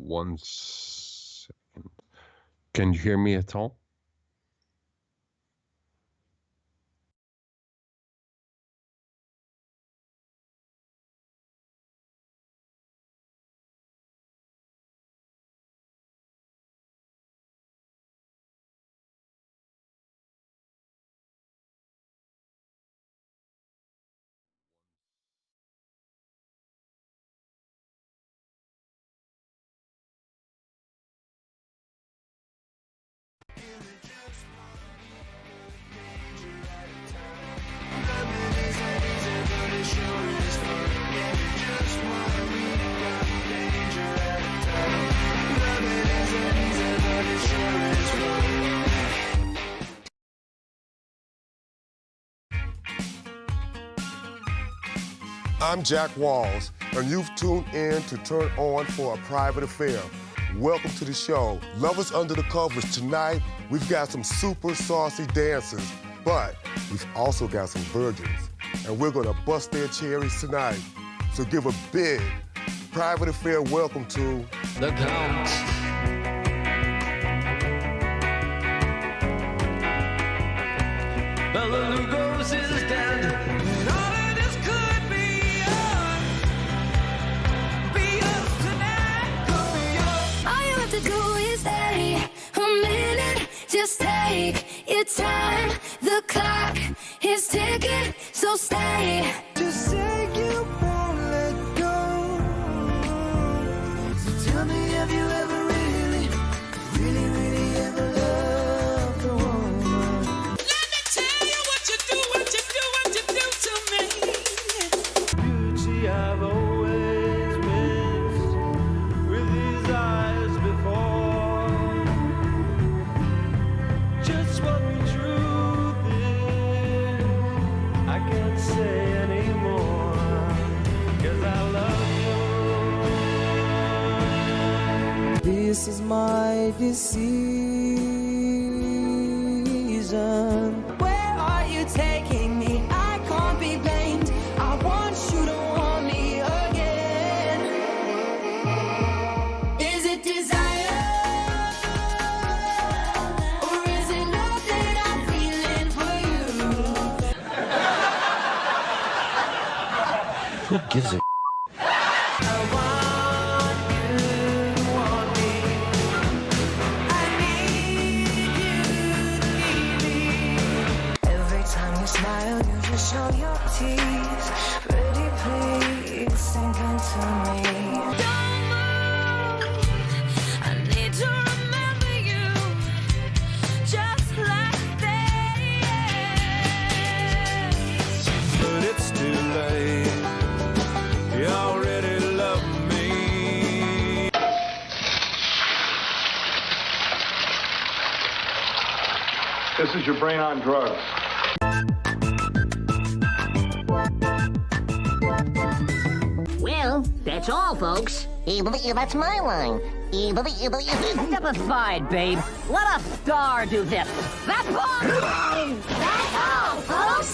1 second. Can you hear me at all? I'm Jack Walls, and you've tuned in to Turn On for a Private Affair. Welcome to the show. Lovers Under the Covers. Tonight, we've got some super saucy dancers, but we've also got some virgins, and we're gonna bust their cherries tonight. So give a big Private Affair welcome to The Count. The Lulu goes is dead. All of this could be us tonight. Could be us. All you have to do is stay a minute. Just take your time. The clock is ticking, so stay. Just say you won't let go. So tell me, have you ever really ever loved a woman? Let me tell you what you do to me. Beauty I've always missed with these eyes before. Just what the truth is, I can't say anymore, 'cause I love you. This is my decision. Where are you taking me? I can't be blamed. I want you to want me again. Is it desire? Or is it love that I'm feeling for you? Who gives a I want you to want me. I need you to need me. Every time you smile, you just show your teeth. Pretty please, sink into me. Don't move. I need to remember you just like this. But it's too late. You already love me. This is your brain on drugs. Well, that's all, folks. That's my line. Step aside, babe. Let a star do this. That's all. That's all, folks.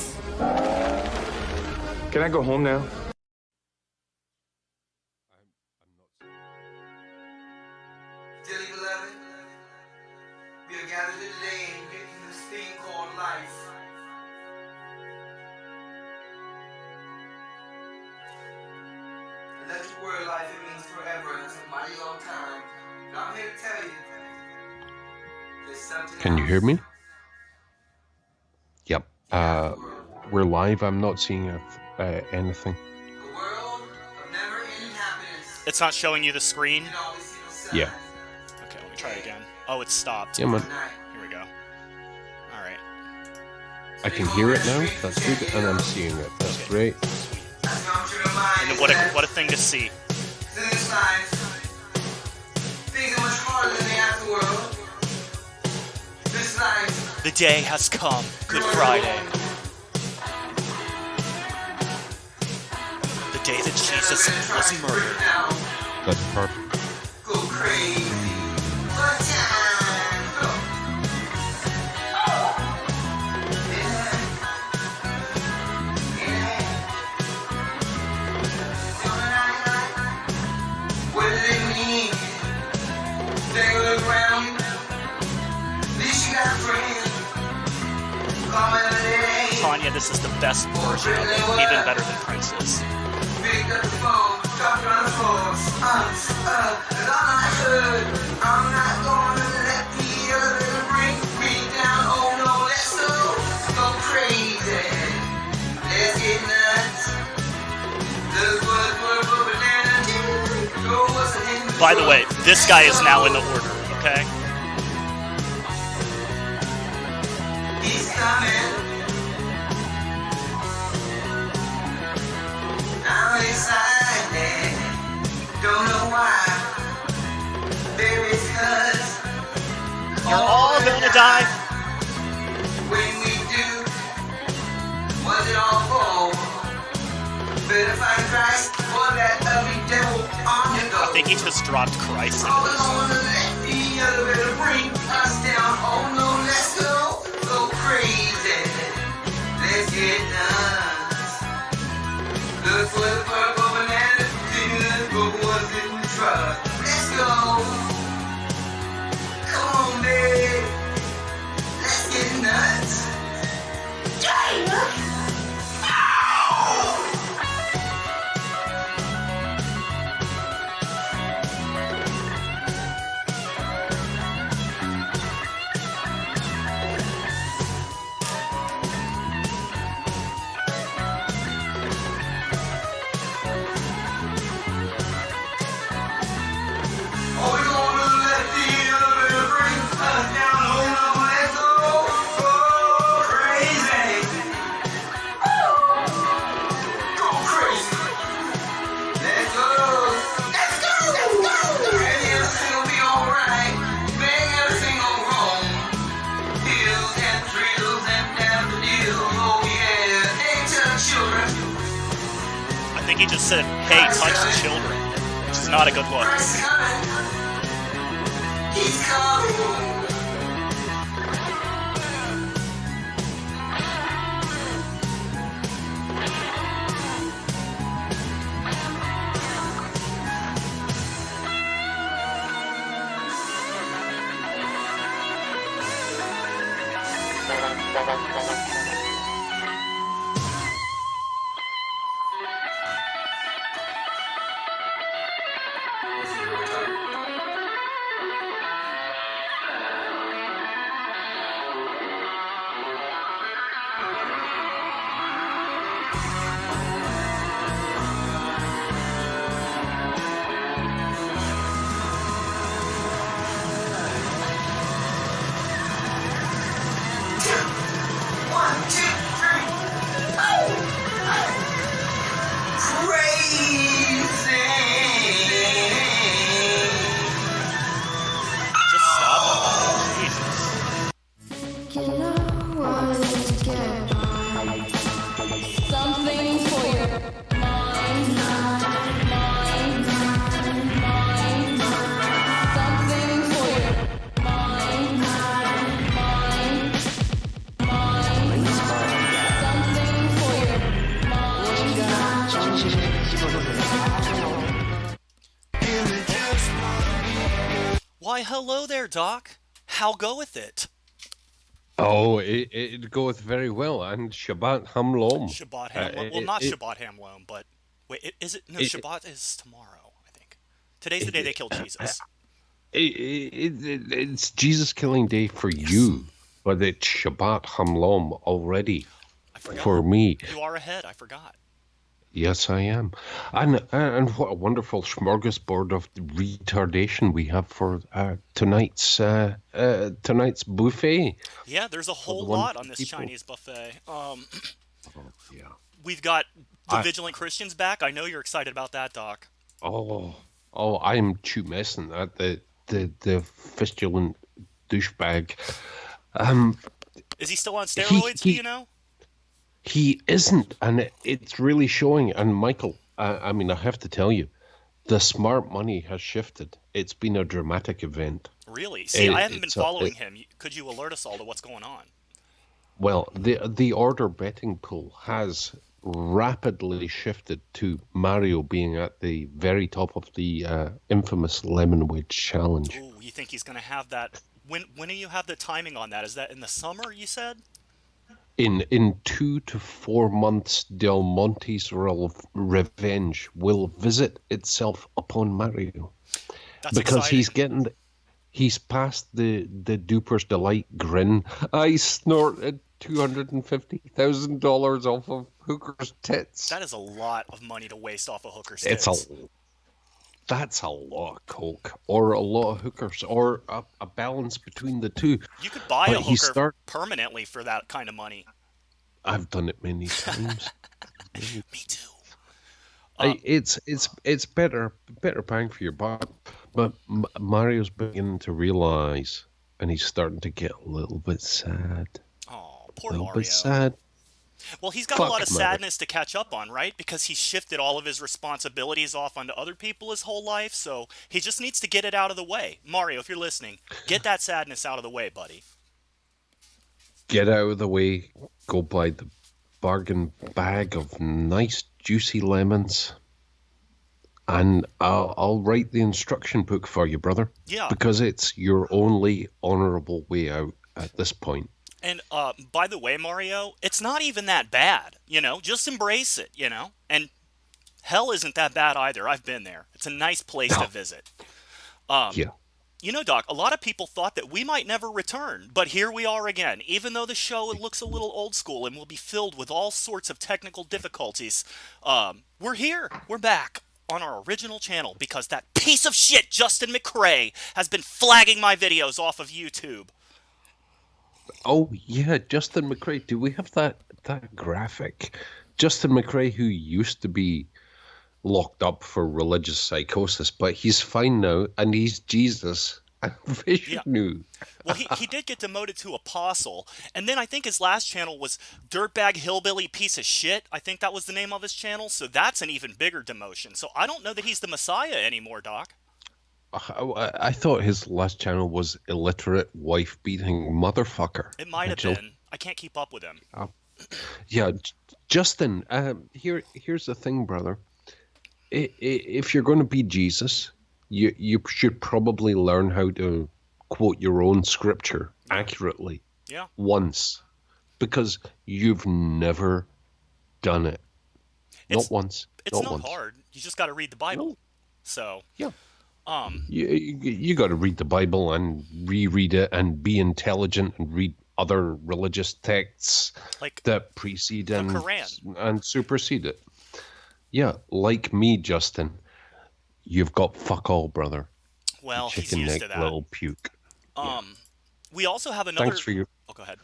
Can I go home now? Dearly beloved, we are gathered here today and get through this thing called life. And that's the word life, it means forever, and it's a mighty long time. But I'm here to tell you, there's something Can you else. hear me? Yep. The We're live. I'm not seeing anything. world of never-ending happiness. It's not showing you the screen? You can always see the sun. Yeah. Okay, let me try again. Oh, it's stopped. Yeah, man. Tonight. Here we go. Alright. I can hear it now. That's good. And I'm seeing it. That's great. That's how I'm sure your mind And is what that a thing to see. in this life, things are much harder than the afterworld. This life, The day has come. Good Friday. The day that Jesus was murdered. That's perfect. Go crazy. One time. Go. Yeah. Yeah. What do they mean? this is the best version of it, even better than Prince's. Pick up the phone, talk on the phone. Cause all I heard, I'm not gonna let the elevator bring me down. Oh no, let's go crazy. Let's get nuts. Look what banana do. Go what's in the By the way, this guy is now in the order, okay? He's coming. I'm excited. Don't know why. Baby, it's 'cause You're all gonna die. when we do, what's it all for? Better find Christ or that ugly devil on your go. I think he just dropped Christ into All this. alone, let the elevator bring us down. Oh no, let's go crazy. Let's get nuts. Look for the purple banana, go what's in the truck. Let's go. Come on, babe. Let's get nuts. Oh, we're gonna let the elevator bring us down. Oh no, let's go crazy. Go crazy. Let's go. And everything will be alright. Bang everything on home. Hills and thrills and daffodils. Oh yeah. Hey, touch children. I think he just said, hey, touch the children, which is not a good look. Christ's coming. He's coming. One, two, three. Crazy. Just stop it. Jesus. You know what to get something for your mind, something for your mind, something for your Why, hello there, Doc. How goeth it? Oh, it goeth very well. And Shabbat Hamlom. Shabbat Hamlom. Well, not Shabbat Hamlom, but wait, is it? No, Shabbat is tomorrow, I think. Today's the day they killed Jesus. It's Jesus killing day for you, but it's Shabbat Hamlom already I forgot. for me. You are ahead. I forgot. Yes, I am. And what a wonderful smorgasbord of retardation we have for tonight's buffet. Yeah, there's a whole one lot on this people. Chinese buffet. Yeah. We've got the Vigilant Christians back. I know you're excited about that, Doc. Oh, I'm messing at the fistulant douchebag. Is he still on steroids? Do you know? He isn't, and it's really showing. And Michael, I mean, I have to tell you, the smart money has shifted. It's been a dramatic event. Really? See, I haven't been following him. Could you alert us all to what's going on? Well, the order betting pool has rapidly shifted to Mario being at the very top of the infamous Lemon Wedge Challenge. Ooh, you think he's going to have that? When do you have the timing on that? Is that in the summer, you said? In 2 to 4 months, Del Monte's revenge will visit itself upon Mario. That's Because exciting. he's past the duper's delight grin. I snorted $250,000 off of Hooker's tits. That is a lot of money to waste off a hooker's It's tits. that's a lot of coke, or a lot of hookers, or a balance between the two. You could buy But a hooker permanently for that kind of money. I've done it many times. Me too. It's better bang for your buck. But Mario's beginning to realize, and he's starting to get a little bit sad. Oh, poor A little Mario. bit sad. Well, he's got a lot of sadness to catch up on, right? Because he's shifted all of his responsibilities off onto other people his whole life, so he just needs to get it out of the way. Mario, if you're listening, get that sadness out of the way, buddy. Get out of the way. Go buy the bargain bag of nice, juicy lemons. And I'll write the instruction book for you, brother. Yeah. Because it's your only honorable way out at this point. And by the way, Mario, it's not even that bad, you know? Just embrace it, you know? And hell isn't that bad either. I've been there. It's a nice place to visit. Yeah. You know, Doc, a lot of people thought that we might never return, but here we are again. Even though the show looks a little old school and will be filled with all sorts of technical difficulties, we're here. We're back on our original channel because that piece of shit Justin McRae has been flagging my videos off of YouTube. Oh, yeah, Justin McRae. Do we have that graphic? Justin McRae, who used to be locked up for religious psychosis, but he's fine now, and he's Jesus and Vishnu. Yeah. Well, he did get demoted to apostle, and then I think his last channel was Dirtbag Hillbilly Piece of Shit. I think that was the name of his channel, so that's an even bigger demotion. So I don't know that he's the Messiah anymore, Doc. I thought his last channel was illiterate wife-beating motherfucker. It might have been. I can't keep up with him. Yeah, Justin, here's the thing, brother. If you're going to be Jesus, you should probably learn how to quote your own scripture accurately. Yeah. Once. Because you've never done it. Not once. It's not hard. You just got to read the Bible. No. So. Yeah. You got to read the Bible and reread it and be intelligent and read other religious texts like that precede the Quran and supersede it. Yeah, like me, Justin. You've got fuck all, brother. Well, he's chicken used neck, to that. Little puke. We also have another. Thanks for your. Oh, go ahead.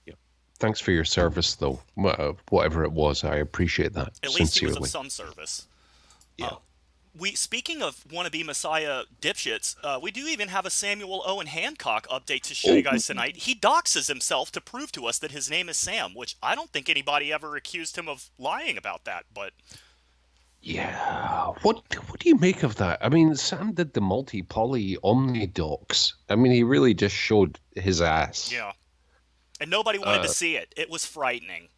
Yeah. Thanks for your service, though. Whatever it was, I appreciate that. At least sincerely. he was of some service. Yeah. Speaking of wannabe Messiah dipshits, we do even have a Samuel Owen Hancock update to show you guys tonight. He doxes himself to prove to us that his name is Sam, which I don't think anybody ever accused him of lying about that, but. Yeah, what do you make of that? I mean, Sam did the multi-poly Omni docs. I mean, he really just showed his ass. Yeah, and nobody wanted to see it. It was frightening.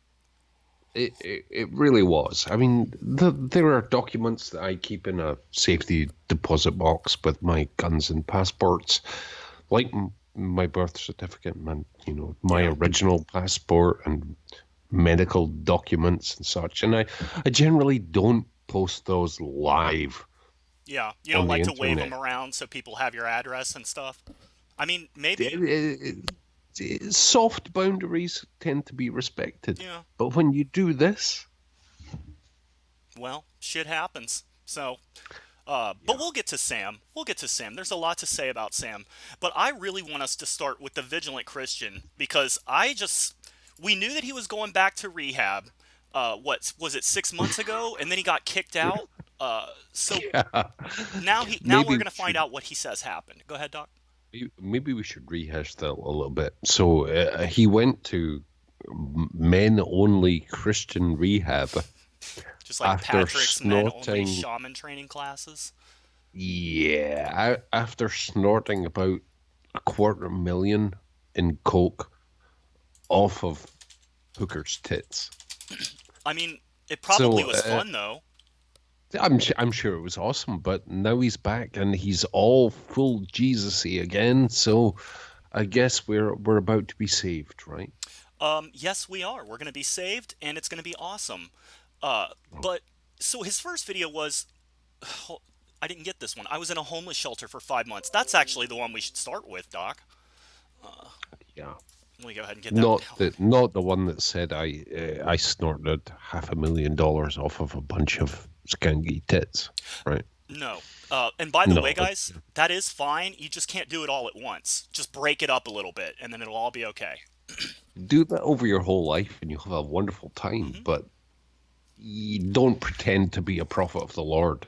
It really was. I mean, there are documents that I keep in a safety deposit box with my guns and passports, like my birth certificate and my original passport and medical documents and such. And I generally don't post those live. Yeah, you don't like to wave them around so people have your address and stuff. I mean, maybe soft boundaries tend to be respected. Yeah. But when you do this, well, shit happens. So, but we'll get to Sam. There's a lot to say about Sam, but I really want us to start with the Vigilant Christian because we knew that he was going back to rehab. What was it, 6 months ago, and then he got kicked out. Now we're going to find out what he says happened. Go ahead, Doc. Maybe we should rehash that a little bit. So he went to men-only Christian rehab. Just like Patrick's men-only shaman training classes. Yeah, after snorting about $250,000 in coke off of Hooker's tits. I mean, it probably was fun though. I'm sure it was awesome, but now he's back and he's all full Jesus-y again. So I guess we're about to be saved, right? Yes, we are. We're going to be saved, and it's going to be awesome. But so his first video was, I didn't get this one. I was in a homeless shelter for 5 months. That's actually the one we should start with, Doc. Yeah. Let me go ahead and get that one. Not the one that said I snorted $500,000 off of a bunch of skanky tits, right? No. And by the way, guys, that is fine. You just can't do it all at once. Just break it up a little bit, and then it'll all be okay. Do that over your whole life, and you'll have a wonderful time. But you don't pretend to be a prophet of the Lord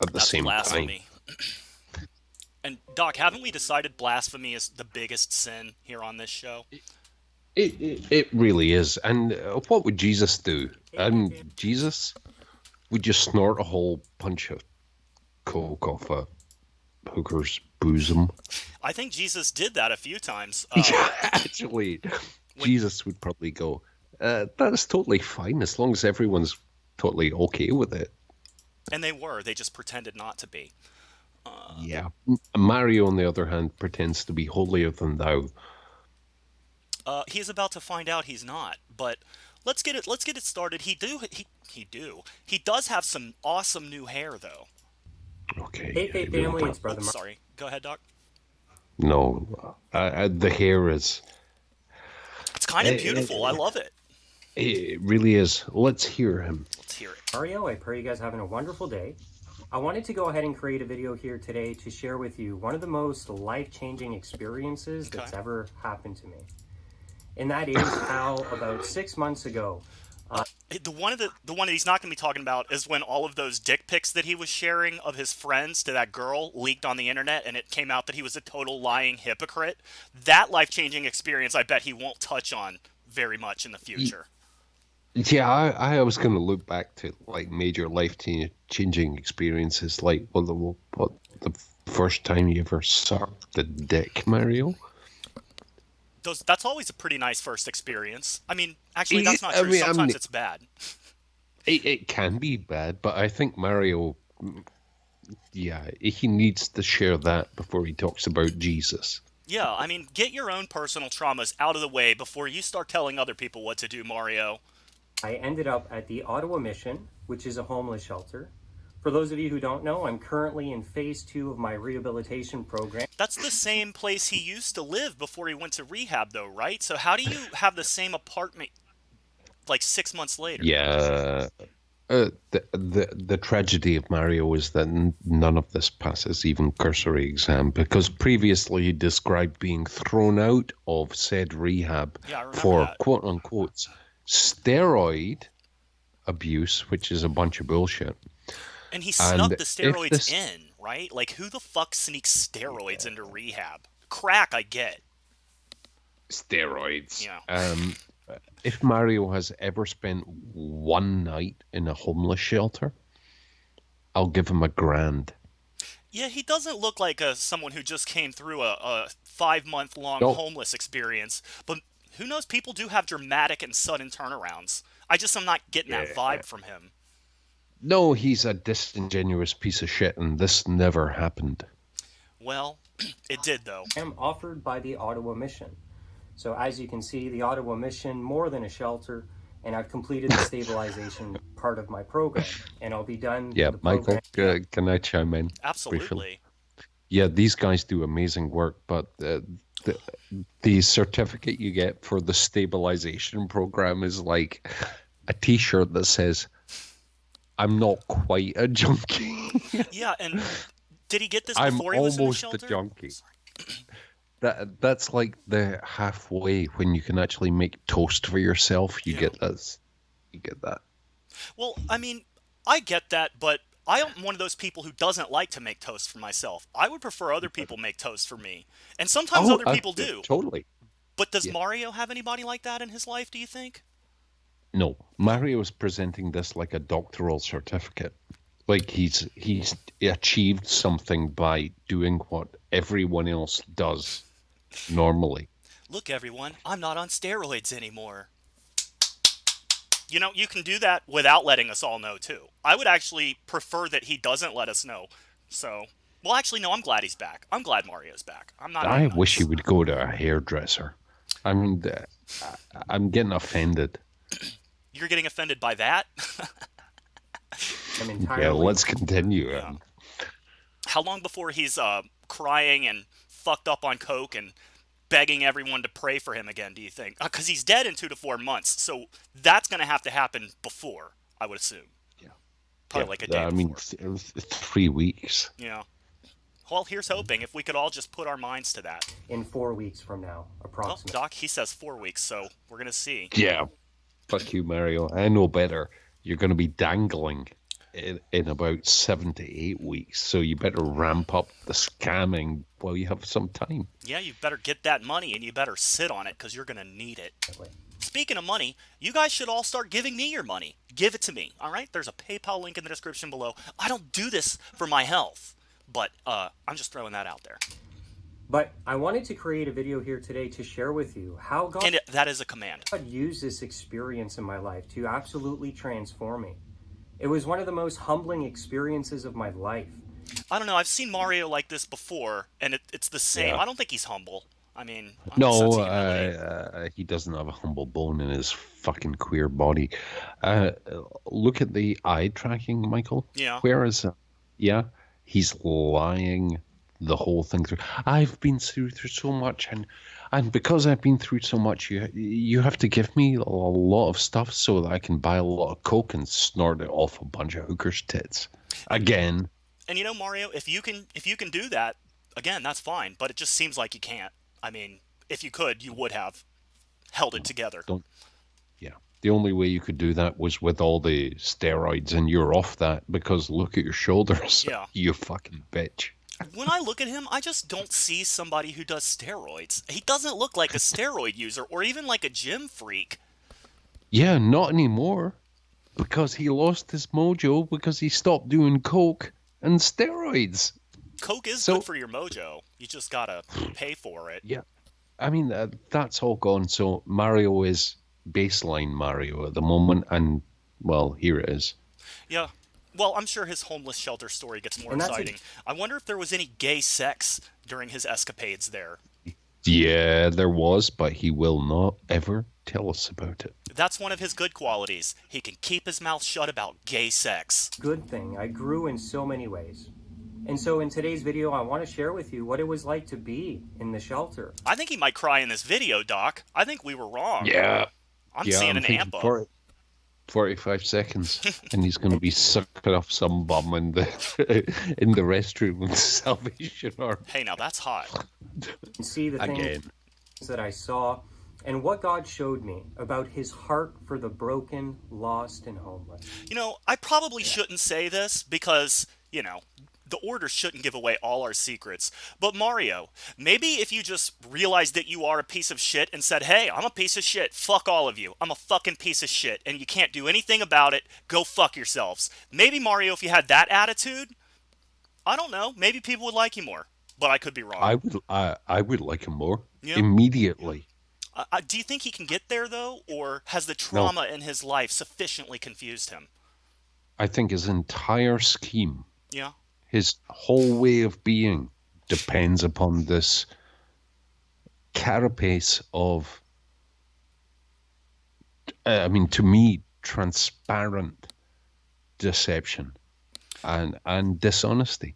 at the same blasphemy. time. And Doc, haven't we decided blasphemy is the biggest sin here on this show? It really is. And what would Jesus do? And Jesus would just snort a whole bunch of coke off a hooker's bosom. I think Jesus did that a few times. Actually, Jesus would probably go, that's totally fine as long as everyone's totally okay with it. And they were. They just pretended not to be. Yeah. Mario, on the other hand, pretends to be holier than thou. He's about to find out he's not. But let's get it started. He does have some awesome new hair, though. Okay. Hey, family, it's Brother Mark. Sorry. Go ahead, Doc. No, the hair is... It's kind of beautiful. I love it. It really is. Let's hear him. Let's hear it. Mario, I pray you guys are having a wonderful day. I wanted to go ahead and create a video here today to share with you one of the most life-changing experiences that's ever happened to me. And that is how about 6 months ago... The one that he's not going to be talking about is when all of those dick pics that he was sharing of his friends to that girl leaked on the internet, and it came out that he was a total lying hypocrite. That life-changing experience, I bet he won't touch on very much in the future. Yeah, I was going to look back to like major life-changing experiences, like what the first time you ever sucked a dick, Mario. That's always a pretty nice first experience. I mean, actually, that's not true. Sometimes it's bad. It can be bad, but I think Mario, yeah, he needs to share that before he talks about Jesus. Yeah, I mean, get your own personal traumas out of the way before you start telling other people what to do, Mario. I ended up at the Ottawa Mission, which is a homeless shelter. For those of you who don't know, I'm currently in phase 2 of my rehabilitation program. That's the same place he used to live before he went to rehab, though, right? So how do you have the same apartment like 6 months later? Yeah. The tragedy of Mario is that none of this passes even cursory exam, because previously he described being thrown out of said rehab for quote-unquote steroid abuse, which is a bunch of bullshit. And he snuck the steroids in, right? Like, who the fuck sneaks steroids into rehab? Crack, I get. Steroids. Yeah. If Mario has ever spent one night in a homeless shelter, I'll give him $1,000. Yeah, he doesn't look like someone who just came through a 5-month-long homeless experience. But who knows? People do have dramatic and sudden turnarounds. I'm not getting that vibe from him. No, he's a disingenuous piece of shit, and this never happened. Well, it did, though. I am offered by the Ottawa Mission. So as you can see, the Ottawa Mission, more than a shelter, and I've completed the stabilization part of my program, and I'll be done. Yeah, Michael, can I chime in? Absolutely. Briefly? Yeah, these guys do amazing work, but the certificate you get for the stabilization program is like a T-shirt that says, "I'm not quite a junkie." Yeah, and did he get this before he was in the shelter? I'm almost a junkie. That's like the halfway when you can actually make toast for yourself. You get this. You get that. Well, I mean, I get that, but I am one of those people who doesn't like to make toast for myself. I would prefer other people make toast for me. And sometimes other people do. Totally. But does Mario have anybody like that in his life, do you think? No. Mario is presenting this like a doctoral certificate. Like he's achieved something by doing what everyone else does normally. Look, everyone, I'm not on steroids anymore. You know, you can do that without letting us all know, too. I would actually prefer that he doesn't let us know. So, well, actually, no, I'm glad he's back. I'm glad Mario's back. I wish he would go to a hairdresser. I mean, I'm getting offended. You're getting offended by that? I'm Yeah, entirely. let's continue. Yeah. How long before he's crying and fucked up on coke and begging everyone to pray for him again, do you think? Because he's dead in 2 to 4 months, so that's going to have to happen before, I would assume. Yeah. Probably like a day I before. mean, 3 weeks. Yeah. Well, here's hoping if we could all just put our minds to that. In 4 weeks from now, Oh, approximately. Doc, he says 4 weeks, so we're going to see. Yeah. Fuck you, Mario. I know better. You're going to be dangling in about 7 to 8 weeks, so you better ramp up the scamming while you have some time. Yeah, you better get that money, and you better sit on it, because you're going to need it. Speaking of money, you guys should all start giving me your money. Give it to me, all right? There's a PayPal link in the description below. I don't do this for my health, but I'm just throwing that out there. But I wanted to create a video here today to share with you how God And that is a command. used this experience in my life to absolutely transform me. It was one of the most humbling experiences of my life. I don't know. I've seen Mario like this before, and it's the same. Yeah. I don't think he's humble. I mean, No, he doesn't have a humble bone in his fucking queer body. Look at the eye tracking, Michael. Yeah. Where is it? Yeah, he's lying the whole thing through. I've been through so much, and because I've been through so much, you have to give me a lot of stuff so that I can buy a lot of coke and snort it off a bunch of hookers' tits. Again. And you know, Mario, if you can do that, again, that's fine. But it just seems like you can't. I mean, if you could, you would have held it together. Yeah. The only way you could do that was with all the steroids, and you're off that because look at your shoulders. Yeah. You fucking bitch. When I look at him, I just don't see somebody who does steroids. He doesn't look like a steroid user or even like a gym freak. Yeah, not anymore. Because he lost his mojo because he stopped doing coke and steroids. Coke is good for your mojo. You just gotta pay for it. Yeah. I mean, that's all gone. So Mario is baseline Mario at the moment. And, well, here it is. Yeah. Well, I'm sure his homeless shelter story gets more exciting. I wonder if there was any gay sex during his escapades there. Yeah, there was, but he will not ever tell us about it. That's one of his good qualities. He can keep his mouth shut about gay sex. Good thing. I grew in so many ways. And so in today's video, I want to share with you what it was like to be in the shelter. I think he might cry in this video, Doc. I think we were wrong. Yeah. I'm seeing an amp up. 45 seconds, and he's going to be sucking off some bum in the restroom with Salvation Army. Hey, now that's hot. And see the things that I saw and what God showed me about his heart for the broken, lost, and homeless. You know, I probably shouldn't say this because, you know, the order shouldn't give away all our secrets. But Mario, maybe if you just realized that you are a piece of shit and said, hey, I'm a piece of shit, fuck all of you, I'm a fucking piece of shit, and you can't do anything about it, go fuck yourselves. Maybe, Mario, if you had that attitude, I don't know, maybe people would like you more. But I could be wrong. I would like him more. Yeah. Immediately. Do you think he can get there, though? Or has the trauma in his life sufficiently confused him? I think his entire scheme, yeah, his whole way of being depends upon this carapace of, I mean, to me, transparent deception and dishonesty.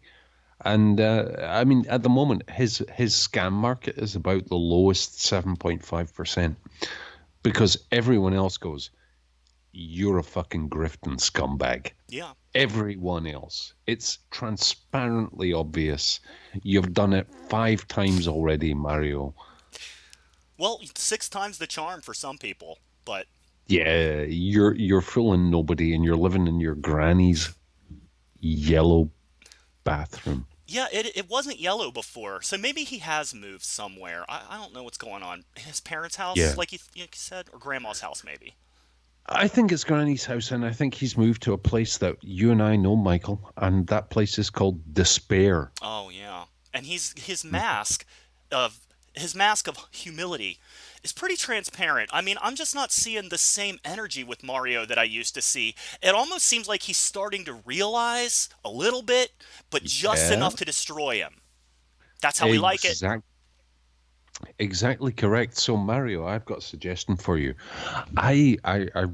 And I mean, at the moment, his scam market is about the lowest 7.5%, because everyone else goes, you're a fucking grifting scumbag. Yeah. Everyone else. It's transparently obvious. You've done it 5 times already, Mario. Well, 6 times the charm for some people, but yeah, you're fooling nobody, and you're living in your granny's yellow bathroom. Yeah, it wasn't yellow before, so maybe he has moved somewhere. I don't know what's going on. His parents' house, like you said, or grandma's house, maybe. I think it's Granny's house, and I think he's moved to a place that you and I know, Michael, and that place is called Despair. Oh yeah, and his mask of humility is pretty transparent. I mean, I'm just not seeing the same energy with Mario that I used to see. It almost seems like he's starting to realize a little bit, but just enough to destroy him. That's how we like it. Exactly correct. So Mario, I've got a suggestion for you. I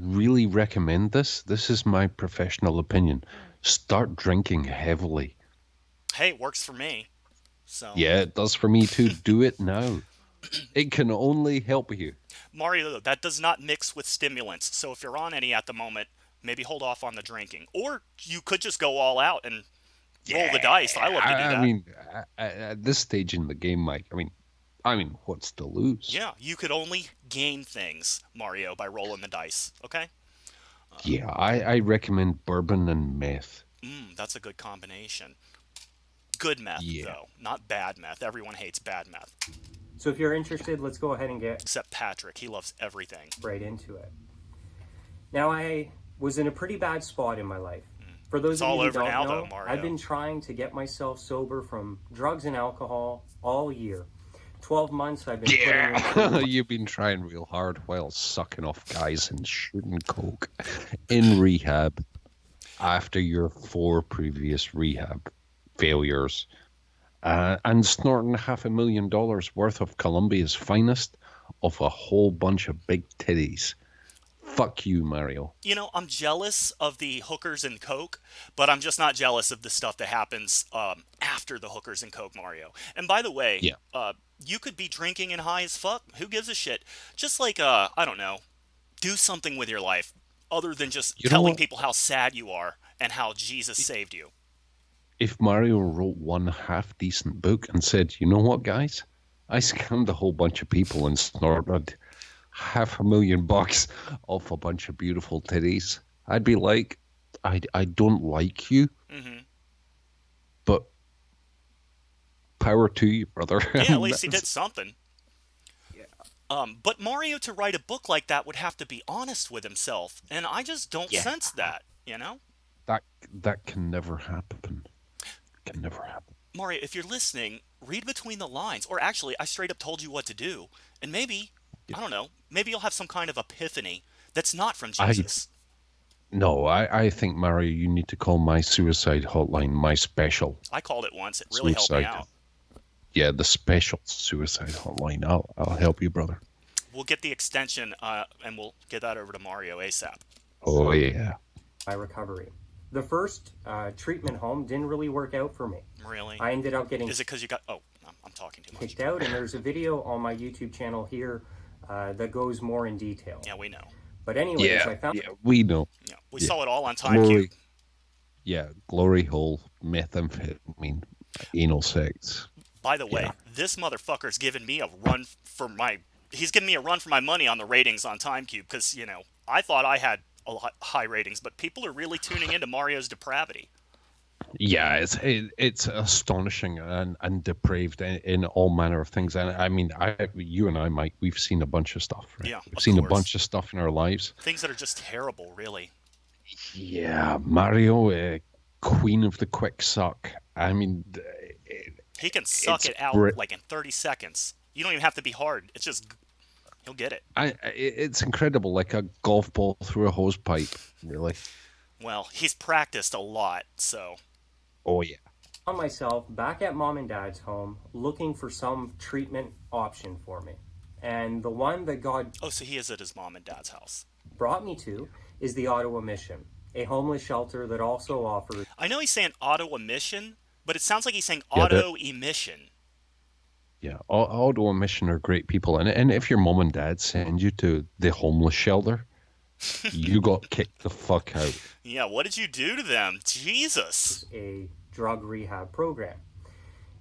really recommend this. This is my professional opinion. Start drinking heavily. Hey, works for me. So Yeah, it does for me too. Do it now. It can only help you. Mario, that does not mix with stimulants. So if you're on any at the moment, maybe hold off on the drinking, or you could just go all out and roll the dice. I love to do I that. mean, at this stage in the game, Mike. I mean, what's to lose? Yeah, you could only gain things, Mario, by rolling the dice. Okay. Yeah, I recommend bourbon and meth. That's a good combination. Good meth, Yeah. though, not bad meth. Everyone hates bad meth, So if you're interested, let's go ahead and get except Patrick. He loves everything. right into it. Now, I was in a pretty bad spot in my life. For those It's of all you who over don't now, know, though, Mario. I've been trying to get myself sober from drugs and alcohol all year. 12 months I've been putting in You've been trying real hard while sucking off guys and shooting coke in rehab after your 4 previous rehab failures, and snorting $500,000 worth of Colombia's finest off a whole bunch of big titties. Fuck you, Mario. You know, I'm jealous of the hookers and coke, but I'm just not jealous of the stuff that happens after the hookers and coke, Mario. And by the way, Yeah. you could be drinking and high as fuck. Who gives a shit? Just like, I don't know, do something with your life other than just You know telling what? people how sad you are and how Jesus saved you. If Mario wrote one half-decent book and said, you know what, guys? I scammed a whole bunch of people and snorted $500,000 off a bunch of beautiful titties, I'd be like, I don't like you, but power to you, brother. Yeah, at least he did something. But Mario, to write a book like that would have to be honest with himself, and I just don't sense that, you know? That can never happen. Can never happen. Mario, if you're listening, read between the lines. Or actually, I straight up told you what to do. And maybe, I don't know, maybe you'll have some kind of epiphany that's not from Jesus. I think, Mario, you need to call my suicide hotline, my special. I called it once. It really helped me out. Yeah, the special suicide hotline. I'll help you, brother. We'll get the extension, and we'll get that over to Mario ASAP. Oh, yeah. my recovery. The first treatment home didn't really work out for me. Really? I ended up getting Is it because you got... Oh, I'm talking too much. kicked out, and there's a video on my YouTube channel here that goes more in detail. Yeah, we know. But anyways, I found... Yeah, we know. Yeah, we saw it all on Glory, TimeCube. yeah, glory hole, methamphetamine, anal sex. By the way, this motherfucker's giving me a run for my... He's giving me a run for my money on the ratings on TimeCube because, you know, I thought I had a lot high ratings, but people are really tuning into Mario's depravity. Yeah, it's astonishing and depraved in all manner of things. And I mean, you and I, Mike, we've seen a bunch of stuff. Right? Yeah, we've of seen a course. bunch of stuff in our lives. Things that are just terrible, really. Yeah, Mario, queen of the quick suck. I mean, He can suck it's it out bri- like in 30 seconds. You don't even have to be hard. It's just... He'll get it. it's incredible, like a golf ball through a hose pipe, really. Well, he's practiced a lot, so... Oh, yeah. found myself back at mom and dad's home looking for some treatment option for me. And the one that God Oh, so he is at his mom and dad's house. brought me to is the Auto Emission, a homeless shelter that also offers... I know he's saying auto emission, but it sounds like he's saying Yeah, auto emission. Yeah, auto emission are great people. And if your mom and dad send you to the homeless shelter, you got kicked the fuck out. Yeah, what did you do to them? Jesus. a drug rehab program.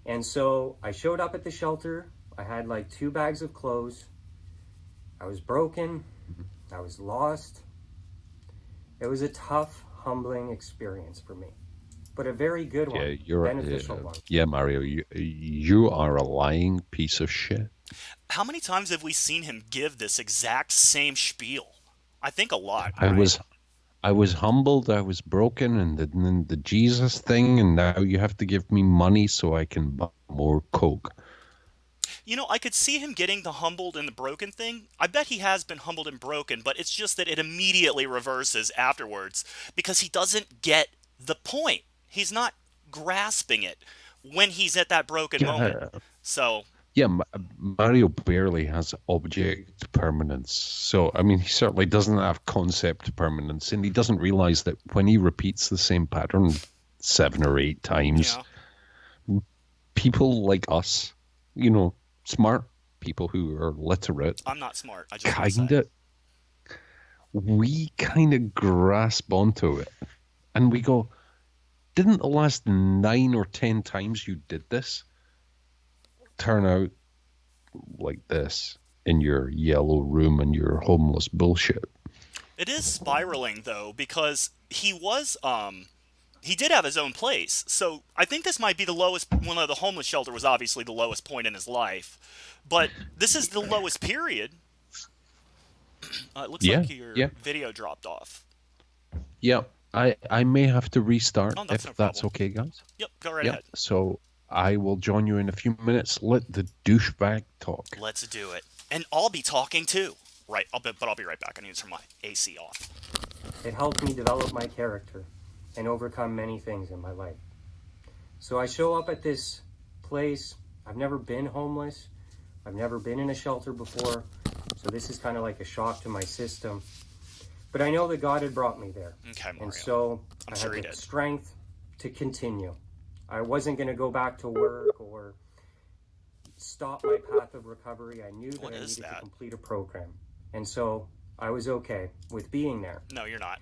And so I showed up at the shelter. I had like 2 bags of clothes. I was broken. I was lost. It was a tough, humbling experience for me, but a very good one, Yeah, you're beneficial one. Yeah, Mario, you are a lying piece of shit. How many times have we seen him give this exact same spiel? I think a lot. I was humbled, I was broken, and then the Jesus thing, and now you have to give me money so I can buy more coke. You know, I could see him getting the humbled and the broken thing. I bet he has been humbled and broken, but it's just that it immediately reverses afterwards because he doesn't get the point. He's not grasping it when he's at that broken moment. So, Yeah, Mario barely has object permanence. So, I mean, he certainly doesn't have concept permanence, and he doesn't realize that when he repeats the same pattern 7 or 8 times, people like us, smart people who are literate, I'm not smart. I just want to say. We kind of grasp onto it, and we go, didn't the last 9 or 10 times you did this turn out like this in your yellow room and your homeless bullshit? It is spiraling though, because he did have his own place. So I think this might be the lowest. One of the homeless shelter was obviously the lowest point in his life, but this is the lowest period. It looks like your video dropped off. Yeah, I may have to restart if no that's problem. Okay, guys. Yep, go right ahead. So I will join you in a few minutes. Let the douchebag talk. Let's do it. And I'll be talking too. Right, I'll be right back. I need to turn my AC off. It helped me develop my character and overcome many things in my life. So I show up at this place. I've never been homeless. I've never been in a shelter before. So this is kind of like a shock to my system. But I know that God had brought me there. Okay, Mario. And so I sure had he the did. strength to continue. I wasn't going to go back to work or stop my path of recovery. I knew that I needed to complete a program. And so I was okay with being there. No, you're not.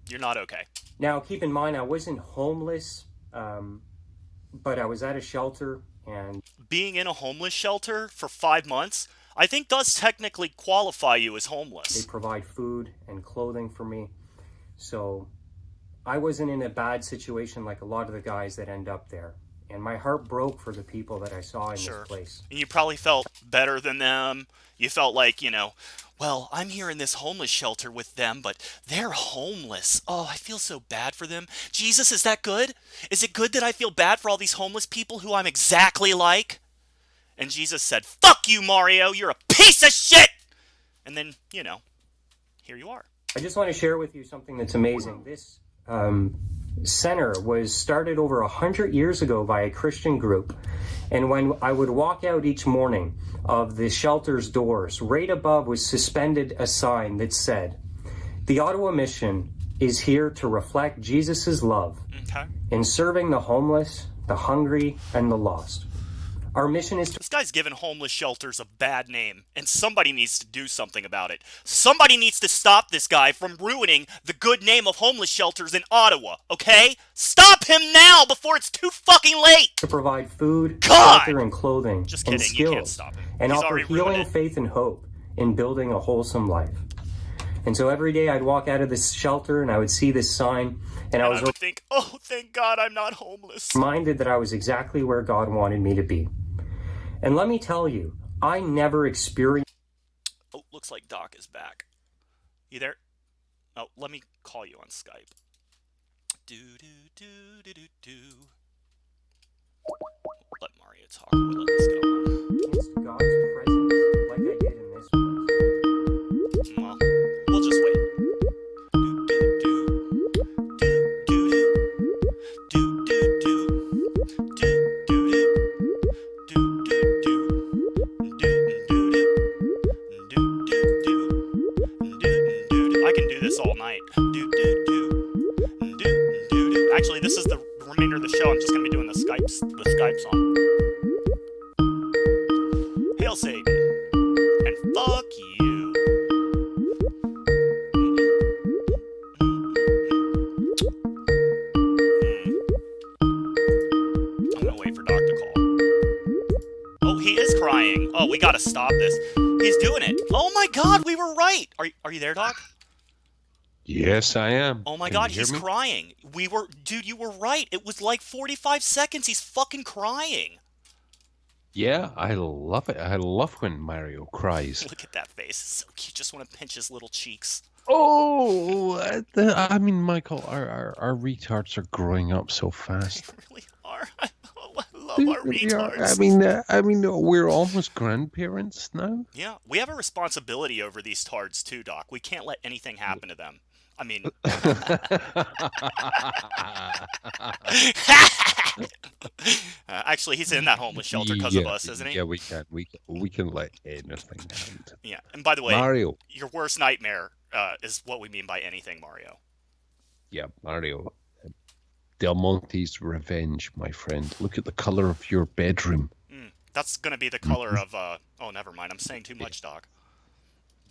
You're not okay. Now, keep in mind, I wasn't homeless, but I was at a shelter. And being in a homeless shelter for 5 months, I think does technically qualify you as homeless. They provide food and clothing for me. So I wasn't in a bad situation like a lot of the guys that end up there. And my heart broke for the people that I saw in this place. And you probably felt better than them. You felt like, well, I'm here in this homeless shelter with them, but they're homeless. Oh, I feel so bad for them. Jesus, is that good? Is it good that I feel bad for all these homeless people who I'm exactly like? And Jesus said, fuck you, Mario. You're a piece of shit. And then, here you are. I just want to share with you something that's amazing. This center was started over 100 years ago by a Christian group. And when I would walk out each morning of the shelter's doors, right above was suspended a sign that said, "The Ottawa Mission is here to reflect Jesus' love in serving the homeless, the hungry, and the lost. Our mission is to..." This guy's giving homeless shelters a bad name, and somebody needs to do something about it. Somebody needs to stop this guy from ruining the good name of homeless shelters in Ottawa, okay? Stop him now before it's too fucking late! To provide food, shelter, and clothing, Just and kidding, you can't skills, stop him. and He's offer already ruined healing, it. faith, and hope in building a wholesome life. And so every day I'd walk out of this shelter and I would see this sign, and I would think, oh, thank God I'm not homeless. reminded that I was exactly where God wanted me to be. And let me tell you, I never experienced... Oh, looks like Doc is back. You there? Oh, let me call you on Skype. Let Mario talk. We'll let this go. God's presence like I did in this place. Well, we'll just wait. I can do this all night. Actually, this is the remainder of the show. I'm just going to be doing the Skype song. Hail Satan. And fuck you. I'm going to wait for Doc to call. Oh, he is crying. Oh, we got to stop this. He's doing it. Oh my God, we were right. Are you there, Doc? Yes, I am. Oh my Can God, you hear he's me? crying. Dude, you were right. It was like 45 seconds. He's fucking crying. Yeah, I love it. I love when Mario cries. Look at that face. It's so cute. Just want to pinch his little cheeks. Oh, I mean, Michael, our retards are growing up so fast. They really are. I love our retards. I mean, we're almost grandparents now. Yeah, we have a responsibility over these tards too, Doc. We can't let anything happen to them. I mean, actually, he's in that homeless shelter because of us, isn't he? Yeah, we can let anything happen. Yeah. And by the way, Mario. your worst nightmare is what we mean by anything, Mario. Yeah, Mario. Del Monte's revenge, my friend. Look at the color of your bedroom. That's gonna be the color of. Oh, never mind. I'm saying too much, dog.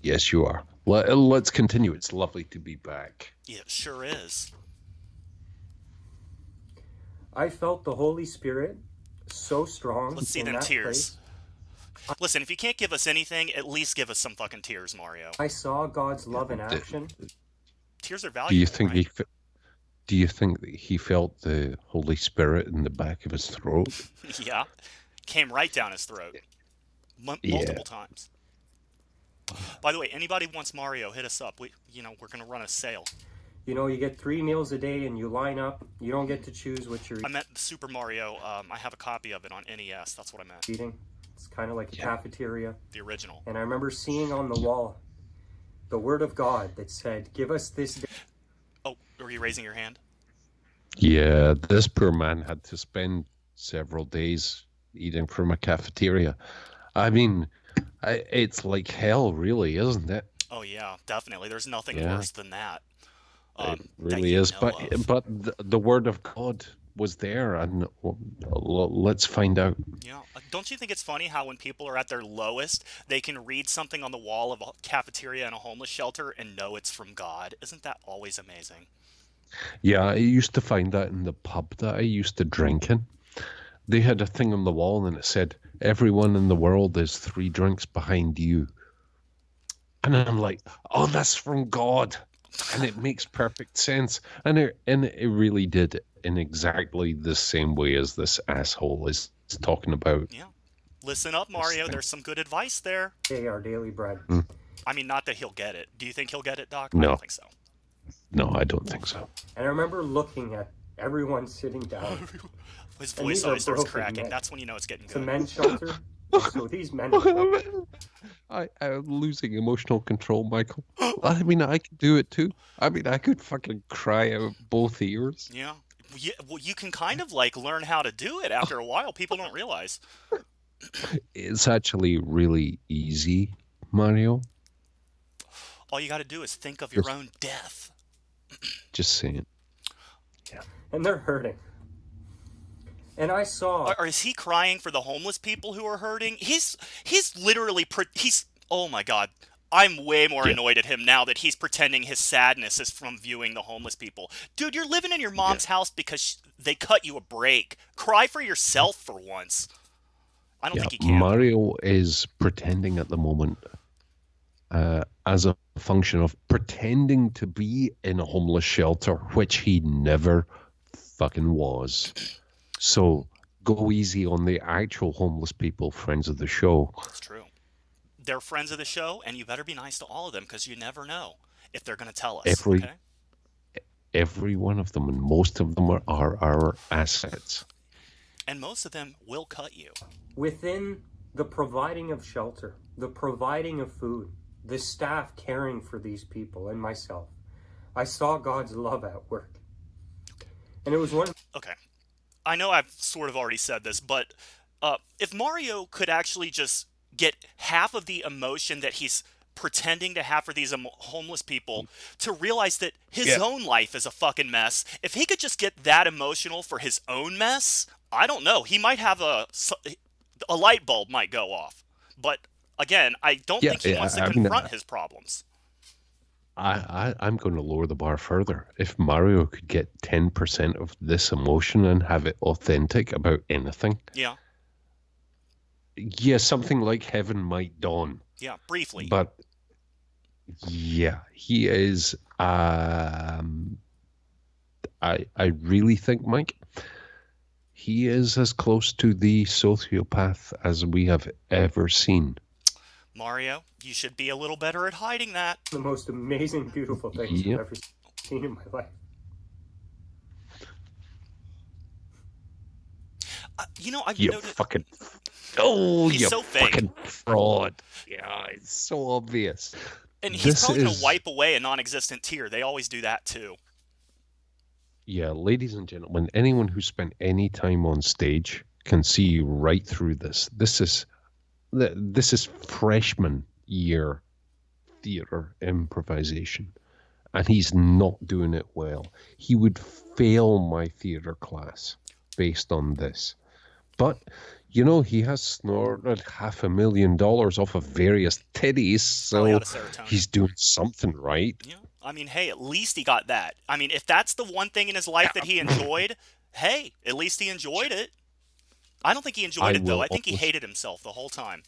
Yes, you are. Let's continue. It's lovely to be back. Yeah, it sure is. I felt the Holy Spirit so strong. Let's see in them that tears. place. Listen, if you can't give us anything, at least give us some fucking tears, Mario. I saw God's love in action. Tears are valuable. Do you think right? Do you think that he felt the Holy Spirit in the back of his throat? Yeah, came right down his throat, multiple times. By the way, anybody wants Mario, hit us up. We're gonna run a sale. You know, you get 3 meals a day and you line up. You don't get to choose what you're I meant Super Mario. I have a copy of it on NES. That's what I meant. eating. It's kind of like a cafeteria. The original. And I remember seeing on the wall the word of God that said, "Give us this day." Oh, are you raising your hand? Yeah, this poor man had to spend several days eating from a cafeteria. I mean, it's like hell, really, isn't it? Oh yeah, definitely. There's nothing worse than that. It really is. But the word of God was there, and let's find out. Yeah. Don't you think it's funny how when people are at their lowest, they can read something on the wall of a cafeteria and a homeless shelter and know it's from God? Isn't that always amazing? Yeah, I used to find that in the pub that I used to drink in. They had a thing on the wall and it said, "Everyone in the world is 3 drinks behind you." And I'm like, oh, that's from God. And it makes perfect sense. And it really did in exactly the same way as this asshole is talking about. Yeah. Listen up, Mario. There's some good advice there. Our daily bread. I mean, not that he'll get it. Do you think he'll get it, Doc? No. I don't think so. No, I don't think so. And I remember looking at everyone sitting down. His And voice these are always starts broken cracking. men. That's when you know it's getting It's a good. men's shelter. So these men are broken. I'm losing emotional control, Michael. I mean, I could do it too. I mean, I could fucking cry out both ears. Yeah. Well, you can kind of like learn how to do it after a while. People don't realize. It's actually really easy, Mario. All you got to do is think of your own death. Just saying. And they're hurting. And I saw... Or is he crying for the homeless people who are hurting? He's literally... Oh my God. I'm way more annoyed at him now that he's pretending his sadness is from viewing the homeless people. Dude, you're living in your mom's house because they cut you a break. Cry for yourself for once. I don't think he can. Mario is pretending at the moment as a function of pretending to be in a homeless shelter, which he never fucking was. So go easy on the actual homeless people, friends of the show. It's true. They're friends of the show, and you better be nice to all of them because you never know if they're going to tell us. Every one of them, and most of them are our assets. And most of them will cut you. Within the providing of shelter, the providing of food, the staff caring for these people and myself, I saw God's love at work. And it was one... Okay. I know I've sort of already said this, but if Mario could actually just get half of the emotion that he's pretending to have for these homeless people to realize that his own life is a fucking mess, if he could just get that emotional for his own mess, I don't know. He might have a light bulb might go off. But again, I don't think he wants to confront his problems. I'm going to lower the bar further. If Mario could get 10% of this emotion and have it authentic about anything. Yeah. Yeah, something like Heaven Might Dawn. Yeah, briefly. But yeah, he is I really think, Mike, he is as close to the sociopath as we have ever seen. Mario, you should be a little better at hiding that. The most amazing, beautiful things I've ever seen in my life. I've noticed... fucking... Oh, he's you so fake. fucking fraud. Yeah, it's so obvious. And he's This probably going to is, wipe away a non-existent tear. They always do that too. yeah, ladies and gentlemen, anyone who spent any time on stage can see right through this. This is freshman year theater improvisation, and he's not doing it well. He would fail my theater class based on this. But, you know, he has snorted $500,000 off of various titties, Probably so out of serotonin. he's doing something right. Yeah. I mean, hey, at least he got that. I mean, if that's the one thing in his life that he enjoyed, hey, at least he enjoyed it. I don't think he enjoyed it, though. I think he hated himself the whole time.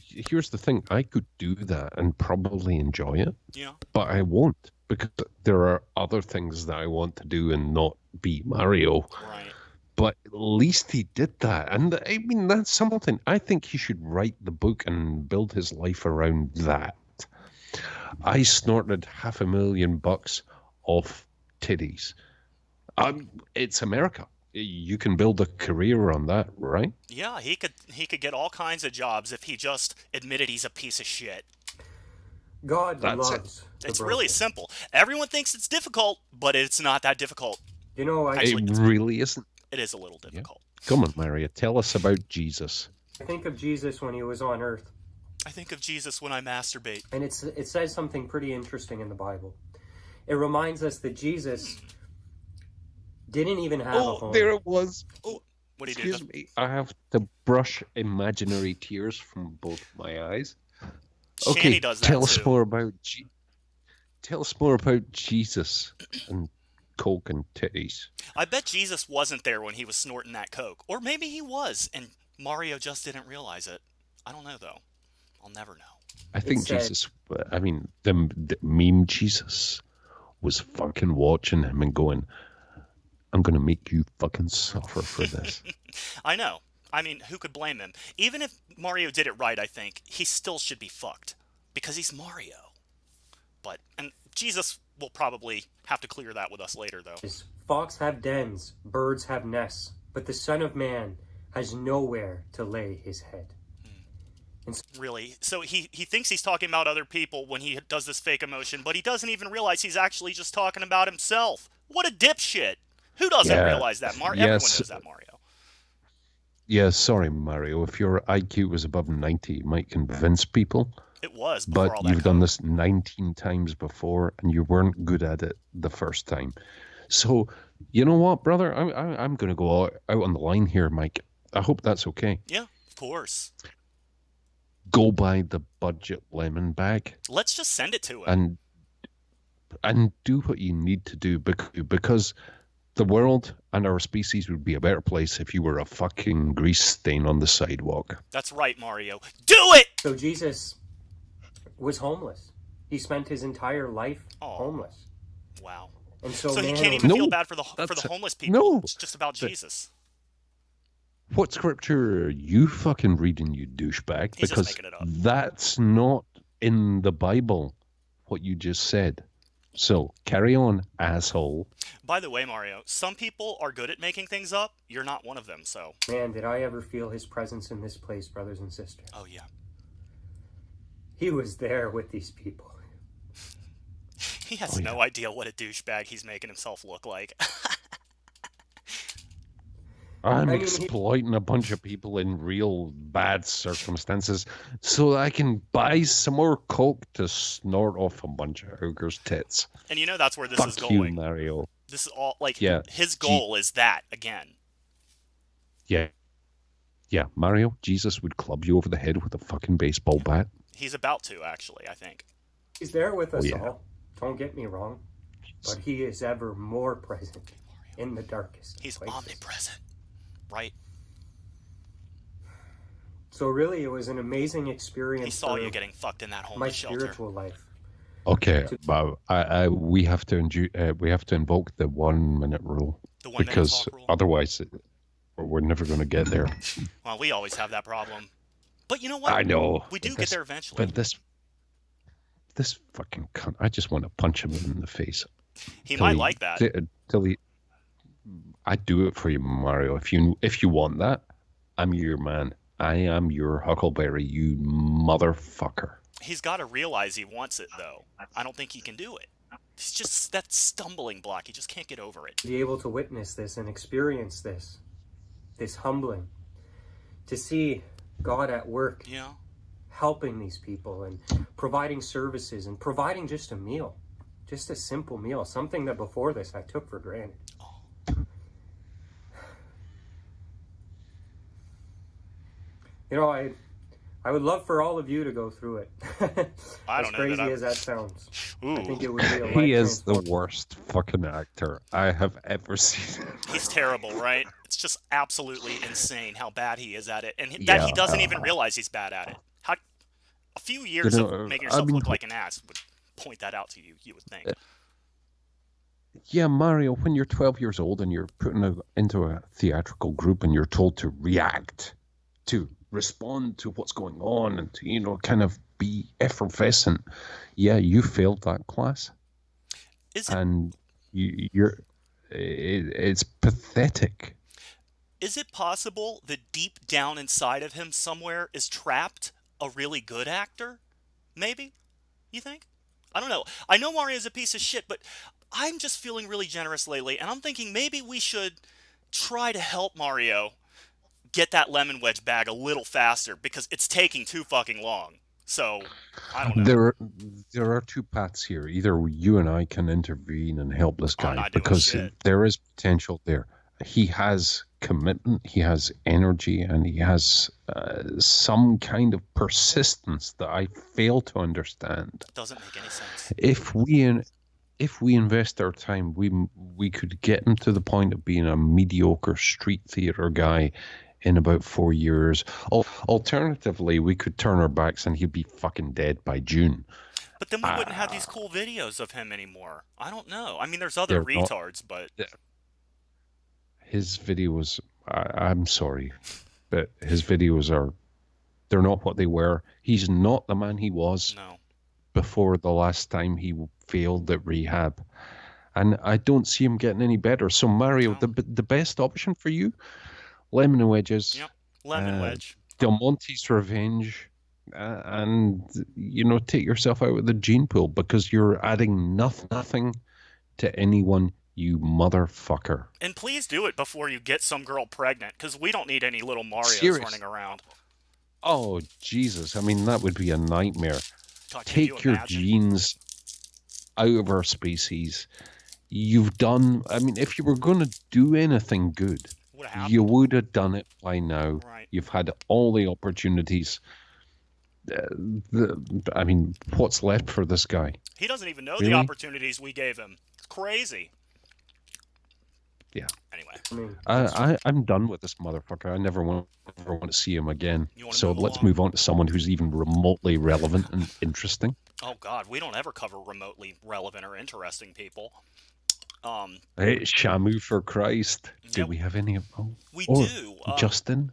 Here's the thing. I could do that and probably enjoy it, Yeah. but I won't, because there are other things that I want to do and not be Mario. Right. But at least he did that. And I mean, that's something. I think he should write the book and build his life around that. I snorted $500,000 off titties. It's America. You can build a career on that, right? Yeah, he could get all kinds of jobs if he just admitted he's a piece of shit. God That's loves the It's broken. really simple. Everyone thinks it's difficult, but it's not that difficult. You know, Actually, It really isn't. it is a little difficult. Come on, Maria, tell us about Jesus. I think of Jesus when he was on earth, I think of Jesus when I masturbate. and it says something pretty interesting in the Bible. It reminds us that Jesus didn't even have a home. There it was. What do you do? Excuse me. I have to brush imaginary tears from both my eyes. Okay, Shani does that tell us too. more about tell us more about Jesus and coke and titties. I bet Jesus wasn't there when he was snorting that coke. Or maybe he was, and Mario just didn't realize it. I don't know, though. I'll never know. I think said- Jesus. I mean, the meme Jesus was fucking watching him and going, "I'm gonna make you fucking suffer for this." I know. I mean, who could blame him? Even if Mario did it right, I think, he still should be fucked. Because he's Mario. And Jesus will probably have to clear that with us later, though. Fox have dens, birds have nests, but the Son of Man has nowhere to lay his head. Really. So he thinks he's talking about other people when he does this fake emotion, but he doesn't even realize he's actually just talking about himself. What a dipshit. Who doesn't Yeah. realize that? Everyone Yes. knows that, Mario. Yeah, sorry, Mario. If your IQ was above 90, you might convince people. It was before But all that you've done coke. this 19 times before, and you weren't good at it the first time. So, you know what, brother? I'm going to go out on the line here, Mike. I hope that's okay. Yeah, of course. Go buy the budget lemon bag Let's just send it to him. and do what you need to do, because the world and our species would be a better place if you were a fucking grease stain on the sidewalk. That's right, Mario. Do it! So Jesus was homeless. He spent his entire life Aw. homeless. Wow. And so, So he man, can't even No, feel bad for the that's- homeless people. no. It's just about Jesus. What scripture are you fucking reading, you douchebag? He's just Because making it up. that's not in the Bible, what you just said. So carry on, asshole. By the way, Mario, some people are good at making things up. You're not one of them, so. man, did I ever feel his presence in this place, brothers and sisters. Oh, yeah. He was there with these people. He has no idea what a douchebag he's making himself look like. I'm I mean, exploiting a bunch of people in real bad circumstances so that I can buy some more coke to snort off a bunch of hookers' tits. And you know that's where this Fuck is you, going. Mario. This is all, like, Yeah. his goal is that, again. Yeah. Yeah, Mario, Jesus would club you over the head with a fucking baseball bat. He's about to, actually, I think. He's there with us yeah. all. Don't get me wrong. But he is ever more present in the darkest He's places. omnipresent, right? So really, it was an amazing experience. He saw for you getting fucked in that my homeless shelter. spiritual life. Okay, but we have to invoke the 1 minute rule, The 1 minute because talk rule? otherwise we're never going to get there. Well, we always have that problem. But you know what? I know. We do but get there eventually. But this fucking cunt, I just want to punch him in the face. He Till might like that. I'd do it for you, Mario. If you want that, I'm your man. I am your Huckleberry, you motherfucker. He's got to realize he wants it, though. I don't think he can do it. He's just that stumbling block. He just can't get over it. Be able to witness this and experience this humbling, to see God at work, Yeah. helping these people and providing services and providing just a meal, just a simple meal, something that before this I took for granted. You know, I would love for all of you to go through it. I As don't know crazy that as that sounds. Ooh. I think it would be a He life is the transforming. worst fucking actor I have ever seen. He's terrible, right? It's just absolutely insane how bad he is at it, and that he doesn't even realize he's bad at it. How a few years of making yourself look like an ass would point that out to you. You would think. Yeah, Mario, when you're 12 years old and you're put into a theatrical group and you're told to react, to respond to what's going on and to, you know, kind of be effervescent. Yeah, you failed that class. And it's pathetic. Is it possible that deep down inside of him somewhere is trapped a really good actor? Maybe? You think? I don't know. I know Mario's a piece of shit, but I'm just feeling really generous lately, and I'm thinking maybe we should try to help Mario get that lemon wedge bag a little faster, because it's taking too fucking long. So, I don't know. There are two paths here. Either you and I can intervene and help this guy, not doing because shit. there is potential there. He has commitment, he has energy, and he has some kind of persistence that I fail to understand. Doesn't make any sense. If we invest our time, we could get him to the point of being a mediocre street theater guy in about 4 years. Alternatively, we could turn our backs and he'd be fucking dead by June. But then we wouldn't have these cool videos of him anymore. I don't know. I mean, there's other retards, but his videos, I'm sorry, but his videos they're not what they were. He's not the man he was before the last time he failed at rehab. And I don't see him getting any better. So Mario, the best option for you, lemon wedges. Yep, lemon wedge. Del Monte's Revenge. And, you know, take yourself out of the gene pool, because you're adding nothing to anyone, you motherfucker. And please do it before you get some girl pregnant, because we don't need any little Marios running around. Oh, Jesus. I mean, that would be a nightmare. God, take your genes out of our species. You've done, I mean, if you were going to do anything good, you would have done it by now. Right. You've had all the opportunities. I mean, what's left for this guy? He doesn't even know the opportunities we gave him. It's crazy. Yeah. Anyway. I'm done with this motherfucker. I never want to see him again. So let's move on to someone who's even remotely relevant and interesting. Oh, God. We don't ever cover remotely relevant or interesting people. Hey, Shamu, for Christ. Do we have any of them? We do. Justin?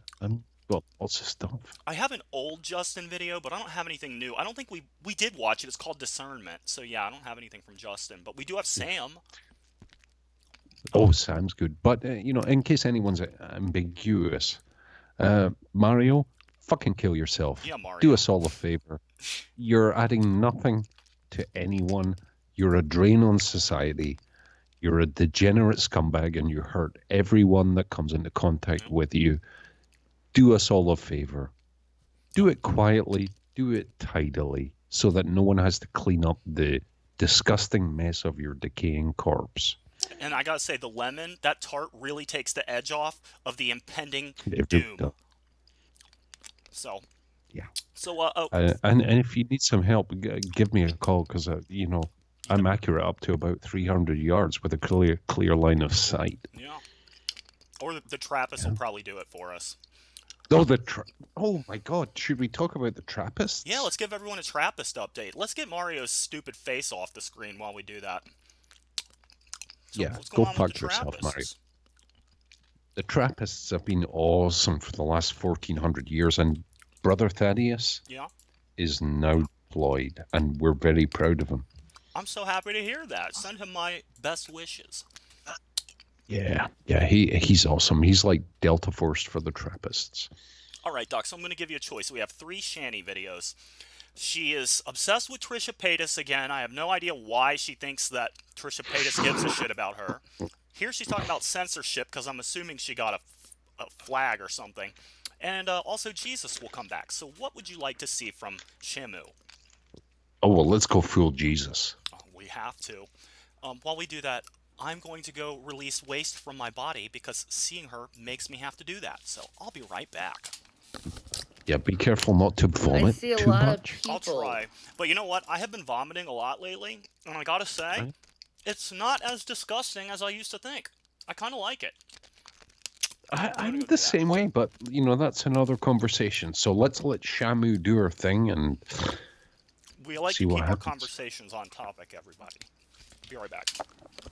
Got lots of stuff. I have an old Justin video, but I don't have anything new. I don't think we did watch it. It's called Discernment. So, yeah, I don't have anything from Justin. But we do have Sam. Oh, Sam's good. But, you know, in case anyone's ambiguous, Mario, fucking kill yourself. Yeah, Mario. Do us all a favor. You're adding nothing to anyone. You're a drain on society. You're a degenerate scumbag, and you hurt everyone that comes into contact with you. Do us all a favor. Do it quietly. Do it tidily, so that no one has to clean up the disgusting mess of your decaying corpse. And I gotta say, the lemon, that tart really takes the edge off of the impending doom. So, yeah. So, and if you need some help, give me a call, because you know, I'm accurate up to about 300 yards with a clear line of sight. Yeah. Or the Trappist will probably do it for us. Oh, oh my God! Should we talk about the Trappists? Yeah, let's give everyone a Trappist update. Let's get Mario's stupid face off the screen while we do that. So yeah, go fuck yourself, Mario. The Trappists have been awesome for the last 1400 years, and Brother Thaddeus is now deployed, and we're very proud of him. I'm so happy to hear that. Send him my best wishes. Yeah, he's awesome. He's like Delta Force for the Trappists. All right, Doc, so I'm going to give you a choice. We have 3 Shanny videos. She is obsessed with Trisha Paytas again. I have no idea why she thinks that Trisha Paytas gives a shit about her. Here she's talking about censorship because I'm assuming she got a flag or something. And also Jesus will come back. So what would you like to see from Shamu? Oh, well, let's go full Jesus. Oh, we have to. While we do that, I'm going to go release waste from my body because seeing her makes me have to do that. So I'll be right back. Yeah, be careful not to vomit I see a too lot of much. people. I'll try. But you know what? I have been vomiting a lot lately, and I gotta say, it's not as disgusting as I used to think. I kind of like it. I'm the same way, but, you know, that's another conversation. So let's let Shamu do her thing and We like see to what keep our happens. conversations on topic, everybody. Be right back.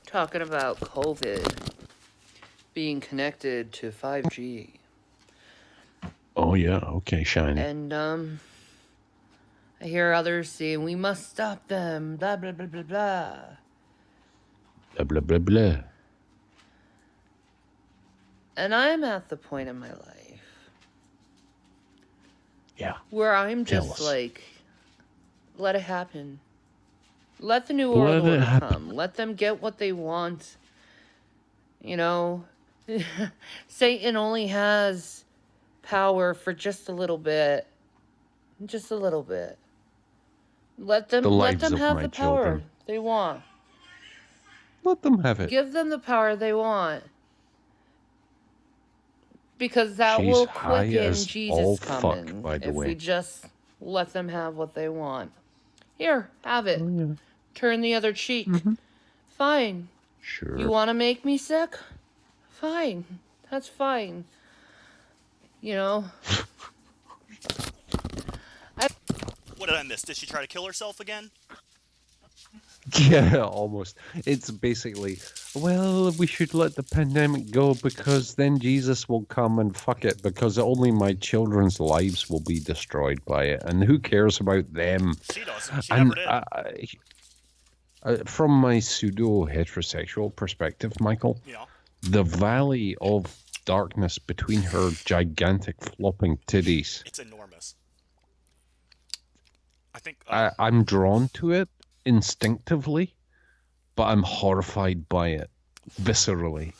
Talking about COVID being connected to 5G. Oh, yeah, okay, Shiny. And, I hear others saying, we must stop them, blah, blah, blah, blah, blah. Blah, blah, blah, blah. And I'm at the point in my life Yeah. where I'm Tell just us. like, let it happen. Let the New World Let it Order happen. come. Let them get what they want. You know, Satan only has power for just a little bit. Just a little bit. Let them The lives of have my the power children. they want. Let them have it. Give them the power they want. Because that She's will high quicken as all Jesus fuck, coming by the if way. we just let them have what they want. Here, have it. Oh, yeah. Turn the other cheek. Fine. Sure. You want to make me sick? Fine. That's fine. You know? What did I miss? Did she try to kill herself again? Yeah, almost. It's basically, well, we should let the pandemic go because then Jesus will come and fuck it because only my children's lives will be destroyed by it. And who cares about them? She doesn't. She And never did. from my pseudo-heterosexual perspective, Michael, Yeah. the valley of darkness between her gigantic flopping titties, It's enormous. I think... I'm drawn to it instinctively, but I'm horrified by it viscerally.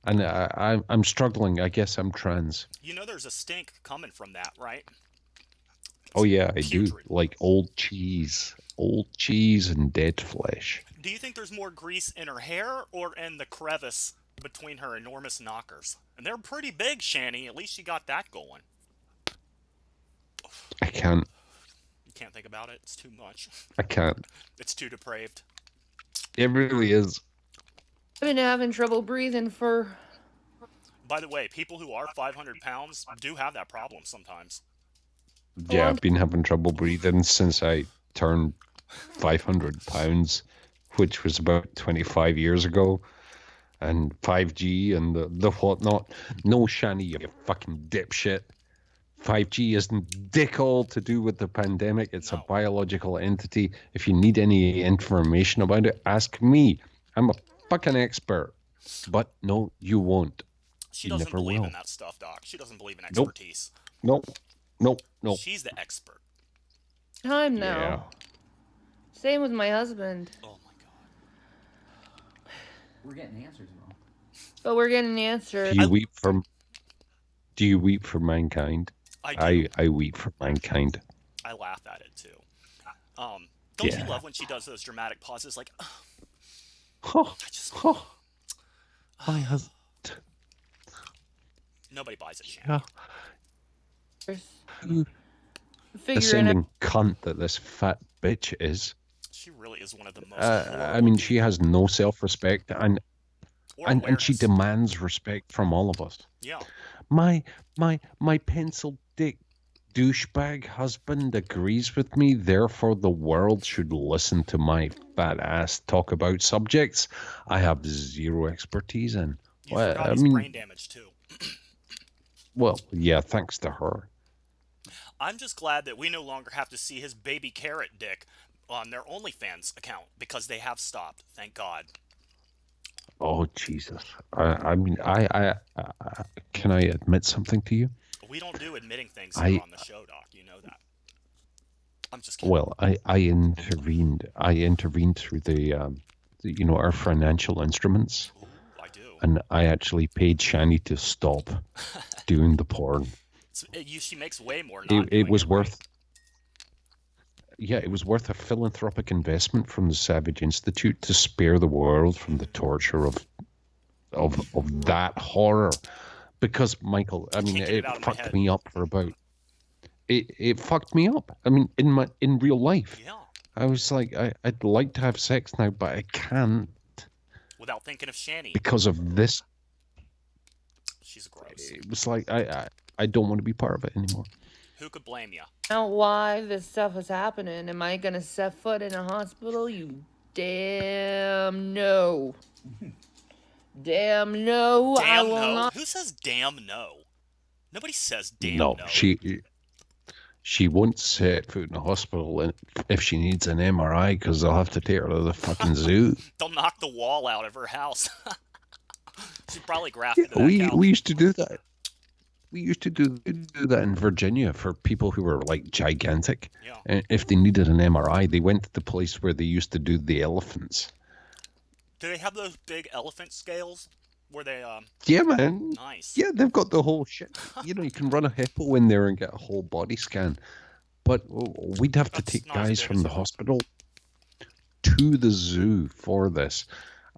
And I'm struggling. I guess I'm trans. You know there's a stink coming from that, right? Oh, yeah, I do. Putrid. Like old cheese. Old cheese and dead flesh. Do you think there's more grease in her hair or in the crevice between her enormous knockers? And they're pretty big, Shani. At least she got that going. I can't. You can't think about it. It's too much. I can't. It's too depraved. It really is. I've been having trouble breathing for... By the way, people who are 500 pounds do have that problem sometimes. Yeah, I've been having trouble breathing since I turned 500 pounds, which was about 25 years ago. And 5G and the whatnot. No, Shani, you fucking dipshit. 5G isn't dick all to do with the pandemic. It's a biological entity. If you need any information about it, ask me. I'm a fucking expert. But no, you won't. She You doesn't never believe will. in that stuff, Doc. She doesn't believe in Nope. expertise. Nope. Nope. Nope. She's the expert. time now. Yeah. Same with my husband. Oh my god. We're getting answers, Mom. But we're getting answers. Do you weep for mankind? I do. I weep for mankind. I laugh at it too. Don't Yeah. you love when she does those dramatic pauses like, Oh, oh, my husband. nobody buys it, Shannon. Yeah. Figuring out. Ascending cunt that this fat bitch is. She really is one of the most I mean, she has no self-respect and she demands respect from all of us. Yeah. My pencil dick douchebag husband agrees with me, therefore the world should listen to my fat ass talk about subjects I have zero expertise in. You forgot he's brain damaged too. Well, yeah, thanks to her. I'm just glad that we no longer have to see his baby carrot dick on their OnlyFans account because they have stopped. Thank God. Oh, Jesus. I mean, can I admit something to you? We don't do admitting things here on the show, Doc. You know that. I'm just kidding. Well, I intervened. I intervened through our financial instruments. Ooh, I do. And I actually paid Shani to stop doing the porn. She makes way more. It was worth. Yeah, it was worth a philanthropic investment from the Savage Institute to spare the world from the torture of that horror. Because Michael, I mean, it fucked me up for about. It fucked me up. I mean, in real life. Yeah. I was like, I'd like to have sex now, but I can't. Without thinking of Shani. Because of this. She's gross. It was like, I don't want to be part of it anymore. Who could blame you? Now, why this stuff is happening? Am I gonna set foot in a hospital? You damn no. Damn no. Damn I will no. not. Who says damn no? Nobody says damn No, no. she won't set foot in a hospital if she needs an MRI because they'll have to take her to the fucking zoo. They'll knock the wall out of her house. She's probably grafted to that we couch. used to do that. We used to do that in Virginia for people who were like gigantic. Yeah. And if they needed an MRI, they went to the place where they used to do the elephants. Do they have those big elephant scales where they Yeah, man. Nice. Yeah, they've got the whole shit. You know, you can run a hippo in there and get a whole body scan. But we'd have to take guys from the hospital to the zoo for this.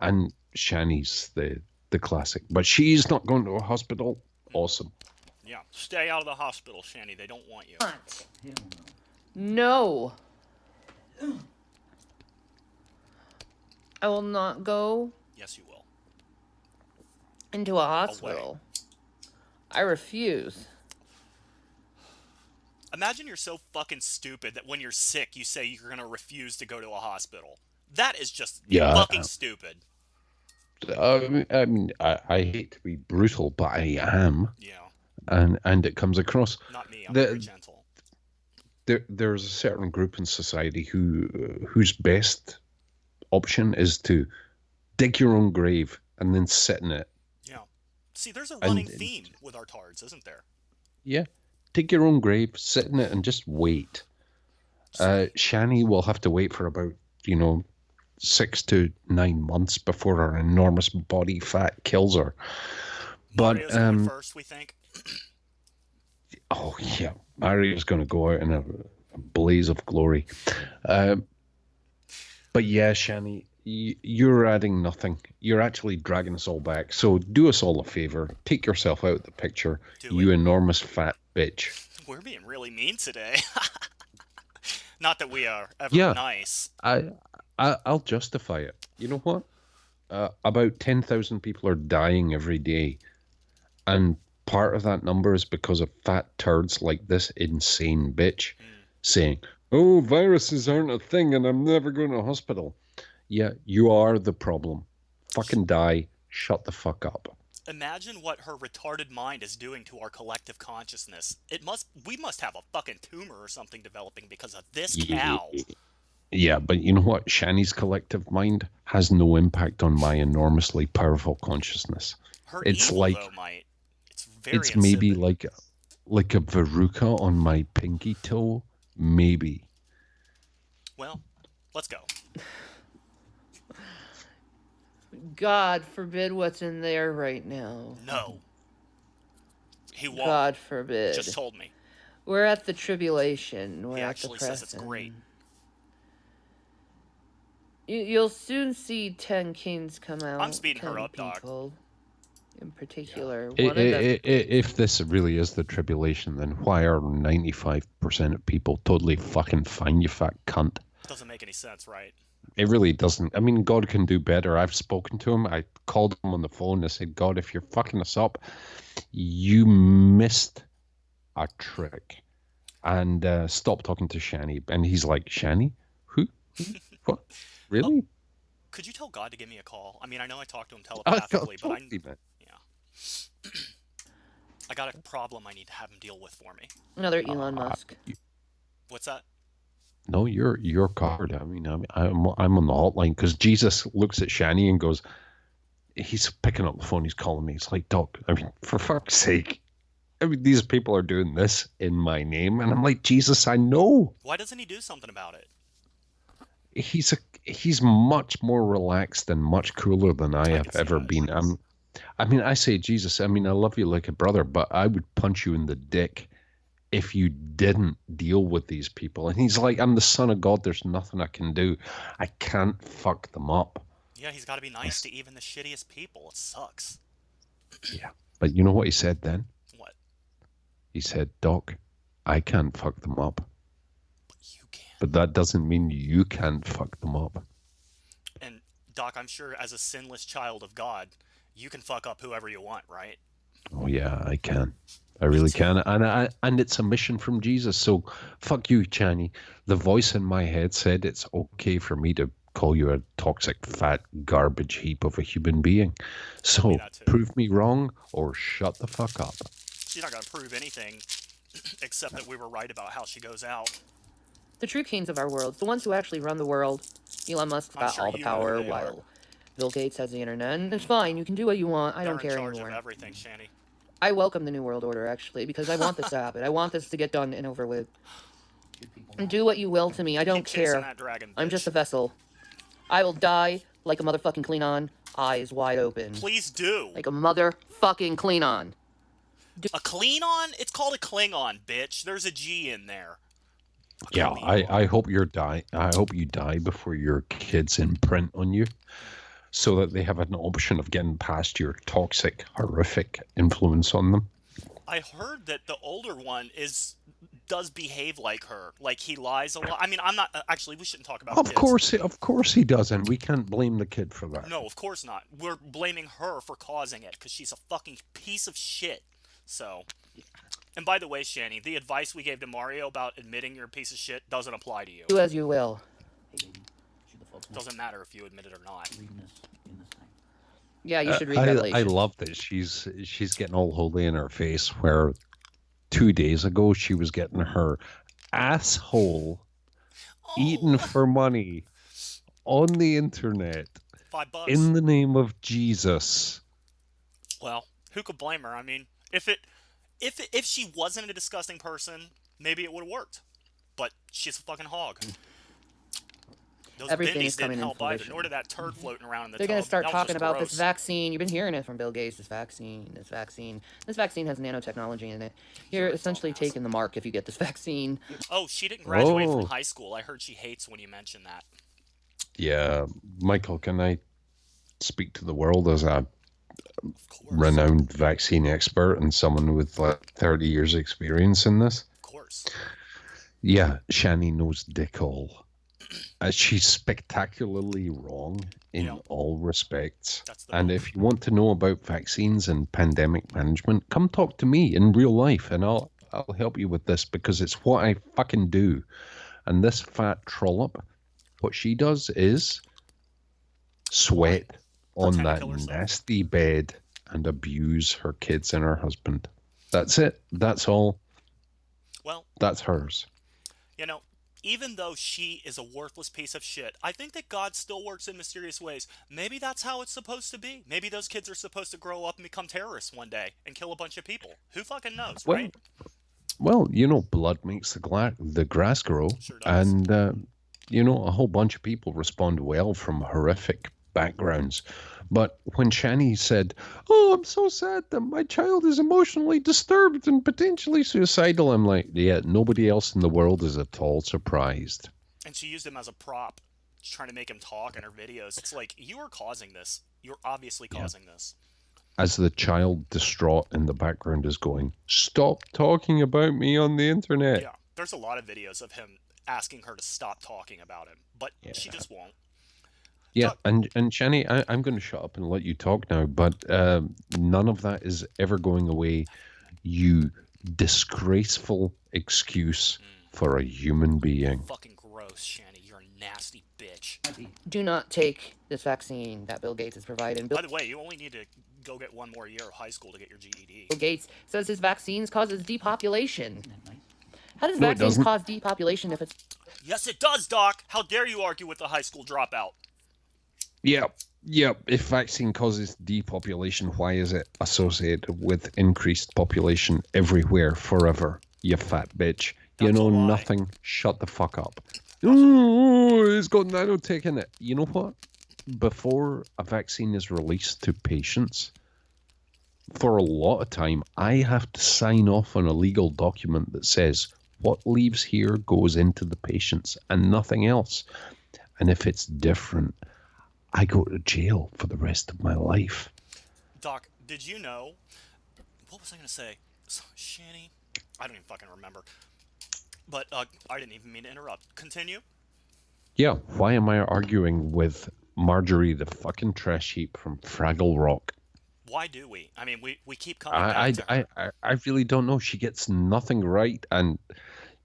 And Shani's the classic. But she's not going to a hospital. Awesome. Yeah. Stay out of the hospital, Shani. They don't want you. What? No. I will not go. Yes, you will. Into a hospital. I refuse. Imagine you're so fucking stupid that when you're sick, you say you're gonna refuse to go to a hospital. That is just fucking stupid. I mean, I hate to be brutal, but I am. Yeah. And it comes across. Not me. I'm very gentle. There's a certain group in society whose best option is to dig your own grave and then sit in it. Yeah. See, there's a running theme with our tards, isn't there? Yeah. Dig your own grave, sit in it, and just wait. Shani will have to wait for about, 6 to 9 months before her enormous body fat kills her. But Mario's going first, we think. Oh yeah, Mario's going to go out in a blaze of glory. But yeah, Shani, you're adding nothing. You're actually dragging us all back. So do us all a favor. Take yourself out of the picture, you enormous fat bitch. We're being really mean today. Not that we are ever nice. I'll justify it. You know what? About 10,000 people are dying every day. And part of that number is because of fat turds like this insane bitch saying, oh, viruses aren't a thing and I'm never going to hospital. Yeah, you are the problem. Fucking die. Shut the fuck up. Imagine what her retarded mind is doing to our collective consciousness. We must have a fucking tumor or something developing because of this cow. Yeah, but you know what? Shani's collective mind has no impact on my enormously powerful consciousness. Her it's evil, like though, might. It's very it's maybe like a verruca on my pinky toe, maybe. Well, let's go. God forbid what's in there right now. No. He won't. God forbid. Just told me. We're at the tribulation. We're He at actually the says it's great. You'll soon see 10 kings come out. I'm speeding her 10 up, people dog. in particular. If this really is the tribulation, then why are 95% of people totally fucking fine, you fat cunt? Doesn't make any sense, right? It really doesn't. I mean, God can do better. I've spoken to him. I called him on the phone. I said, God, if you're fucking us up, you missed a trick. And stop talking to Shani. And he's like, Shani? Who? What? Really? Could you tell God to give me a call? I mean, I know I talked to him telepathically, but yeah. I got a problem I need to have him deal with for me. Another Elon Musk. What's that? No, you're covered. I mean, I'm on the hotline because Jesus looks at Shani and goes, he's picking up the phone. He's calling me. He's like, Doc, I mean, for fuck's sake, I mean, these people are doing this in my name, and I'm like, Jesus, I know. Why doesn't he do something about it? He's much more relaxed and much cooler than I have ever been. I mean, I say, Jesus, I mean, I love you like a brother, but I would punch you in the dick if you didn't deal with these people. And he's like, I'm the son of God. There's nothing I can do. I can't fuck them up. Yeah, he's got to be nice to even the shittiest people. It sucks. Yeah. But you know what he said then? What? He said, Doc, I can't fuck them up. But you can. But that doesn't mean you can't fuck them up. And Doc, I'm sure as a sinless child of God, you can fuck up whoever you want, right? Oh yeah, I can. I really can. And it's a mission from Jesus. So fuck you, Channy. The voice in my head said it's okay for me to call you a toxic, fat garbage heap of a human being. So prove me wrong or shut the fuck up. She's not going to prove anything except that we were right about how she goes out. The true kings of our world, the ones who actually run the world. Elon Musk's got all the power, while Bill Gates has the internet. And it's fine. You can do what you want. I don't care anymore. They're in charge of everything, Shanny. I welcome the New World Order, actually, because I want this to happen. I want this to get done and over with. And do what you will to me. I don't care. I'm just a vessel. I will die like a motherfucking Klingon, eyes wide open. Please do. Like a motherfucking Klingon. A Klingon? It's called a Klingon, bitch. There's a G in there. Yeah, I hope you die before your kids imprint on you, so that they have an option of getting past your toxic, horrific influence on them. I heard that the older one does behave like her. Like, he lies a lot. I mean, I'm not... Actually, we shouldn't talk about kids. Of course he doesn't. We can't blame the kid for that. No, of course not. We're blaming her for causing it, because she's a fucking piece of shit. So... And by the way, Shanny, the advice we gave to Mario about admitting you're a piece of shit doesn't apply to you. Do as you will. Doesn't matter if you admit it or not. Yeah, you should read Revelation. I love that she's getting all holy in her face, where 2 days ago she was getting her asshole eaten for money on the internet $5 in the name of Jesus. Well, who could blame her? I mean, if she wasn't a disgusting person, maybe it would have worked. But she's a fucking hog. Those bimbies didn't help either, nor did that turd floating around in the tub. They're going to start talking about gross. this vaccine. You've been hearing it from Bill Gates, this vaccine. This vaccine has nanotechnology in it. You're essentially taking the mark if you get this vaccine. Oh, she didn't graduate from high school. I heard she hates when you mention that. Yeah, Michael, can I speak to the world as a renowned vaccine expert and someone with like 30 years experience in this? Of course. Yeah, Shani knows dick all. She's spectacularly wrong in all respects. And if you want to know about vaccines and pandemic management, come talk to me in real life and I'll help you with this, because it's what I fucking do. And this fat trollop, what she does is sweat on that nasty bed and abuse her kids and her husband. That's it. That's all. Well, that's hers. You know, even though she is a worthless piece of shit, I think that God still works in mysterious ways. Maybe that's how it's supposed to be. Maybe those kids are supposed to grow up and become terrorists one day and kill a bunch of people. Who fucking knows, right? Well, you know, blood makes the grass grow. Sure does. And, you know, a whole bunch of people respond well from horrific backgrounds. But when Shani said, "Oh, I'm so sad that my child is emotionally disturbed and potentially suicidal," I'm like, yeah, nobody else in the world is at all surprised. And she used him as a prop, just trying to make him talk in her videos. It's like, you are causing this. You're obviously causing this. As the child distraught in the background is going, "Stop talking about me on the internet." Yeah, there's a lot of videos of him asking her to stop talking about him, but she just won't. Yeah, and Shani, I'm going to shut up and let you talk now, but none of that is ever going away, you disgraceful excuse for a human being. Fucking gross, Shani. You're a nasty bitch. Do not take this vaccine that Bill Gates has provided. By the way, you only need to go get one more year of high school to get your GED. Bill Gates says his vaccines causes depopulation. How does vaccines cause depopulation if it's... Yes, it does, Doc. How dare you argue with the high school dropout? Yep. If vaccine causes depopulation, why is it associated with increased population everywhere forever? You fat bitch. You know nothing. Shut the fuck up. Oh, it's got nanotech in it. You know what? Before a vaccine is released to patients, for a lot of time, I have to sign off on a legal document that says what leaves here goes into the patients and nothing else. And if it's different, I go to jail for the rest of my life. Doc, did you know? What was I going to say? Shanny? I don't even fucking remember. But I didn't even mean to interrupt. Continue. Yeah, why am I arguing with Marjorie the fucking trash heap from Fraggle Rock? Why do we? I mean, we keep coming back to her. I really don't know. She gets nothing right. And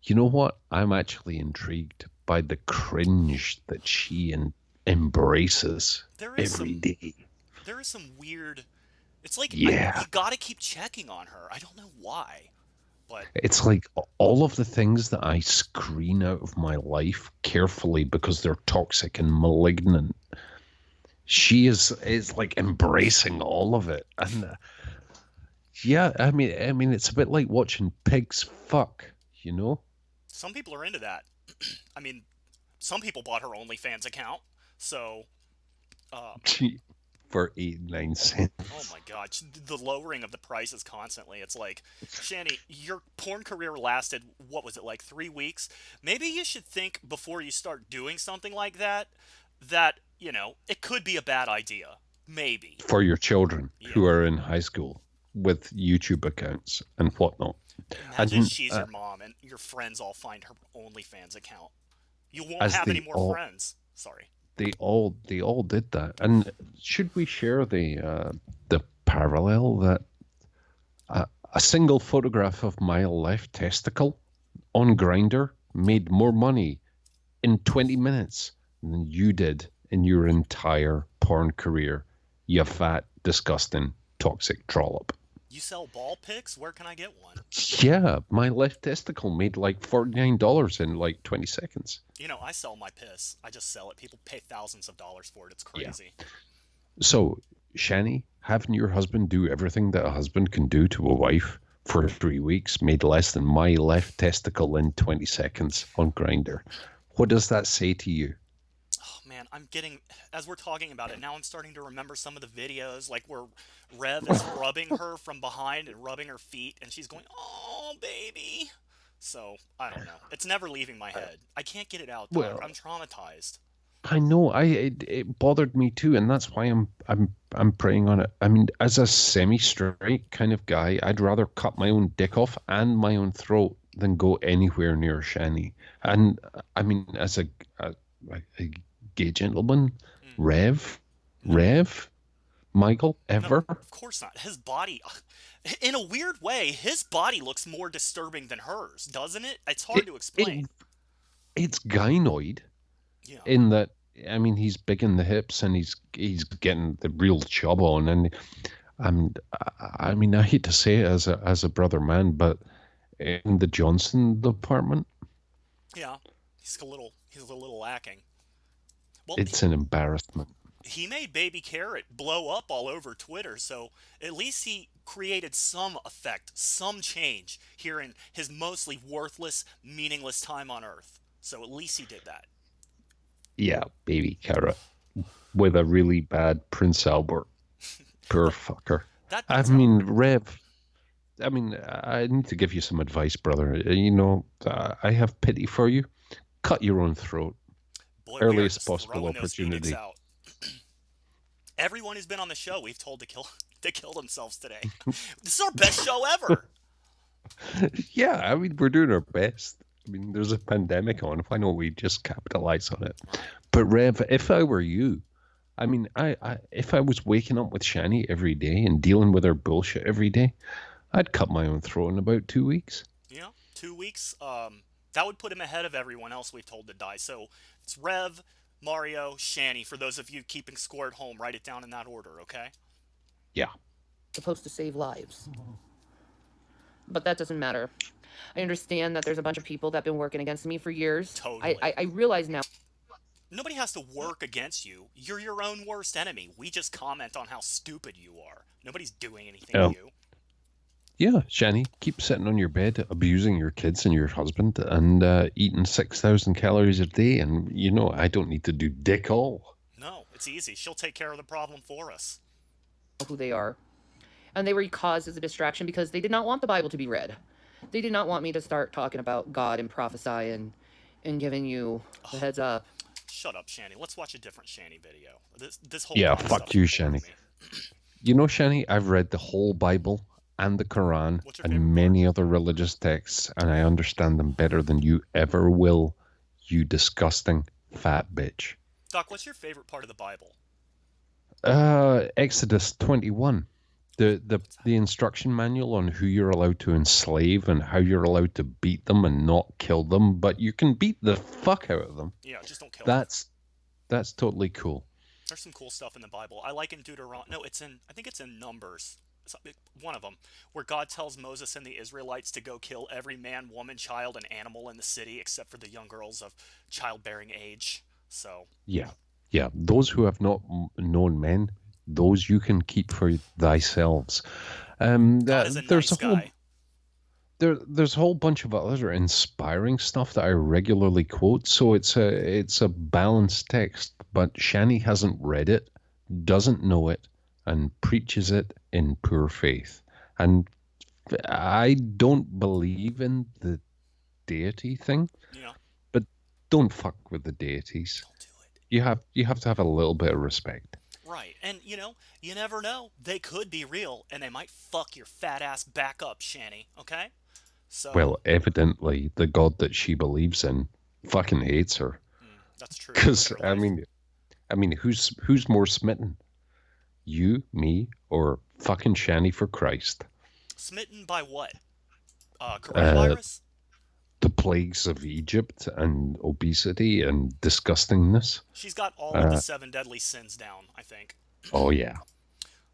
you know what? I'm actually intrigued by the cringe that she embraces every day. There is some weird... It's like, you gotta keep checking on her. I don't know why. But it's like all of the things that I screen out of my life carefully because they're toxic and malignant. She is like embracing all of it, and yeah, I mean, it's a bit like watching pigs fuck, you know. Some people are into that. I mean, some people bought her OnlyFans account, so. For 89 cents. Oh my god, the lowering of the prices constantly. It's like, Shanny, your porn career lasted, what was it, like 3 weeks? Maybe you should think before you start doing something like that, you know, it could be a bad idea. Maybe. For your children who are in high school with YouTube accounts and whatnot. Imagine she's your mom and your friends all find her OnlyFans account. You won't have any more friends. Sorry. They all did that. And should we share the parallel that a single photograph of my left testicle on Grindr made more money in 20 minutes than you did in your entire porn career, you fat, disgusting, toxic trollop. You sell ball picks? Where can I get one? Yeah, my left testicle made like $49 in like 20 seconds. You know, I sell my piss. I just sell it. People pay thousands of dollars for it. It's crazy. Yeah. So, Shani, having your husband do everything that a husband can do to a wife for 3 weeks made less than my left testicle in 20 seconds on Grindr. What does that say to you? Oh, man, I'm getting, as we're talking about it, now I'm starting to remember some of the videos, like where Rev is rubbing her from behind and rubbing her feet, and she's going, oh, baby. So, I don't know. It's never leaving my head. I can't get it out, Doc. I'm traumatized. I know. It bothered me too, and that's why I'm preying on it. I mean, as a semi-straight kind of guy, I'd rather cut my own dick off and my own throat than go anywhere near Shani. And I mean, as a gay gentleman, Rev, Michael, ever? No, of course not. His body, in a weird way, his body looks more disturbing than hers, doesn't it? It's hard to explain. It's gynoid. Yeah. In that, I mean, he's big in the hips and he's getting the real chub on, and I mean, I hate to say it as a brother man, but in the Johnson department, yeah, he's a little lacking. Well, it's an embarrassment. He made Baby Carrot blow up all over Twitter, so at least he created some effect, some change here in his mostly worthless, meaningless time on Earth. So at least he did that. Yeah, Baby Carrot with a really bad Prince Albert. Poor fucker. I mean, Rev, I mean, I need to give you some advice, brother. You know, I have pity for you. Cut your own throat. Boy, earliest possible opportunity. Everyone who's been on the show, we've told to kill themselves today. This is our best show ever. Yeah, I mean, we're doing our best. I mean, there's a pandemic on. Why don't we just capitalize on it? But Rev, if I were you, I mean, if I was waking up with Shani every day and dealing with her bullshit every day, I'd cut my own throat in about 2 weeks. Yeah, 2 weeks. That would put him ahead of everyone else we've told to die. So it's Rev, Mario, Shani. For those of you keeping score at home, write it down in that order, okay? Yeah. Supposed to save lives. But that doesn't matter. I understand that there's a bunch of people that have been working against me for years. Totally. I realize now. Nobody has to work against you. You're your own worst enemy. We just comment on how stupid you are. Nobody's doing anything to you. Yeah, Shani, keep sitting on your bed, abusing your kids and your husband, and eating 6,000 calories a day, and I don't need to do dick all. No, it's easy. She'll take care of the problem for us. Who they are. And they were caused as a distraction because they did not want the Bible to be read. They did not want me to start talking about God and prophesy and giving you the heads up. Shut up, Shani. Let's watch a different Shani video. This whole Yeah, God fuck stuff you, is boring Shani. me. Shani, I've read the whole Bible and the Quran and many other religious texts, and I understand them better than you ever will, you disgusting fat bitch. Doc, what's your favorite part of the Bible? Exodus 21. The instruction manual on who you're allowed to enslave and how you're allowed to beat them and not kill them, but you can beat the fuck out of them. Yeah, just don't kill them. That's totally cool. There's some cool stuff in the Bible. I like in Deuteronomy. No, I think it's in Numbers. It's one of them, where God tells Moses and the Israelites to go kill every man, woman, child, and animal in the city except for the young girls of childbearing age. So. Yeah. Those who have not known men, those you can keep for thyselves. God is a nice guy. There's a whole bunch of other inspiring stuff that I regularly quote, so it's a balanced text, but Shani hasn't read it, doesn't know it, and preaches it in poor faith. And I don't believe in the deity thing, but don't fuck with the deities. Don't do it. You have to have a little bit of respect. Right, and you never know. They could be real, and they might fuck your fat ass back up, Shani. Okay? So. Well, evidently, the God that she believes in fucking hates her. That's true. Because I mean, who's more smitten? You, me, or fucking Shani for Christ? Smitten by what? Coronavirus? The plagues of Egypt and obesity and disgustingness. She's got all of the 7 deadly sins down, I think. Oh yeah.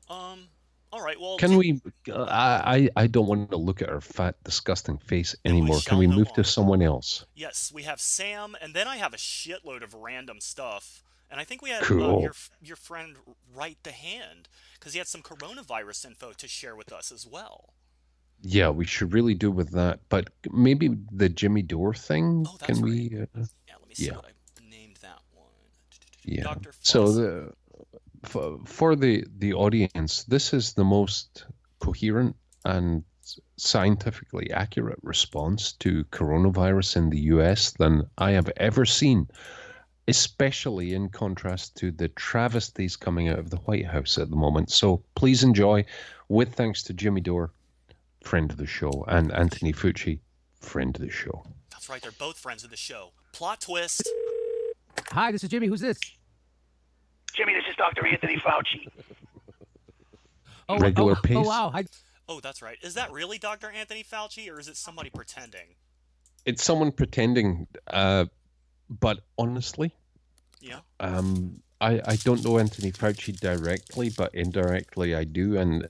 All right. Well, can we? I don't want to look at her fat, disgusting face anymore. Can we move to someone else? Yes, we have Sam, and then I have a shitload of random stuff. And I think we had cool. your friend Right the Hand, because he had some coronavirus info to share with us as well. Yeah, we should really do with that. But maybe the Jimmy Dore thing. Oh, that's can right. we? Yeah, let me see what I named that one. Yeah. Dr. So for the audience, this is the most coherent and scientifically accurate response to coronavirus in the US than I have ever seen, especially in contrast to the travesties coming out of the White House at the moment. So please enjoy, with thanks to Jimmy Dore, friend of the show, and Anthony Fucci, friend of the show. That's right, they're both friends of the show. Plot twist. Hi, this is Jimmy. Who's this? Jimmy, this is Dr. Anthony Fauci. Regular pace. Oh, wow. Oh, that's right. Is that really Dr. Anthony Fauci, or is it somebody pretending? It's someone pretending, but honestly, yeah. I don't know Anthony Fauci directly, but indirectly I do, and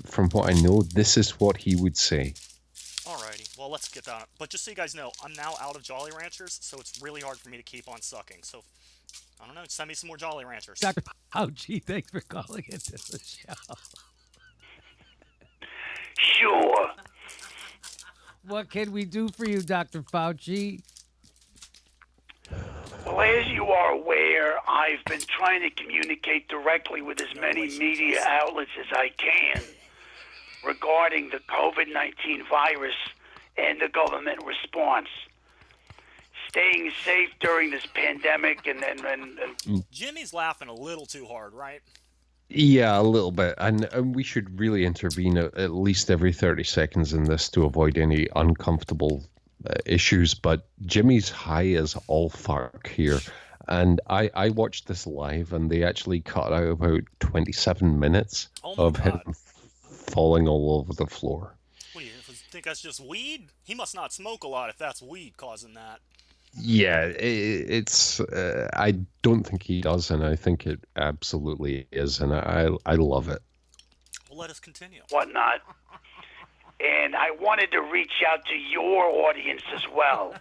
from what I know, this is what he would say. Alrighty, well, let's get that. But just so you guys know, I'm now out of Jolly Ranchers, so it's really hard for me to keep on sucking. So, I don't know, send me some more Jolly Ranchers. Dr. Fauci, thanks for calling into the show. Sure. What can we do for you, Dr. Fauci? Well, as you are aware, I've been trying to communicate directly with as many media outlets as I can regarding the COVID-19 virus and the government response. Staying safe during this pandemic and Jimmy's laughing a little too hard, right? Yeah, a little bit. And we should really intervene at least every 30 seconds in this to avoid any uncomfortable issues. But Jimmy's high as all fuck here. And I watched this live, and they actually cut out about 27 minutes of him falling all over the floor. What do you think that's just weed? He must not smoke a lot if that's weed causing that. Yeah, it's. I don't think he does, and I think it absolutely is, and I love it. Well, let us continue. Whatnot. And I wanted to reach out to your audience as well.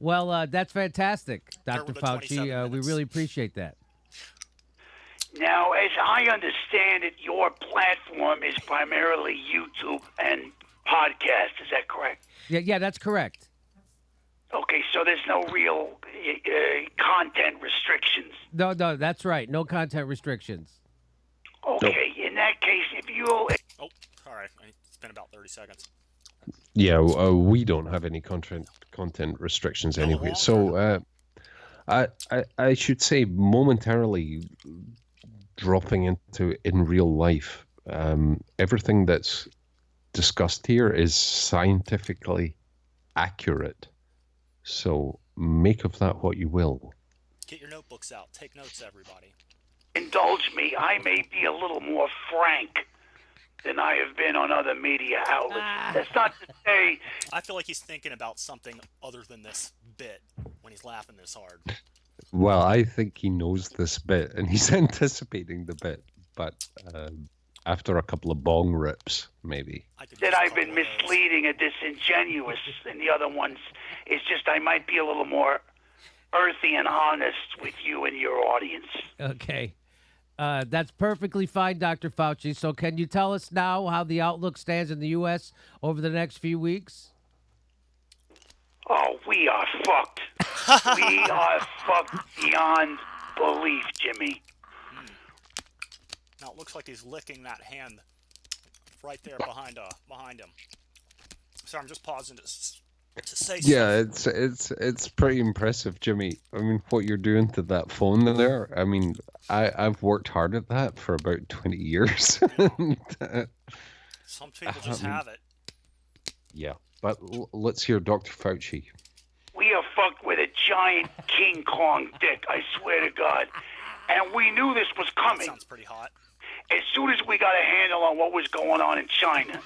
Well, that's fantastic, There Dr. were the Fauci. 27 We minutes. really appreciate that. Now, as I understand it, your platform is primarily YouTube and podcast. Is that correct? Yeah, that's correct. Okay, so there's no real content restrictions. No, that's right. No content restrictions. Okay, in that case, if you'll... Oh, all right. It's been about 30 seconds. Yeah, we don't have any content restrictions anyway. So I should say momentarily dropping into in real life. Everything that's discussed here is scientifically accurate. So make of that what you will. Get your notebooks out. Take notes, everybody. Indulge me, I may be a little more frank than I have been on other media outlets. That's not to say... I feel like he's thinking about something other than this bit when he's laughing this hard. Well, I think he knows this bit and he's anticipating the bit, but after a couple of bong rips, maybe. That I've been misleading or disingenuous, and the other ones is just I might be a little more earthy and honest with you and your audience. Okay. That's perfectly fine, Dr. Fauci. So can you tell us now how the outlook stands in the U.S. over the next few weeks? Oh, we are fucked. We are fucked beyond belief, Jimmy. Now it looks like he's licking that hand right there behind him. Sorry, I'm just pausing to say Yeah, something. it's pretty impressive, Jimmy. I mean, what you're doing to that phone there. I mean, I've worked hard at that for about 20 years. Some people just have it. Yeah, but let's hear Dr. Fauci. We are fucked with a giant King Kong dick, I swear to God. And we knew this was coming. Sounds pretty hot. As soon as we got a handle on what was going on in China,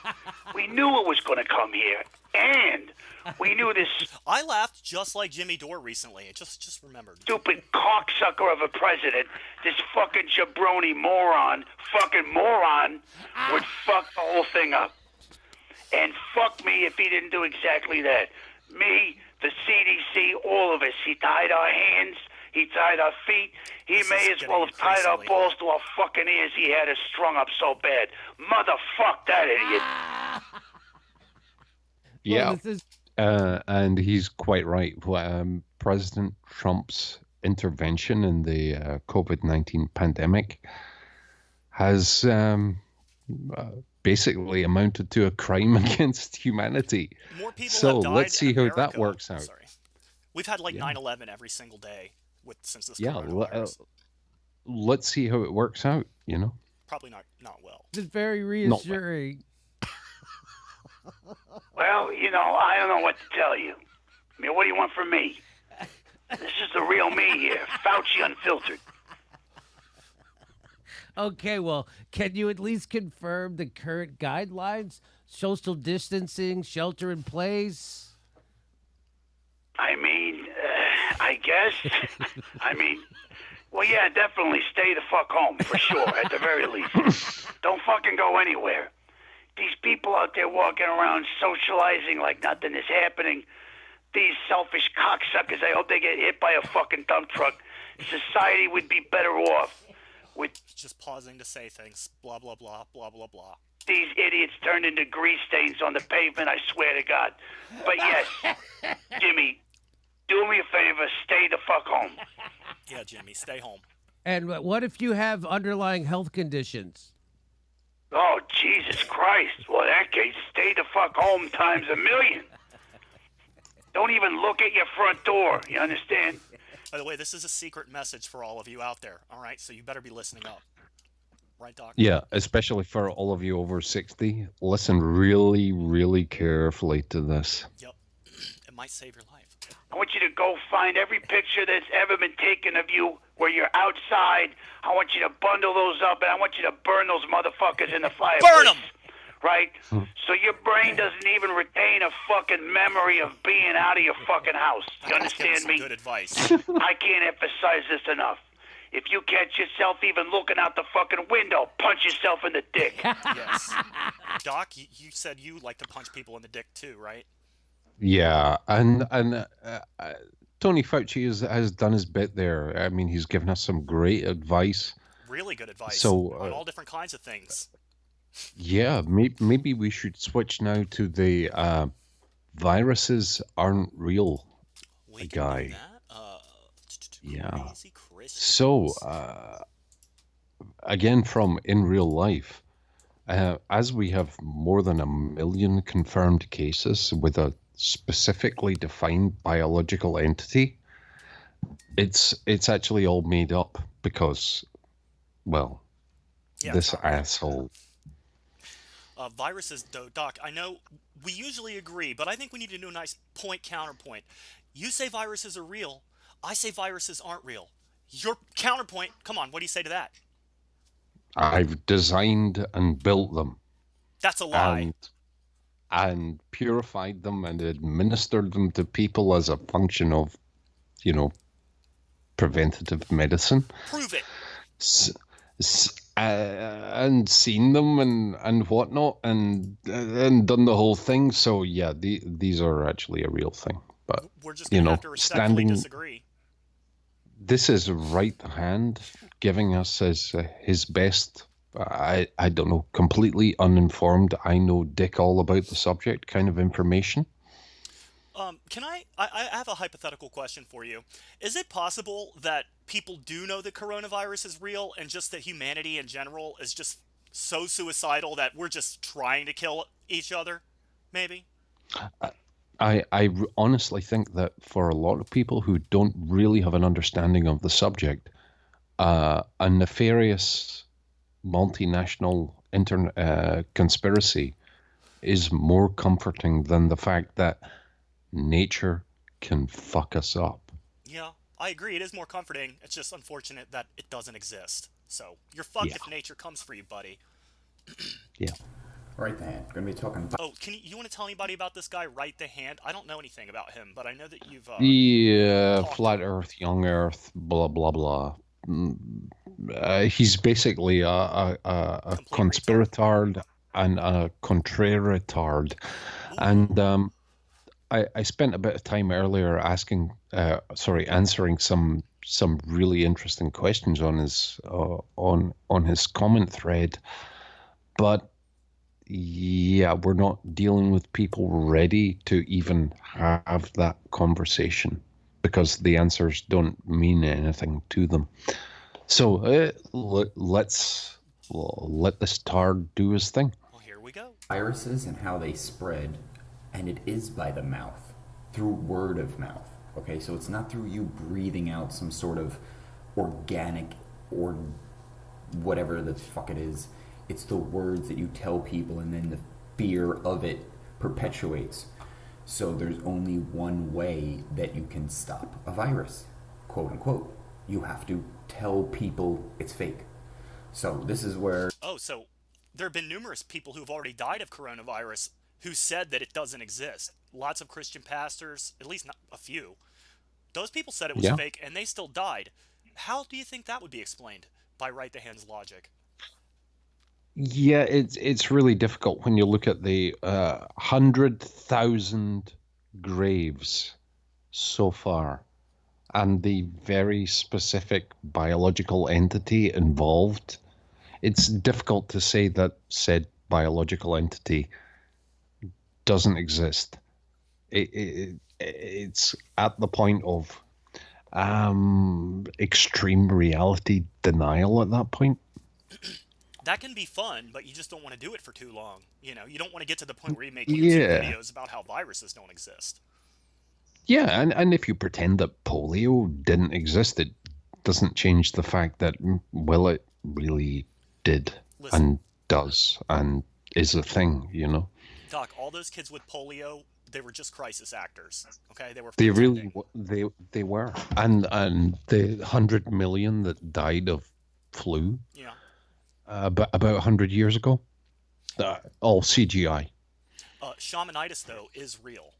we knew it was going to come here. And we knew this I laughed just like Jimmy Dore recently. I just remembered. stupid cocksucker of a president, this fucking jabroni fucking moron, would fuck the whole thing up. And fuck me if he didn't do exactly that. Me, the CDC, all of us. He tied our hands. He tied our feet. He may as well have tied our balls to our fucking ears. He had us strung up so bad. Motherfuck that idiot. Yeah, and he's quite right. President Trump's intervention in the COVID-19 pandemic has basically amounted to a crime against humanity. More people so have died let's see in how America. that works out. Sorry. We've had like Yeah. 9/11 every single day since this Yeah, coronavirus. let's see how it works out, you know? Probably not well. It's very reassuring. Well, you know, I don't know what to tell you. I mean, what do you want from me? This is the real me here, Fauci Unfiltered. Okay, well, can you at least confirm the current guidelines? Social distancing, shelter in place? I mean, I guess. I mean, well, yeah, definitely stay the fuck home, for sure, at the very least. Don't fucking go anywhere. These people out there walking around socializing like nothing is happening. These selfish cocksuckers, I hope they get hit by a fucking dump truck. Society would be better off with Just pausing to say things. Blah, blah, blah, blah, blah, blah. these idiots turned into grease stains on the pavement, I swear to God. But yes, Jimmy, do me a favor, stay the fuck home. Yeah, Jimmy, stay home. And what if you have underlying health conditions? Oh, Jesus Christ. Well, in that case, stay the fuck home times a million. Don't even look at your front door, you understand? By the way, this is a secret message for all of you out there, all right? So you better be listening up. Right, Doc? Yeah, especially for all of you over 60. Listen really, really carefully to this. Yep. It might save your life. I want you to go find every picture that's ever been taken of you where you're outside. I want you to bundle those up, and I want you to burn those motherfuckers in the fireplace. Burn them! Right? So your brain doesn't even retain a fucking memory of being out of your fucking house. You understand me? Good advice. I can't emphasize this enough. If you catch yourself even looking out the fucking window, punch yourself in the dick. Yes. Doc, you said you like to punch people in the dick too, right? Yeah, and Tony Fauci has done his bit there. I mean, he's given us some great advice. Really good advice So on all different kinds of things. yeah, maybe we should switch now to the viruses aren't real We can guy. do that. Yeah. Crazy Christians. So again, from in real life, as we have more than 1 million confirmed cases with a specifically defined biological entity, it's actually all made up because, well, Yeah, this it's not real. asshole. Viruses, though, Doc, I know we usually agree, but I think we need to do a nice point-counterpoint. You say viruses are real. I say viruses aren't real. Your counterpoint, come on, what do you say to that? I've designed and built them. That's a lie. And purified them and administered them to people as a function of, preventative medicine. Prove it. And seen them and whatnot and done the whole thing. So yeah, these are actually a real thing. But we're just gonna have to respectfully disagree. This is right hand giving us his best. I don't know, completely uninformed. I know dick all about the subject kind of information. Can I have a hypothetical question for you. Is it possible that people do know that coronavirus is real and just that humanity in general is just so suicidal that we're just trying to kill each other? Maybe? I honestly think that for a lot of people who don't really have an understanding of the subject, a nefarious multinational conspiracy is more comforting than the fact that nature can fuck us up. Yeah, I agree. It is more comforting. It's just unfortunate that it doesn't exist. So you're fucked if nature comes for you, buddy. Yeah. Right the hand. Going to be talking about. Oh, you want to tell anybody about this guy, Right the Hand? I don't know anything about him, but I know that you've. Yeah, flat Earth, young Earth, blah blah blah. He's basically a conspiratard and a contraritard, and I spent a bit of time earlier answering some really interesting questions on his on his comment thread, but yeah, we're not dealing with people ready to even have that conversation because the answers don't mean anything to them. So let's let this tard do his thing. Well, here we go. Viruses and how they spread, and it is by the mouth, through word of mouth. Okay, so it's not through you breathing out some sort of organic or whatever the fuck it is. It's the words that you tell people, and then the fear of it perpetuates. So there's only one way that you can stop a virus, quote unquote. You have to tell people it's fake. So this is where... Oh, so there have been numerous people who've already died of coronavirus who said that it doesn't exist. Lots of Christian pastors, at least not a few. Those people said it was fake, and they still died. How do you think that would be explained by Right the Hand's logic? Yeah, it's really difficult when you look at the 100,000 graves so far and the very specific biological entity involved. It's difficult to say that said biological entity doesn't exist. It's at the point of extreme reality denial at that point. That can be fun, but you just don't want to do it for too long. You know, you don't want to get to the point where you make YouTube videos about how viruses don't exist. Yeah, and if you pretend that polio didn't exist, it doesn't change the fact that, well, it really did. Listen, and does and is a thing, you know? Doc, all those kids with polio, they were just crisis actors, okay? They were They pretending. really, they were. And the 100 million that died of flu about 100 years ago, all CGI. Shamanitis, though, is real.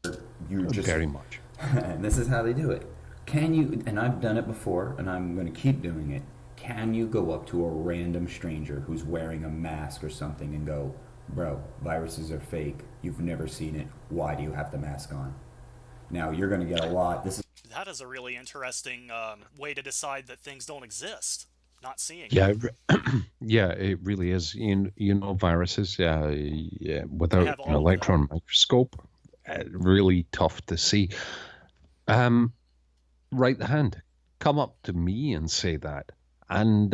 You're just, very much. And this is how they do it. Can you, and I've done it before, and I'm going to keep doing it, can you go up to a random stranger who's wearing a mask or something and go, bro, viruses are fake, you've never seen it, why do you have the mask on? Now, you're going to get a lot. This is That is a really interesting way to decide that things don't exist. Not seeing Yeah, them. yeah, it really is. You know, viruses, without have an all of electron microscope, really tough to see. Right hand, come up to me and say that, and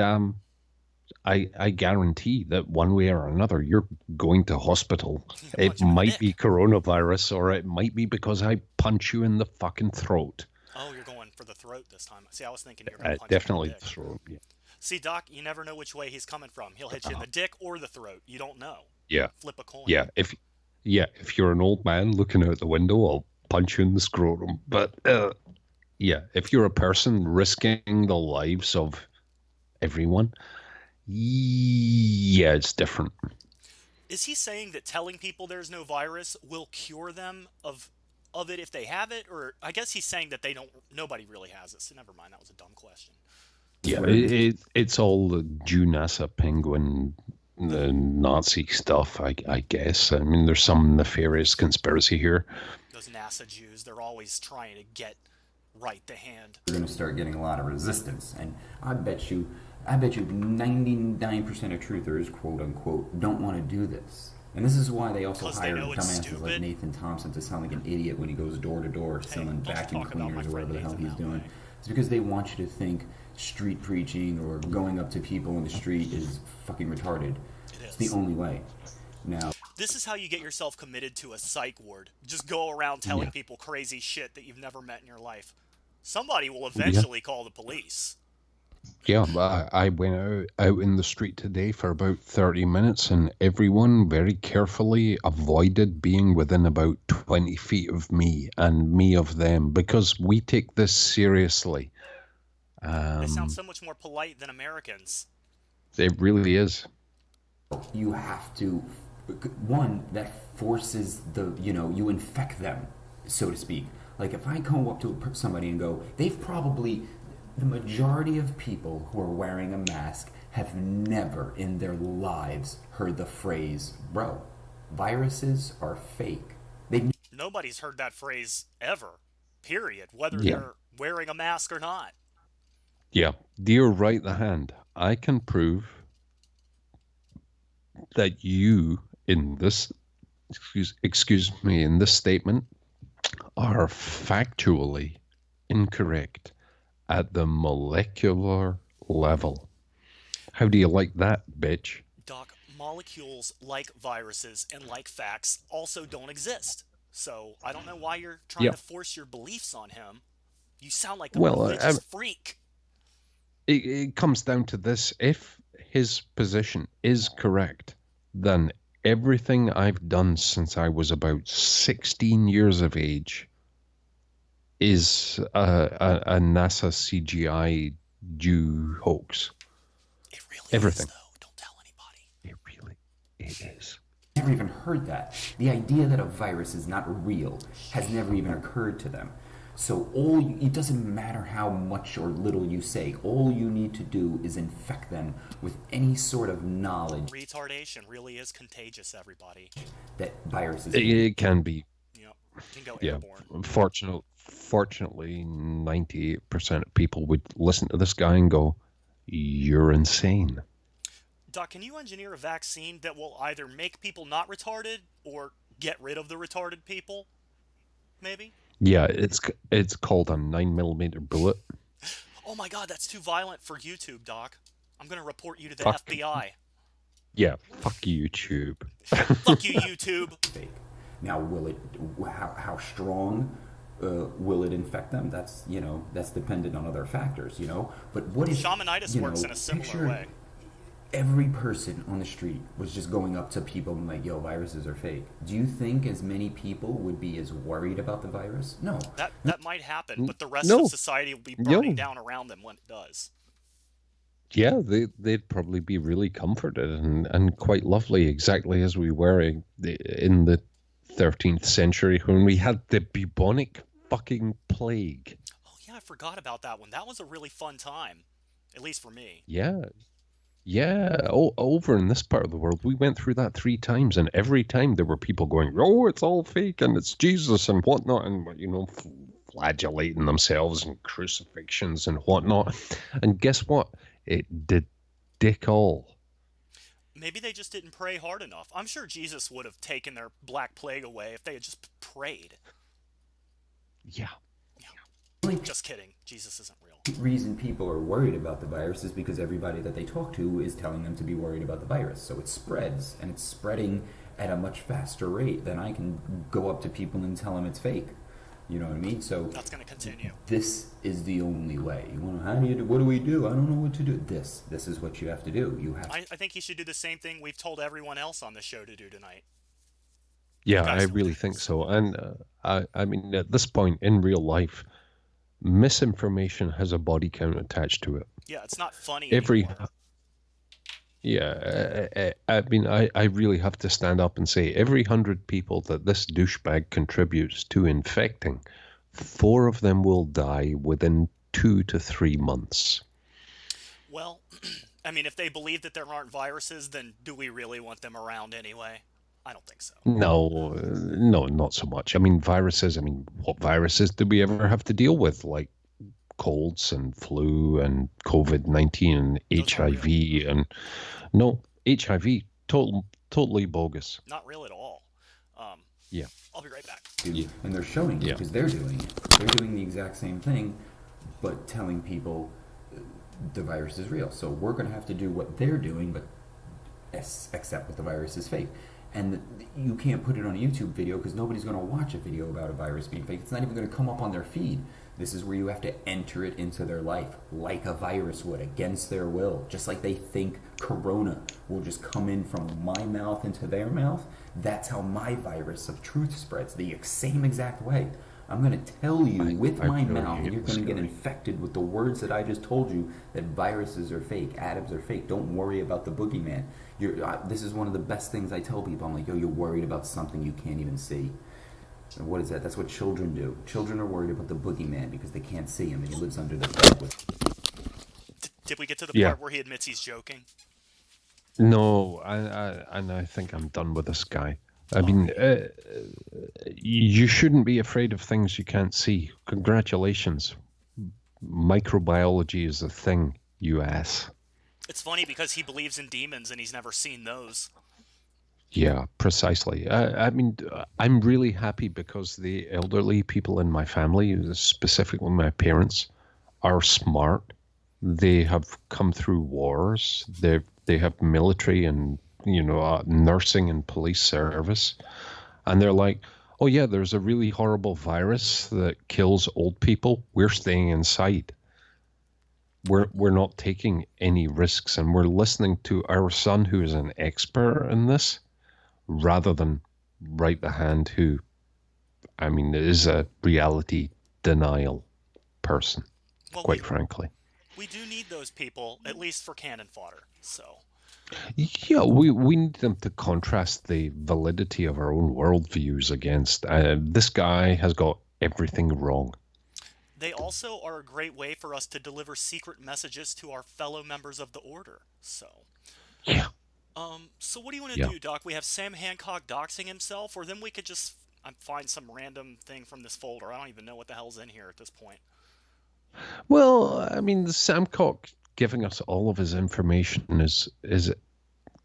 I guarantee that one way or another, you're going to hospital. It might be coronavirus, or it might be because I punch you in the fucking throat. Oh, you're going for the throat this time. See, I was thinking you're going to punch Definitely him in the the dick. throat. Yeah. See, Doc, you never know which way he's coming from. He'll hit you in the dick or the throat. You don't know. Yeah. Flip a coin. Yeah. If you're an old man looking out the window, I'll punch you in the scrotum. But yeah, if you're a person risking the lives of everyone, yeah, it's different. Is he saying that telling people there's no virus will cure them of it if they have it? Or I guess he's saying that nobody really has it. So never mind, that was a dumb question. Yeah, it's all the Jew NASA penguin, the Nazi stuff, I guess. I mean, there's some nefarious conspiracy here. Those NASA Jews, they're always trying to get right the hand. You're going to start getting a lot of resistance. And I bet you 99% of truthers, quote unquote, don't want to do this. And this is why they also hire dumbasses like Nathan Thompson to sound like an idiot when he goes door to door selling vacuum cleaners or whatever the hell he's doing. It's because they want you to think street preaching or going up to people in the street is fucking retarded. It's the only way. Now, this is how you get yourself committed to a psych ward. Just go around telling people crazy shit that you've never met in your life. Somebody will eventually call the police. Yeah, I went out in the street today for about 30 minutes, and everyone very carefully avoided being within about 20 feet of me and me of them, because we take this seriously. They sound so much more polite than Americans. It really is. You have to, one, that forces you infect them, so to speak. Like if I go up to somebody and go, the majority of people who are wearing a mask have never in their lives heard the phrase, bro, viruses are fake. Nobody's heard that phrase ever, period, whether they're wearing a mask or not. Yeah, dear right the hand, I can prove that you in this, excuse me, in this statement are factually incorrect at the molecular level. How do you like that, bitch? Doc, molecules like viruses and like facts also don't exist. So I don't know why you're trying to force your beliefs on him. You sound like a religious freak. It comes down to this. If his position is correct, then everything I've done since I was about 16 years of age is a NASA CGI Jew hoax. It really everything. Is, though. Don't tell anybody. It is. Never even heard that. The idea that a virus is not real has never even occurred to them. So it doesn't matter how much or little you say. All you need to do is infect them with any sort of knowledge. Retardation really is contagious, everybody. That viruses. It can be. Yep. It can go airborne. Fortunately, 98% of people would listen to this guy and go, "You're insane." Doc, can you engineer a vaccine that will either make people not retarded or get rid of the retarded people? Maybe? Yeah, it's called a 9mm bullet. Oh my god, that's too violent for YouTube, Doc. I'm gonna report you to the Fuck. FBI. Yeah, fuck YouTube. Fuck you, YouTube. Now, how strong will it infect them? That's dependent on other factors, But what if Shamanitis works in a similar way. Every person on the street was just going up to people and like, yo, viruses are fake. Do you think as many people would be as worried about the virus? No. That might happen, but the rest of society will be burning down around them when it does. Yeah, they'd probably be really comforted and quite lovely, exactly as we were in the 13th century when we had the bubonic fucking plague. Oh yeah, I forgot about that one. That was a really fun time, at least for me. Yeah. Yeah, over in this part of the world, we went through that 3 times, and every time there were people going, "Oh, it's all fake, and it's Jesus and whatnot," and flagellating themselves and crucifixions and whatnot. And guess what? It did dick all. Maybe they just didn't pray hard enough. I'm sure Jesus would have taken their black plague away if they had just prayed. Yeah. Just kidding. Jesus isn't real. The reason people are worried about the virus is because everybody that they talk to is telling them to be worried about the virus. So it spreads, and it's spreading at a much faster rate than I can go up to people and tell them it's fake. You know what I mean? So that's going to continue. This is the only way. You want to? How do you do? What do we do? I don't know what to do. This is what you have to do. You have. I think he should do the same thing we've told everyone else on the show to do tonight. Yeah, I really think so. And I mean, at this point in real life, misinformation has a body count attached to it. Yeah, it's not funny anymore. Yeah, I mean, I really have to stand up and say every 100 people that this douchebag contributes to infecting, 4 of them will die within 2 to 3 months. Well, I mean, if they believe that there aren't viruses, then do we really want them around anyway? I don't think so. No, not so much. I mean, viruses, what viruses do we ever have to deal with? Like colds and flu and COVID-19 and HIV and no, HIV, totally bogus. Not real at all. Yeah. I'll be right back. And they're showing it because they're doing it. They're doing the exact same thing, but telling people the virus is real. So we're going to have to do what they're doing, but accept that the virus is fake. And you can't put it on a YouTube video because nobody's going to watch a video about a virus being fake. It's not even going to come up on their feed. This is where you have to enter it into their life like a virus would, against their will. Just like they think corona will just come in from my mouth into their mouth. That's how my virus of truth spreads, the same exact way. I'm going to tell you with my mouth, and you're going to get infected with the words that I just told you, that viruses are fake, atoms are fake. Don't worry about the boogeyman. This is one of the best things I tell people. I'm like, yo, you're worried about something you can't even see. And what is that? That's what children do. Children are worried about the boogeyman because they can't see him, and he lives under the bed with. Did we get to the part where he admits he's joking? No, I think I'm done with this guy. I mean, you shouldn't be afraid of things you can't see. Congratulations. Microbiology is a thing, you ass. It's funny because he believes in demons and he's never seen those. Yeah, precisely. I mean, I'm really happy because the elderly people in my family, specifically my parents, are smart. They have come through wars. They have military and nursing and police service, and they're like, oh yeah, there's a really horrible virus that kills old people. We're staying inside. We're not taking any risks, and we're listening to our son, who is an expert in this, rather than Right the Hand, who, I mean, is a reality denial person, quite frankly. We do need those people, at least for cannon fodder, so. Yeah, we need them to contrast the validity of our own worldviews against. This guy has got everything wrong. They also are a great way for us to deliver secret messages to our fellow members of the Order, so. Yeah. So what do you want to do, Doc? We have Sam Hancock doxing himself, or then we could just find some random thing from this folder. I don't even know what the hell's in here at this point. Well, I mean, Sam Hancock giving us all of his information is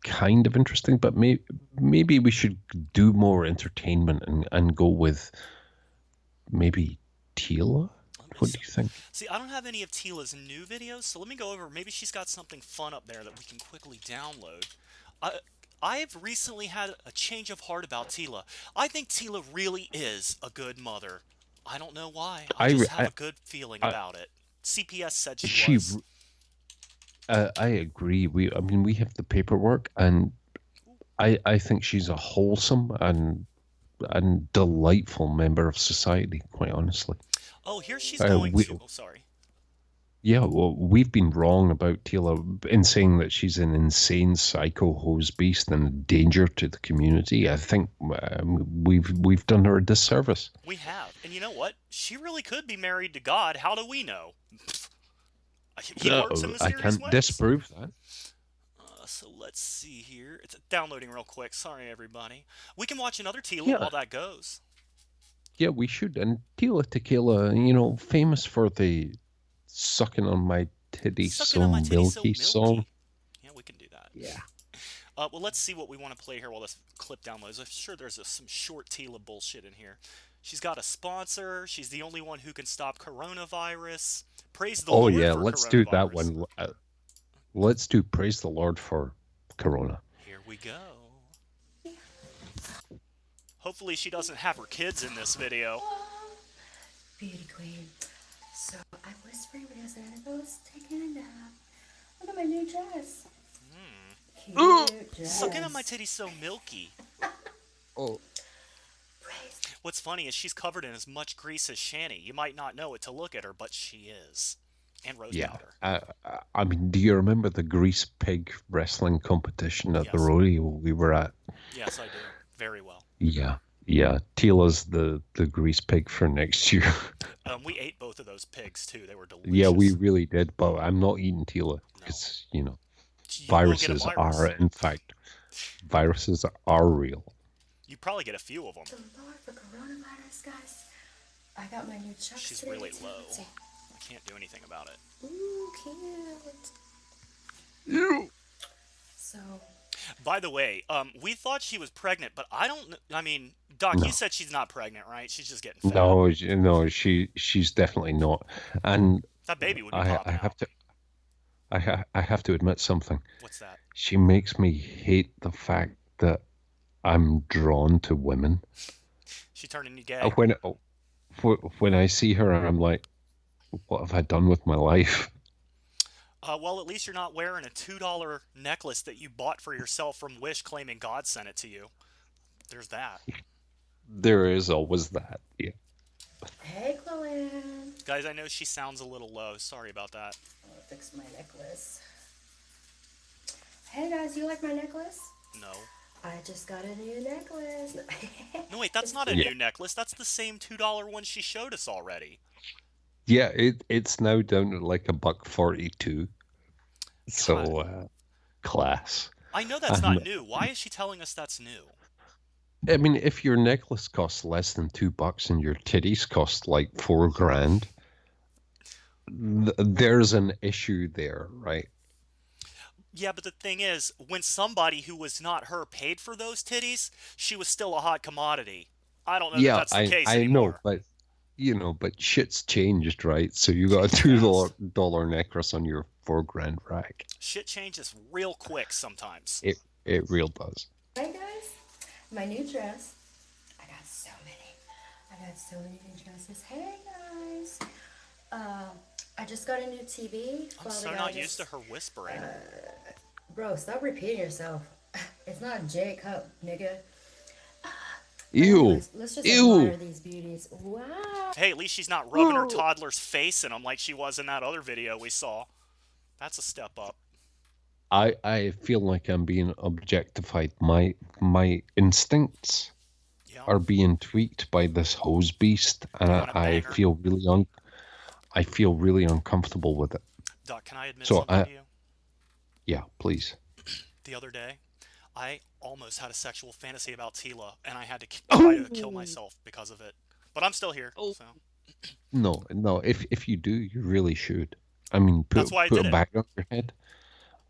kind of interesting, but maybe we should do more entertainment and go with maybe Tila. What do you think? See, I don't have any of Tila's new videos, so let me go over. Maybe she's got something fun up there that we can quickly download. I've recently had a change of heart about Tila. I think Tila really is a good mother. I don't know why. I just have a good feeling about it. CPS said she was. I agree. We have the paperwork, and I think she's a wholesome and delightful member of society, quite honestly. Oh, here she's going to. Oh, sorry. Yeah, well, we've been wrong about Tila in saying that she's an insane psycho hose beast and a danger to the community. I think we've done her a disservice. We have. And you know what? She really could be married to God. How do we know? He works in mysterious I can't ways. disprove that. So let's see here. It's downloading real quick. Sorry, everybody. We can watch another Tila Yeah. while that goes. Yeah, we should. And Tila Tequila, you know, famous for the sucking on my titty Sucking on my titty so milky song. Yeah, we can do that. Yeah. Well, let's see what we want to play here while this clip downloads. I'm sure there's some short Tila bullshit in here. She's got a sponsor. She's the only one who can stop coronavirus. Praise the Lord yeah, for let's do that coronavirus. one. Let's do Praise the Lord for Corona. Here we go. Hopefully she doesn't have her kids in this video. Beauty queen. So I was free because I was taking a nap. Look at my new dress. Cute dress. Sucking on my titty so milky. Oh. What's funny is she's covered in as much grease as Shani. You might not know it to look at her, but she is. And rose powder. I mean, do you remember the grease pig wrestling competition at the rodeo we were at? Yes, I do. Very well. Yeah. Tila's the grease pig for next year. We ate both of those pigs too. They were delicious. Yeah, we really did, but I'm not eating Tila because, you know, viruses are, in fact, viruses are real. You probably get a few of them. The Lord for coronavirus, guys. I got my new chucks. She's today, really too. low. I can't do anything about it. Ooh, cute. Ew. So. By the way, we thought she was pregnant, but I don't. I mean, Doc, you said she's not pregnant, right? She's just getting fat. No, she's definitely not. And that baby would be popping out. I have to admit something. What's that? She makes me hate the fact that I'm drawn to women. She turning you gay. When I see her, I'm like, what have I done with my life? Well, at least you're not wearing a $2 necklace that you bought for yourself from Wish claiming God sent it to you. There's that. There is always that, yeah. Hey, Chloe. Guys, I know she sounds a little low. Sorry about that. I'll fix my necklace. Hey, guys, you like my necklace? No. I just got a new necklace. No, wait, that's not a new necklace. That's the same $2 one she showed us already. Yeah, it's now down to like $1.42. So, class. I know that's not new. Why is she telling us that's new? I mean, if your necklace costs less than $2 and your titties cost like $4,000, there's an issue there, right? Yeah, but the thing is, when somebody who was not her paid for those titties, she was still a hot commodity. I don't know if that's the case anymore. I know, but but shit's changed, right? So you got a $2 necklace on your $4,000 rack. Shit changes real quick sometimes. It real does. Hey guys, my new dress. I got so many new dresses. Hey guys. I just got a new TV. I'm so not used to her whispering. Bro, stop repeating yourself. It's not Jacob, nigga. Ew. Let's just admire these beauties. Wow. Hey, at least she's not rubbing her toddler's face in them like she was in that other video we saw. That's a step up. I feel like I'm being objectified. My instincts are being tweaked by this hose beast, and I feel really uncomfortable with it. Doc, can I admit something to you? Yeah, please. The other day, I almost had a sexual fantasy about Tila, and I had to try to kill myself because of it. But I'm still here. So. No. If you do, you really should. I mean, put a bag on your head.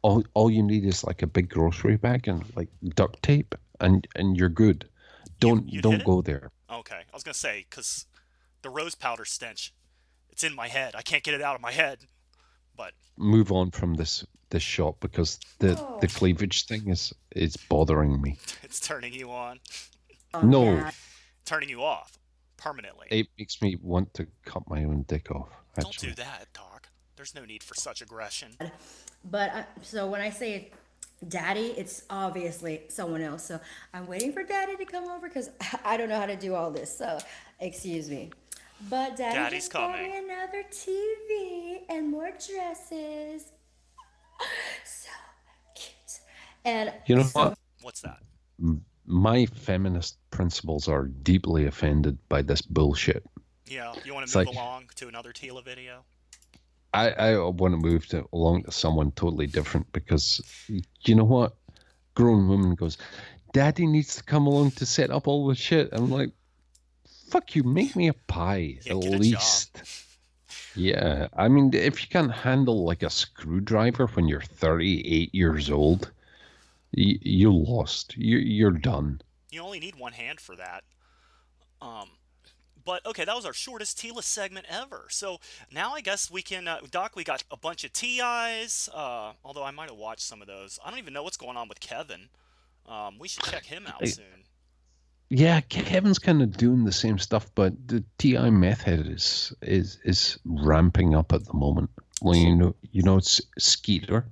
All you need is like a big grocery bag and like duct tape, and you're good. Don't go there. Okay, I was gonna say because the rose powder stench, it's in my head. I can't get it out of my head. But move on from this shot because the cleavage thing is bothering me. It's turning you on. No. Turning you off permanently. It makes me want to cut my own dick off. Don't Actually. do that, Doc. There's no need for such aggression. But so when I say daddy, it's obviously someone else. So I'm waiting for daddy to come over because I don't know how to do all this. So excuse me. But daddy's coming. Got me another TV and more dresses. So cute. And you know what? What's that? My feminist principles are deeply offended by this bullshit. Yeah, you want to move along to another Tila video? I want to move along to someone totally different because you know what? Grown woman goes, Daddy needs to come along to set up all the shit. I'm like, fuck you, make me a pie Yeah, at get a least. job. Yeah, I mean, if you can't handle like a screwdriver when you're 38 years old, you lost. You're done. You only need one hand for that. But okay, that was our shortest Tila segment ever. So now I guess we can, Doc. We got a bunch of TIs. Although I might have watched some of those. I don't even know what's going on with Kevin. We should check him out soon. Yeah, Kevin's kind of doing the same stuff, but the TI method is ramping up at the moment. Well, you know, it's Skeeter.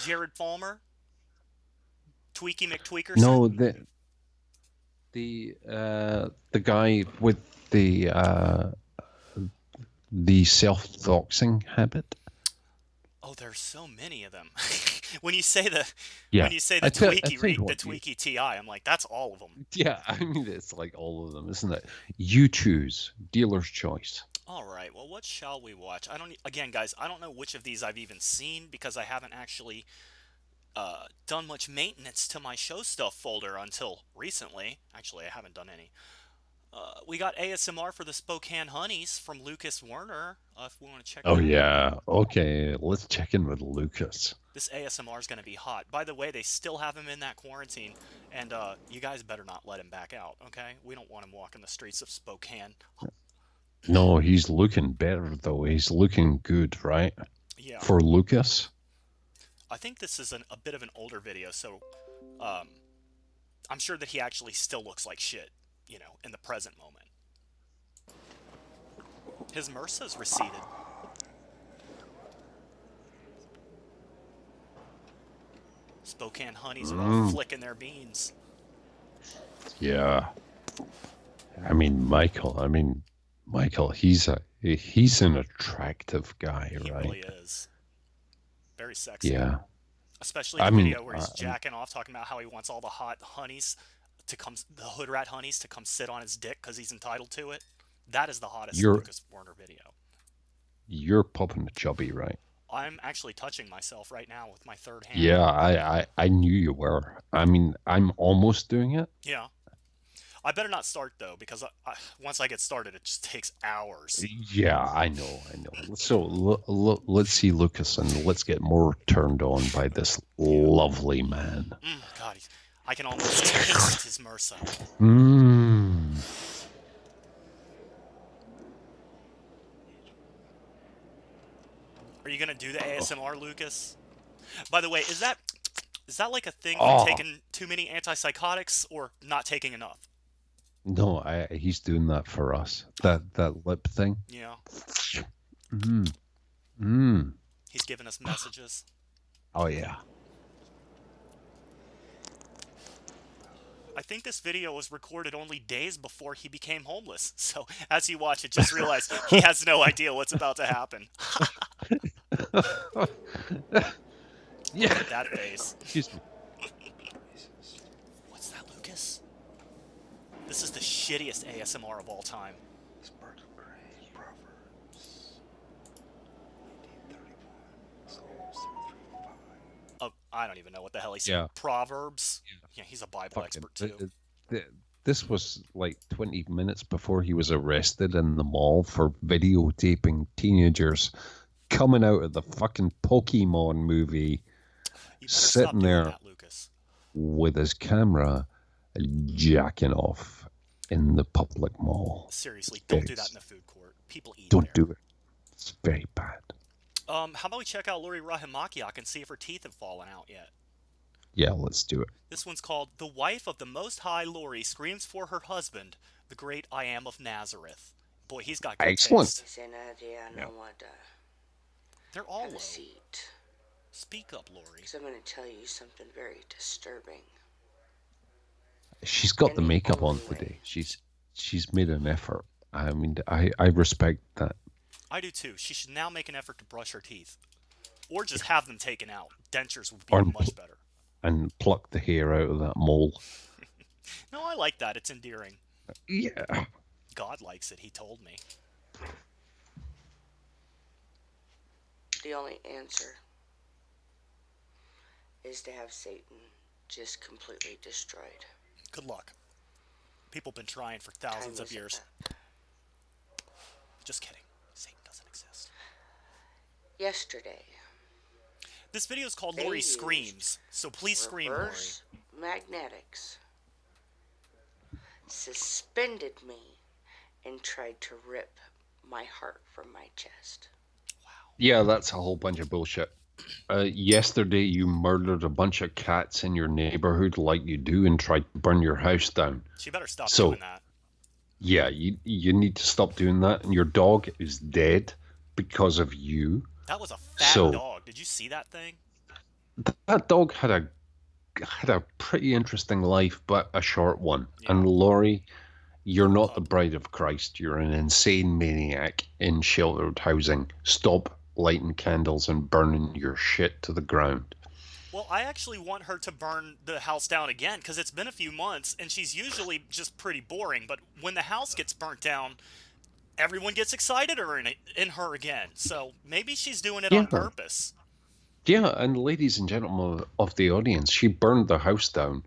Jared Falmer, Tweaky McTweakerson. No, the guy with the self-doxing habit. Oh, there's so many of them. when you say the Yeah, Tweaky TI, I'm like, that's all of them. Yeah, I mean it's like all of them, isn't it? You choose, dealer's choice. All right. Well, what shall we watch? Again, guys, I don't know which of these I've even seen because I haven't actually done much maintenance to my show stuff folder until recently. Actually, I haven't done any. We got ASMR for the Spokane Honeys from Lucas Werner. If we want to check. Oh that yeah. out. Okay, let's check in with Lucas. This ASMR is going to be hot. By the way, they still have him in that quarantine, and you guys better not let him back out. Okay? We don't want him walking the streets of Spokane. No, he's looking better though. He's looking good, right? Yeah. For Lucas. I think this is a bit of an older video, so I'm sure that he actually still looks like shit, you know, in the present moment. His MRSA's receded. Spokane Honeys are all flicking their beans. Yeah. I mean, Michael, he's an attractive guy, He right? really is. Very sexy. Yeah. Especially the video where he's jacking off, talking about how he wants all the hot honeys to come, the hood rat honeys to come sit on his dick because he's entitled to it. That is the hottest Lucas Werner video. You're popping the chubby, right? I'm actually touching myself right now with my third hand. Yeah, I knew you were. I mean, I'm almost doing it. Yeah. I better not start, though, because once I get started, it just takes hours. Yeah, I know. So let's see Lucas and let's get more turned on by this lovely man. God, I can almost taste his MRSA. Are you gonna do the ASMR, Lucas? By the way, is that like a thing for taking too many antipsychotics or not taking enough? No, he's doing that for us. That lip thing. Yeah. He's giving us messages. Oh yeah. I think this video was recorded only days before he became homeless. So as you watch it, just realize he has no idea what's about to happen. Yeah. Look at that face. Excuse me. What's that, Lucas? This is the shittiest ASMR of all time. I don't even know what the hell he said. Yeah. Proverbs? Yeah, he's a Bible expert too. This was like 20 minutes before he was arrested in the mall for videotaping teenagers coming out of the fucking Pokemon movie, sitting there that, Lucas. with his camera jacking off in the public mall. Seriously, don't do that in the food court. People eat Don't there. do it. It's very bad. How about we check out Lori Rahimakiak and see if her teeth have fallen out yet? Yeah, let's do it. This one's called The Wife of the Most High Lori Screams for Her Husband, the Great I Am of Nazareth. Boy, he's got good Excellent. taste. They're all low. Speak up, Lori. Because I'm going to tell you something very disturbing. She's got the makeup on today. She's made an effort. I mean, I respect that. I do too. She should now make an effort to brush her teeth. Or just have them taken out. Dentures would be much better. And pluck the hair out of that mole. No, I like that. It's endearing. Yeah. God likes it, he told me. The only answer is to have Satan just completely destroyed. Good luck. People have been trying for thousands of years. Just kidding. Satan doesn't exist. Yesterday. This video is called Lori Screams, so please scream, Lori. Reverse magnetics suspended me and tried to rip my heart from my chest. Yeah, that's a whole bunch of bullshit. Yesterday, you murdered a bunch of cats in your neighborhood like you do and tried to burn your house down. She better stop doing that. Yeah, you need to stop doing that. And your dog is dead because of you. That was a fat dog. Did you see that thing? That dog had a pretty interesting life, but a short one. Yeah. And Lori, you're not the bride of Christ. You're an insane maniac in sheltered housing. Stop lighting candles and burning your shit to the ground. Well, I actually want her to burn the house down again because it's been a few months and she's usually just pretty boring. But when the house gets burnt down, everyone gets excited in her again. So maybe she's doing it on purpose. Yeah, and ladies and gentlemen of the audience, she burned the house down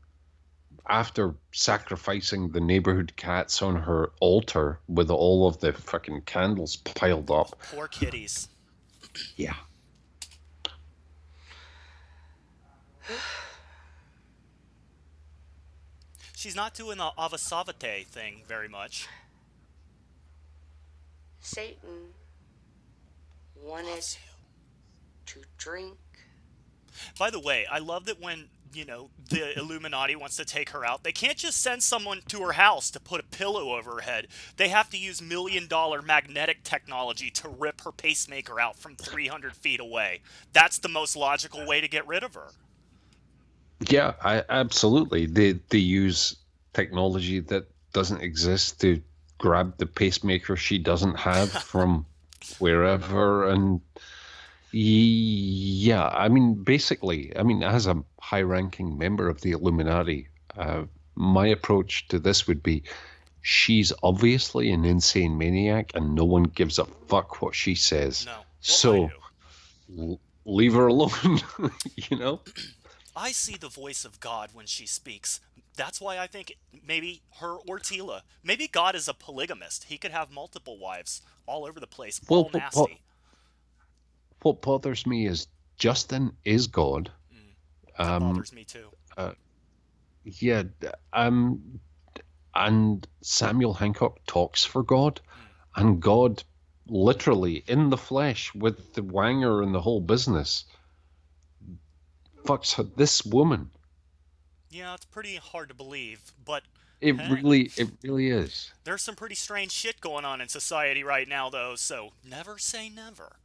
after sacrificing the neighborhood cats on her altar with all of the fucking candles piled up. Poor kitties. Yeah. She's not doing the Avasavate thing very much. Satan wanted to drink. By the way, I love that when, you know, the Illuminati wants to take her out, they can't just send someone to her house to put a pillow over her head. They have to use $1 million magnetic technology to rip her pacemaker out from 300 feet away. That's the most logical way to get rid of her. Yeah, absolutely. They use technology that doesn't exist to grab the pacemaker she doesn't have from wherever. And yeah, I mean, basically, as a high-ranking member of the Illuminati, my approach to this would be, she's obviously an insane maniac and no one gives a fuck what she says. No. So leave her alone, you know? I see the voice of God when she speaks. That's why I think maybe her or Tila. Maybe God is a polygamist. He could have multiple wives all over the place, all nasty. What bothers me is Justin is God. That bothers me too. Yeah, and Samuel Hancock talks for God, and God literally in the flesh with the wanger and the whole business fucks this woman. Yeah, it's pretty hard to believe, but it really is. There's some pretty strange shit going on in society right now, though, so never say never.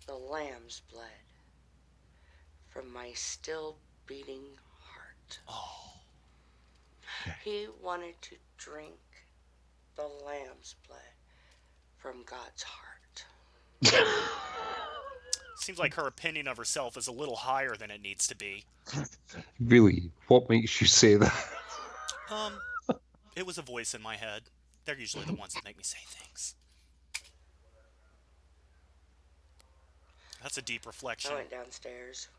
The lamb's blood from my still beating heart. Oh. He wanted to drink the lamb's blood from God's heart. Seems like her opinion of herself is a little higher than it needs to be. Really? What makes you say that? It was a voice in my head. They're usually the ones that make me say things. That's a deep reflection. I went downstairs.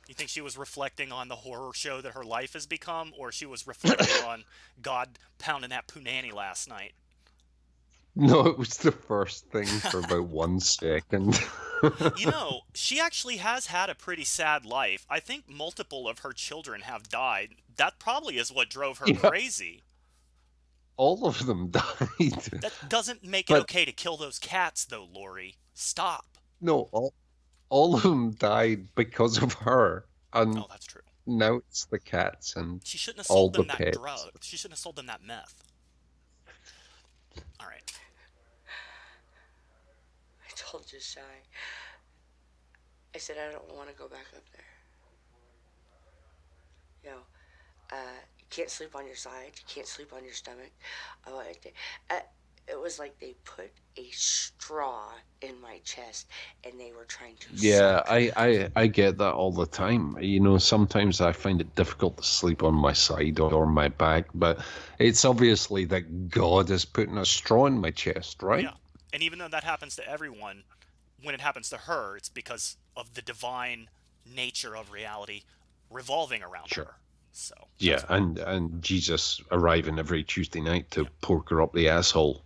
You think she was reflecting on the horror show that her life has become, or she was reflecting on God pounding that punani last night? No, it was the first thing for about 1 second. You know, she actually has had a pretty sad life. I think multiple of her children have died. That probably is what drove her crazy. All of them died. That doesn't make it okay to kill those cats, though, Lori. Stop. No, all of them died because of her. And oh, that's true. Now it's the cats and she shouldn't have all sold the them that pets. drug. She shouldn't have sold them that meth. All right. I told Josiah. I said I don't want to go back up there. You know, you can't sleep on your side. You can't sleep on your stomach. It was like they put a straw in my chest and they were trying to Yeah, suck. I get that all the time. You know, sometimes I find it difficult to sleep on my side or my back, but it's obviously that God is putting a straw in my chest, right? Yeah. And even though that happens to everyone, when it happens to her, it's because of the divine nature of reality revolving around her. So yeah, and Jesus arriving every Tuesday night to poke her up the asshole.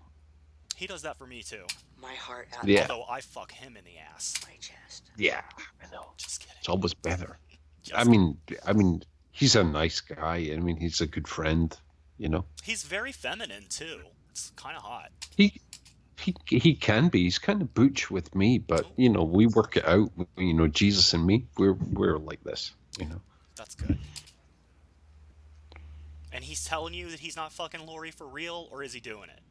he does that for me too. My heart out. Yeah. Although I fuck him in the ass. My chest. Yeah, I know. Just kidding. It's always better. Just I mean, he's a nice guy. I mean, he's a good friend. You know. He's very feminine too. It's kind of hot. He can be. He's kind of butch with me, but you know, we work it out. You know, Jesus and me, we're like this. You know. That's good. And he's telling you that he's not fucking Lori for real, or is he doing it?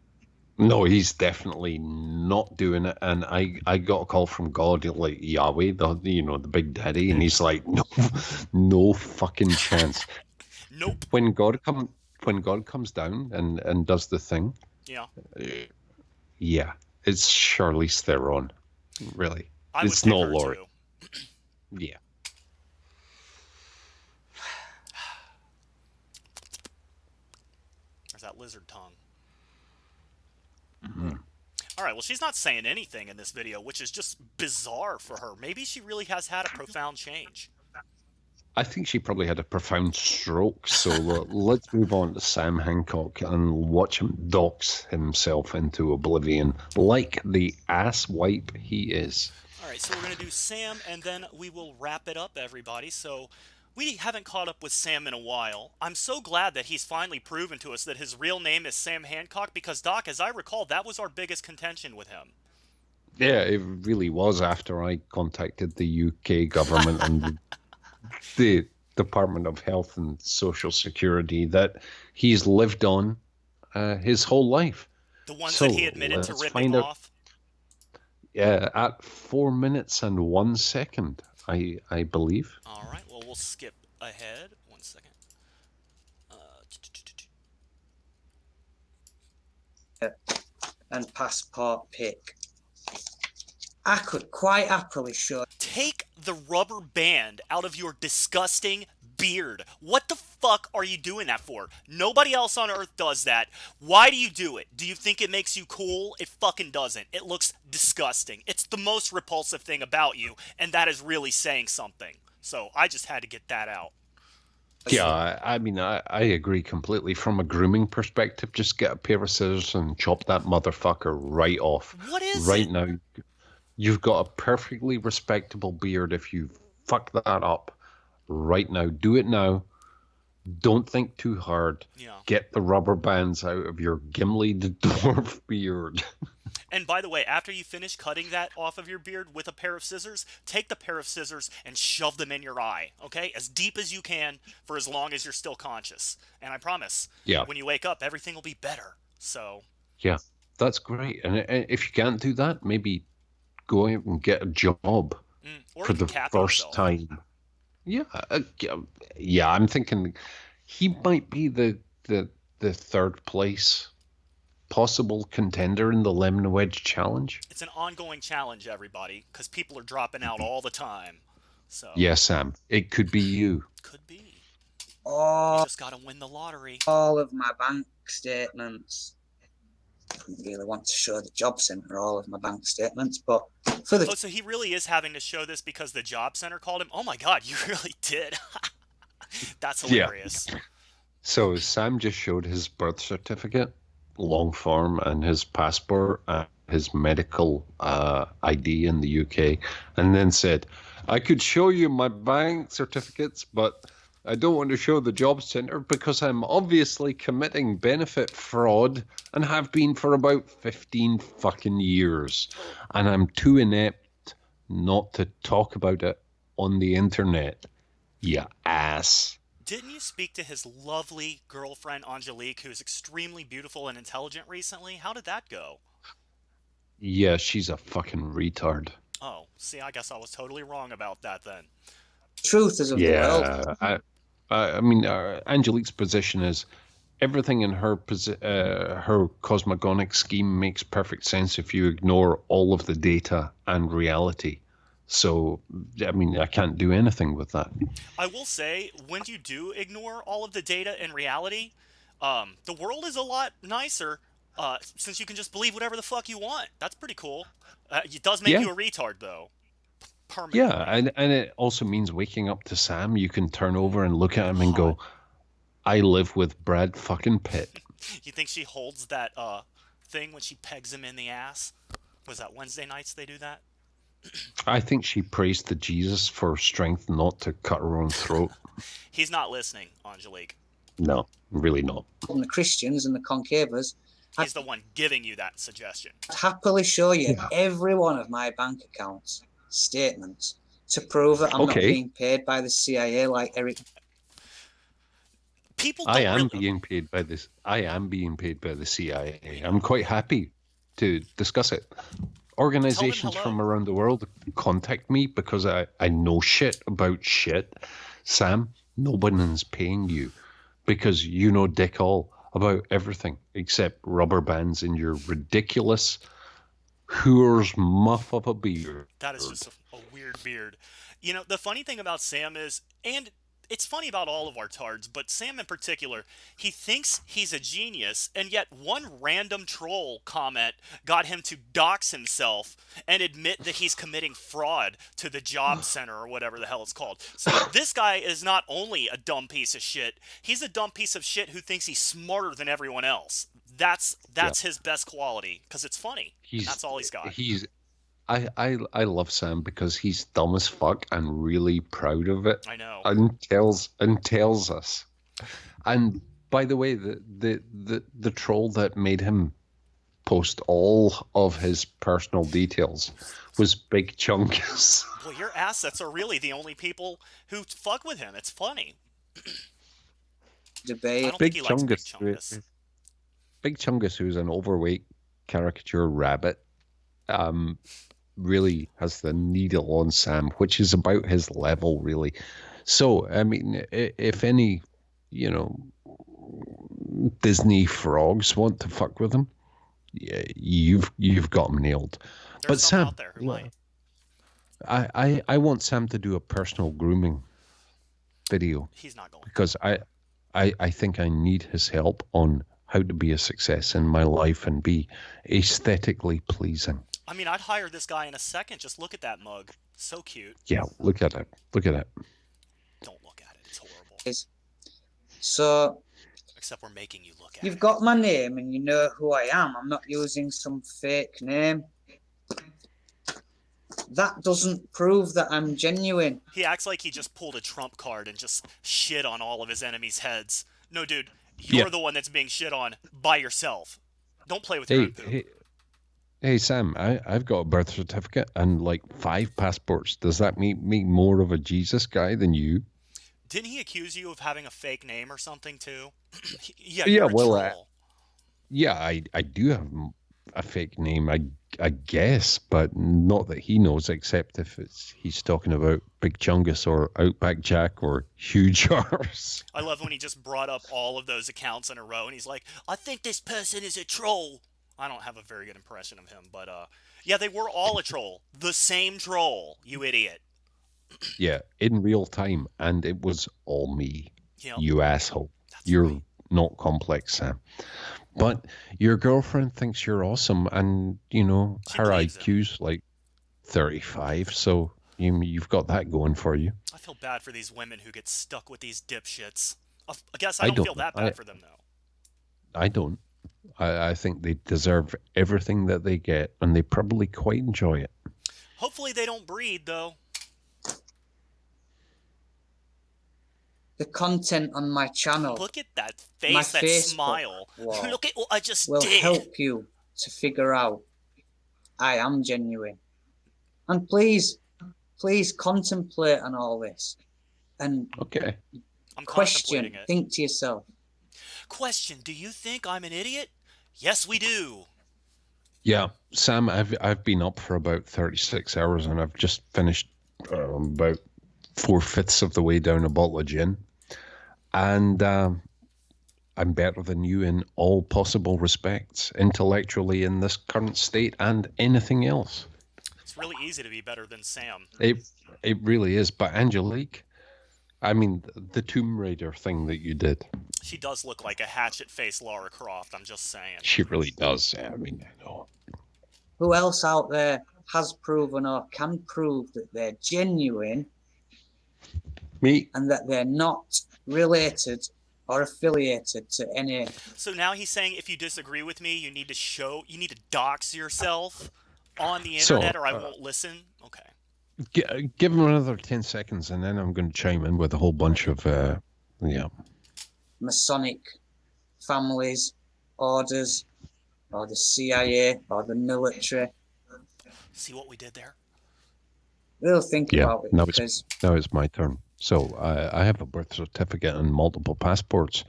No, he's definitely not doing it. And I got a call from God, like Yahweh, the big daddy, and he's like, no fucking chance. Nope. When God comes down and does the thing. Yeah. Yeah, it's Charlize Theron. Really, it's would not pick her Lori. too. Yeah. There's that lizard tongue. Mm-hmm. All right, well, she's not saying anything in this video, which is just bizarre for her. Maybe she really has had a profound change. I think she probably had a profound stroke. So let's move on to Sam Hancock and watch him dox himself into oblivion like the ass wipe he is. All right, so we're going to do Sam, and then we will wrap it up, everybody. So we haven't caught up with Sam in a while. I'm so glad that he's finally proven to us that his real name is Sam Hancock, because, Doc, as I recall, that was our biggest contention with him. Yeah, it really was after I contacted the UK government and the Department of Health and Social Security that he's lived on his whole life. The ones that he admitted to ripping off? Yeah, at 4 minutes and 1 second, I believe. All right, well, we'll skip ahead. 1 second. And passport pic. I could quite happily show. Take the rubber band out of your disgusting beard. What the fuck are you doing that for? Nobody else on earth does that. Why do you do it? Do you think it makes you cool? It fucking doesn't. It looks disgusting. It's the most repulsive thing about you, and that is really saying something. So I just had to get that out. Yeah, I mean, I agree completely. From a grooming perspective, just get a pair of scissors and chop that motherfucker right off. What is right it? now? You've got a perfectly respectable beard. If you fuck that up right now, do it now. Don't think too hard. Yeah. Get the rubber bands out of your Gimli the dwarf beard. And by the way, after you finish cutting that off of your beard with a pair of scissors, take the pair of scissors and shove them in your eye, okay? As deep as you can for as long as you're still conscious. And I promise, when you wake up, everything will be better. So. Yeah, that's great. And if you can't do that, maybe go out and get a job for the first time. Yeah, yeah. I'm thinking he might be the third place possible contender in the Lemon Wedge Challenge. It's an ongoing challenge, everybody, because people are dropping out all the time. So. Yeah, Sam, it could be you. Could be. Oh, you just gotta win the lottery. All of my bank statements. I don't really want to show the job center all of my bank statements, but for the... Oh, so he really is having to show this because the job center called him? Oh my god, you really did. That's hilarious. Yeah. So Sam just showed his birth certificate, long form, and his passport, his medical ID in the UK, and then said, I could show you my bank certificates, but I don't want to show the job center because I'm obviously committing benefit fraud and have been for about 15 fucking years. And I'm too inept not to talk about it on the internet. You ass. Didn't you speak to his lovely girlfriend, Angelique, who's extremely beautiful and intelligent recently? How did that go? Yeah, she's a fucking retard. Oh, see, I guess I was totally wrong about that then. Truth is of the world. I mean, Angelique's position is everything in her her cosmogonic scheme makes perfect sense if you ignore all of the data and reality. So, I mean, I can't do anything with that. I will say, when you do ignore all of the data and reality, the world is a lot nicer since you can just believe whatever the fuck you want. That's pretty cool. It does make you a retard, though. Permanently. Yeah, and it also means waking up to Sam. You can turn over and look at him and go, I live with Brad fucking Pitt. You think she holds that thing when she pegs him in the ass? Was that Wednesday nights they do that? I think she prays to Jesus for strength not to cut her own throat. He's not listening, Angelique. No, really not. From the Christians and the concavers, He's the one giving you that suggestion. I'd happily show you every one of my bank accounts statements to prove that I'm not being paid by the CIA like Eric. I am being paid by this. I am being paid by the CIA. I'm quite happy to discuss it. Organizations from around the world contact me because I know shit about shit. Sam, nobody's paying you because you know dick all about everything except rubber bands in your ridiculous whore's muff of a beard. That is just a weird beard. You know, the funny thing about Sam is, and it's funny about all of our tards, but Sam in particular, he thinks he's a genius, and yet one random troll comment got him to dox himself and admit that he's committing fraud to the job center or whatever the hell it's called. So this guy is not only a dumb piece of shit, he's a dumb piece of shit who thinks he's smarter than everyone else. That's his best quality, because it's funny. That's all he's got. I love Sam because he's dumb as fuck and really proud of it. I know. And tells us. And by the way, the troll that made him post all of his personal details was Big Chungus. Well, your assets are really the only people who fuck with him. It's funny. Debate. I don't think he likes Big Chungus. Big Chungus, who's an overweight caricature rabbit, really has the needle on Sam, which is about his level, really. So, I mean, if any, Disney frogs want to fuck with him, yeah, you've got him nailed. But Sam, I want Sam to do a personal grooming video. He's not going. Because I think I need his help on how to be a success in my life and be aesthetically pleasing. I mean, I'd hire this guy in a second. Just look at that mug. So cute. Yeah, look at it. Look at it. Don't look at it. It's horrible. So... Except we're making you look at it. You've got my name and you know who I am. I'm not using some fake name. That doesn't prove that I'm genuine. He acts like he just pulled a trump card and just shit on all of his enemies' heads. No, dude. You're the one that's being shit on by yourself. Don't play with your own poop. Hey, Sam, I've got a birth certificate and like 5 passports. Does that make me more of a Jesus guy than you? Didn't he accuse you of having a fake name or something too? I do have a fake name, I guess, but not that he knows, except if he's talking about Big Chungus or Outback Jack or Huge Arse. I love when he just brought up all of those accounts in a row, and he's like, I think this person is a troll. I don't have a very good impression of him, but yeah, they were all a troll. The same troll, you idiot. Yeah, in real time, and it was all me, you asshole. You're right. Not complex, Sam. But your girlfriend thinks you're awesome, and, her IQ's like 35, so you've got that going for you. I feel bad for these women who get stuck with these dipshits. I guess I don't feel that bad for them, though. I don't. I think they deserve everything that they get, and they probably quite enjoy it. Hopefully they don't breed, though. The content on my channel. Look at that face, that smile. Look at what I just will did. Help you to figure out I am genuine. And please contemplate on all this. And question, think to yourself. Question, do you think I'm an idiot? Yes, we do. Yeah, Sam, I've been up for about 36 hours, and I've just finished about 4/5 of the way down a bottle of gin. And I'm better than you in all possible respects, intellectually in this current state and anything else. It's really easy to be better than Sam. It really is. But Angelique, I mean, the Tomb Raider thing that you did. She does look like a hatchet-faced Lara Croft, I'm just saying. She really does. I mean, I know. Who else out there has proven or can prove that they're genuine? Me. And that they're not related or affiliated to any... So now he's saying if you disagree with me, you need to dox yourself on the internet or I won't listen? Okay. Give him another 10 seconds and then I'm going to chime in with a whole bunch of, Masonic families, orders, or the CIA, or the military. See what we did there? We'll think about it. Now Because it's my turn. So I have a birth certificate and multiple passports,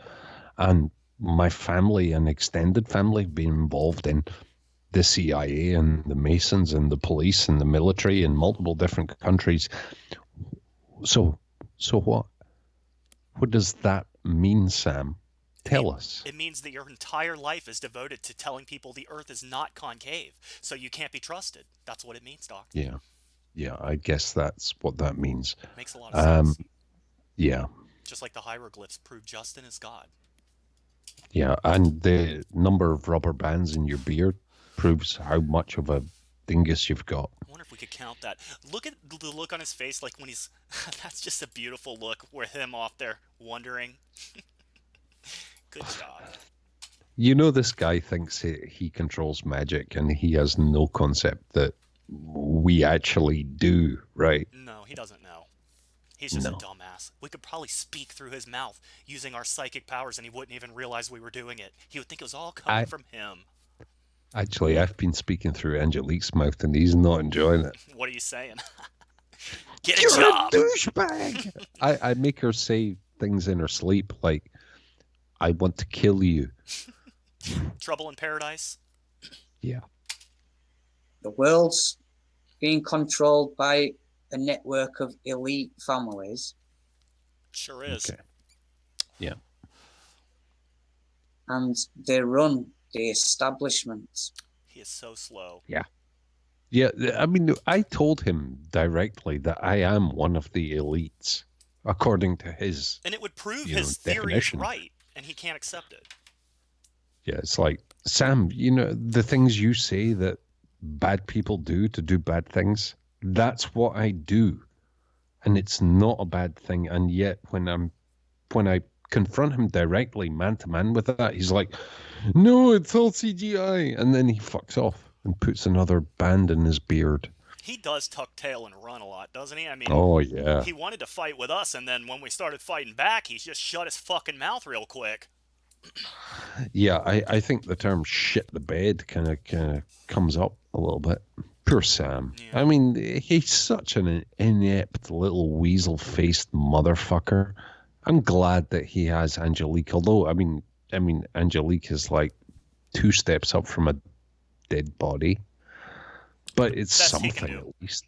and my family and extended family have been involved in the CIA and the Masons and the police and the military in multiple different countries. So what? What does that mean, Sam? Tell us. It means that your entire life is devoted to telling people the Earth is not concave, so you can't be trusted. That's what it means, Doc. Yeah, I guess that's what that means. Makes a lot of sense. Yeah. Just like the hieroglyphs prove Justin is God. Yeah, and the number of rubber bands in your beard proves how much of a dingus you've got. I wonder if we could count that. Look at the look on his face, like when he's... That's just a beautiful look with him off there wondering. Good job. You know, this guy thinks he controls magic, and he has no concept that we actually do, right? No, he doesn't know. He's just a dumbass. We could probably speak through his mouth using our psychic powers, and he wouldn't even realize we were doing it. He would think it was all coming from him. Actually, I've been speaking through Angelique's mouth, and he's not enjoying it. What are you saying? Get a You're job! a douchebag! I make her say things in her sleep, like, I want to kill you. Trouble in paradise? Yeah. the world's being controlled by a network of elite families. Sure is. Okay. Yeah. And they run the establishment. He is so slow. Yeah. Yeah, I mean, I told him directly that I am one of the elites, according to his... And it would prove his theory is right, and he can't accept it. Yeah, it's like, Sam, you know, the things you say that bad people do to do bad things, that's what I do. And it's not a bad thing. And yet, when I confront him directly, man to man with that, he's like, no, it's all CGI. And then he fucks off and puts another band in his beard. He does tuck tail and run a lot, doesn't he? I mean, oh, yeah. He wanted to fight with us, and then when we started fighting back, he's just shut his fucking mouth real quick. Yeah, I think the term shit the bed kind of comes up a little bit. Poor Sam. Yeah. I mean, he's such an inept little weasel-faced motherfucker. I'm glad that he has Angelique, although, I mean, Angelique is like 2 steps up from a dead body. But it's That's something at least.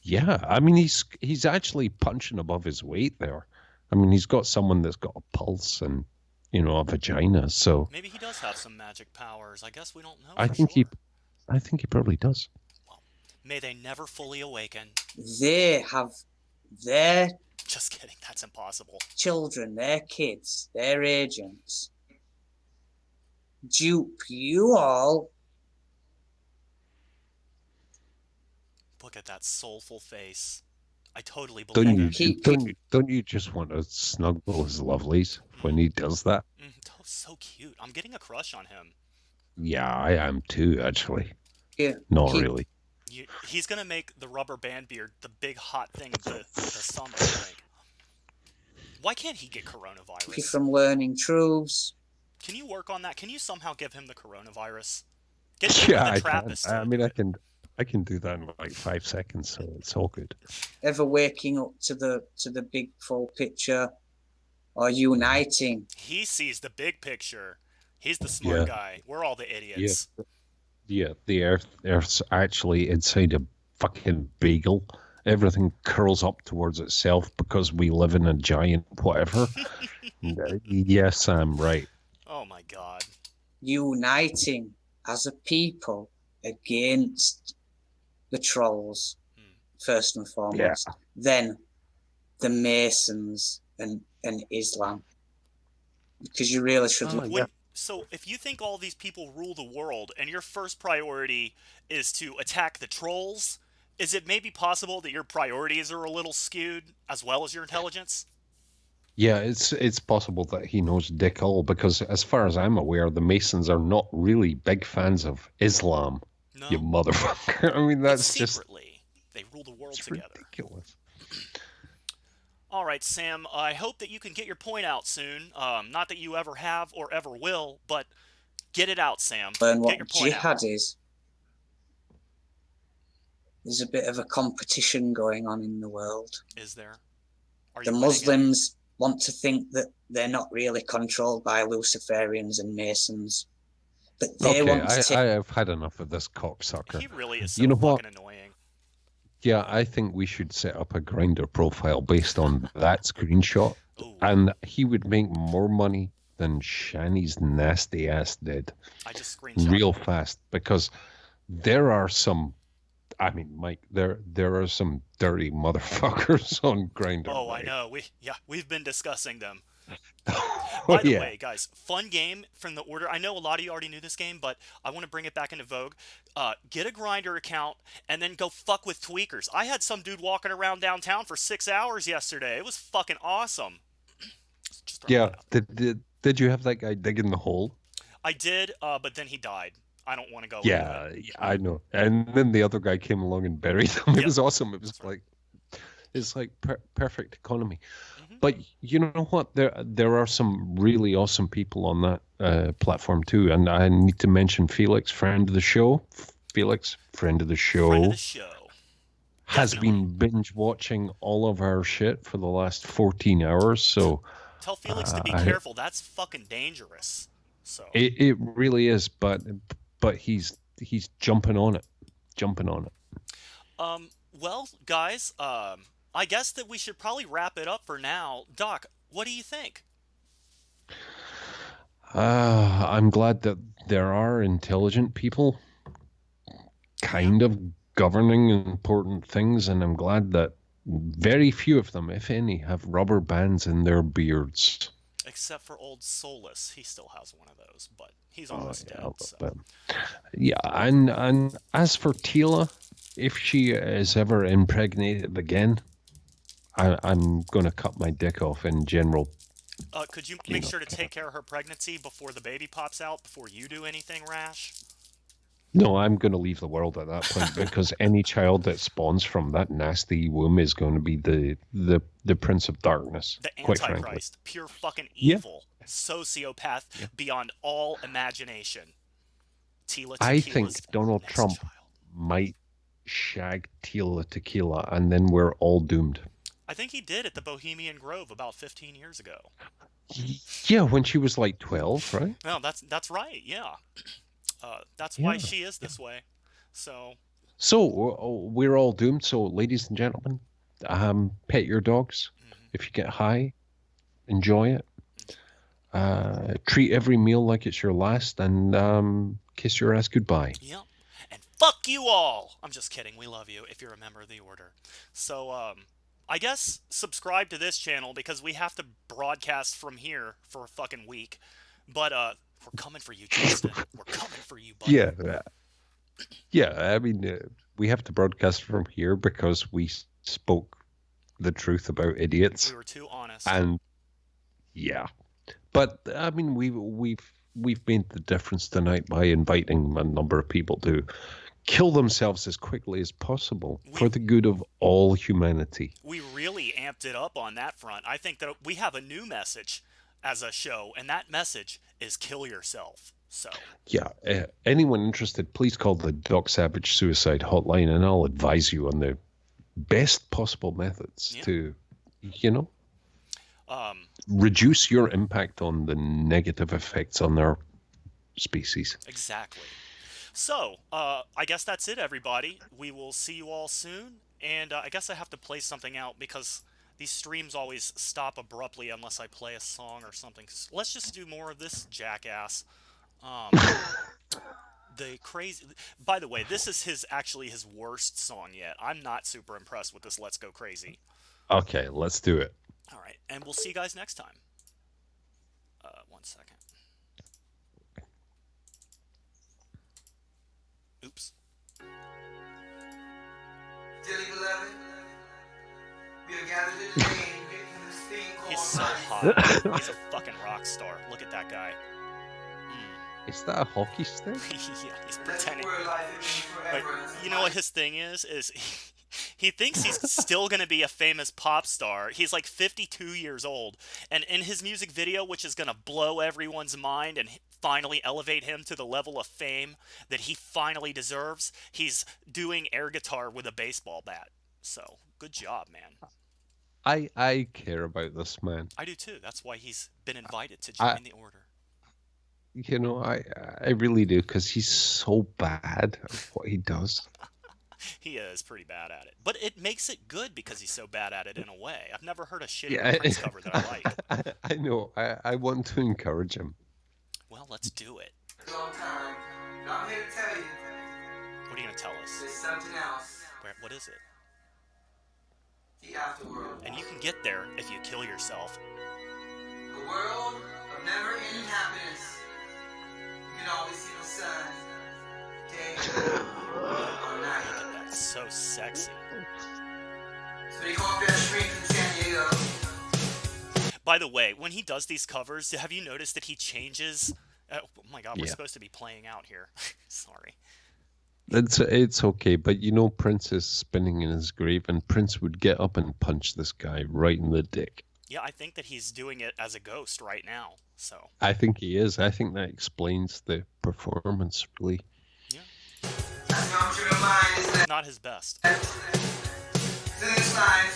Yeah, I mean, he's actually punching above his weight there. I mean, he's got someone that's got a pulse and, you know, a vagina, so... Maybe he does have some magic powers. I guess we don't know. I think he probably does. Well, may they never fully awaken. They have their... Just kidding, that's impossible. Children, their kids, their agents. Dupe you all. Look at that soulful face. I totally believe it. Don't you just want to snuggle his lovelies when he does that? So cute. I'm getting a crush on him. Yeah, I am too, actually. Yeah. Not really. He's going to make the rubber band beard the big hot thing of the summer, I think. Why can't he get coronavirus? From learning truths. Can you work on that? Can you somehow give him the coronavirus? Get him yeah, the Trappist. I mean, I can do that in like 5 seconds, so it's all good. Ever waking up to the big full picture or uniting? He sees the big picture. He's the smart guy. We're all the idiots. Yeah, the Earth's actually inside a fucking bagel. Everything curls up towards itself because we live in a giant whatever. Yes, I'm right. Oh my God. Uniting as a people against the trolls, first and foremost. Then the Masons and Islam, because you really should look. So if you think all these people rule the world and your first priority is to attack the trolls, is it maybe possible that your priorities are a little skewed as well as your intelligence? Yeah, it's possible that he knows dick all, because as far as I'm aware, the Masons are not really big fans of Islam. No. You motherfucker. I mean, that's secretly, they rule the world together. Ridiculous. All right, Sam, I hope that you can get your point out soon. Not that you ever have or ever will, but get it out, Sam. Learn what get your point jihad out. is. There's a bit of a competition going on in the world. Is there? The Muslims want to think that they're not really controlled by Luciferians and Masons. But they want to I've had enough of this cocksucker. He really is so fucking annoying. Yeah, I think we should set up a Grindr profile based on that screenshot. Ooh. And he would make more money than Shani's nasty ass did. I just screenshot real fast, because there are some, I mean, Mike, there are some dirty motherfuckers on Grindr. Oh, right? I know. We've been discussing them. By the way, guys, fun game from the order. I know a lot of you already knew this game, but I want to bring it back into vogue. Get a Grindr account and then go fuck with tweakers. I had some dude walking around downtown for 6 hours yesterday. It was fucking awesome. Yeah. Did you have that guy digging the hole? I did, but then he died. I don't want to go. Yeah, I know. And then the other guy came along and buried him. It was awesome. It was like perfect economy. But you know what? There are some really awesome people on that platform too, and I need to mention Felix, friend of the show. Felix, friend of the show. Friend of the show. Has been binge watching all of our shit for the last 14 hours. So tell Felix to be careful. That's fucking dangerous. So it really is, but he's jumping on it. Well, guys, I guess that we should probably wrap it up for now. Doc, what do you think? I'm glad that there are intelligent people kind of governing important things, and I'm glad that very few of them, if any, have rubber bands in their beards. Except for old Solus. He still has one of those, but he's almost dead. Yeah, and as for Tila, if she is ever impregnated again, I'm going to cut my dick off in general. Could you make sure to take care of her pregnancy before the baby pops out, before you do anything rash? No, I'm going to leave the world at that point, because any child that spawns from that nasty womb is going to be the Prince of Darkness. The quite Antichrist. Frankly. Pure fucking evil. Yeah. Sociopath beyond all imagination. I think Donald Trump might shag Tila Tequila, and then we're all doomed. I think he did at the Bohemian Grove about 15 years ago. Yeah, when she was like 12, right? No, that's right. Yeah, that's why she is this way. So we're all doomed. So, ladies and gentlemen, pet your dogs. If you get high, enjoy it. Treat every meal like it's your last, and kiss your ass goodbye. Yep. And fuck you all. I'm just kidding. We love you if you're a member of the order. So, I guess subscribe to this channel, because we have to broadcast from here for a fucking week. But we're coming for you, Justin. We're coming for you, buddy. Yeah. I mean, we have to broadcast from here because we spoke the truth about idiots. We were too honest. And yeah, but I mean, we've made the difference tonight by inviting a number of people to kill themselves as quickly as possible for the good of all humanity. We really amped it up on that front. I think that we have a new message as a show, and that message is kill yourself. So yeah, anyone interested, please call the Doc Savage Suicide Hotline, and I'll advise you on the best possible methods to, reduce your impact on the negative effects on their species. Exactly. So, I guess that's it, everybody. We will see you all soon. And I guess I have to play something out, because these streams always stop abruptly unless I play a song or something. Let's just do more of this jackass. the crazy. By the way, this is actually his worst song yet. I'm not super impressed with this Let's Go Crazy. Okay, let's do it. All right, and we'll see you guys next time. 1 second. Oops. Dearly beloved, we are gathered here today in this thing called He's so life. hot. He's a fucking rock star. Look at that guy. Is that a hockey stick? Yeah, he's pretending. Like, you know what his thing is he thinks he's still going to be a famous pop star. He's like 52 years old. And in his music video, which is going to blow everyone's mind and finally elevate him to the level of fame that he finally deserves, he's doing air guitar with a baseball bat. So, good job, man. I care about this man. I do too. That's why he's been invited to join the order. You know, I really do, because he's so bad at what he does. He is pretty bad at it. But it makes it good because he's so bad at it in a way. I've never heard a shitty Prince cover that I like. I know. I want to encourage him. Well, let's do it. Long time. But I'm here to tell you. What are you going to tell us? There's something else. What is it? The afterworld. And you can get there if you kill yourself. A world of never-ending happiness. You can always see the sun. Day or night. Look at that. So sexy. So they call that street in San Diego. By the way, when he does these covers, have you noticed that he changes? Oh my God, we're Yeah. supposed to be playing out here. Sorry. It's okay, but you know Prince is spinning in his grave, and Prince would get up and punch this guy right in the dick. Yeah, I think that he's doing it as a ghost right now. So I think he is. I think that explains the performance, really. not his best. To this line,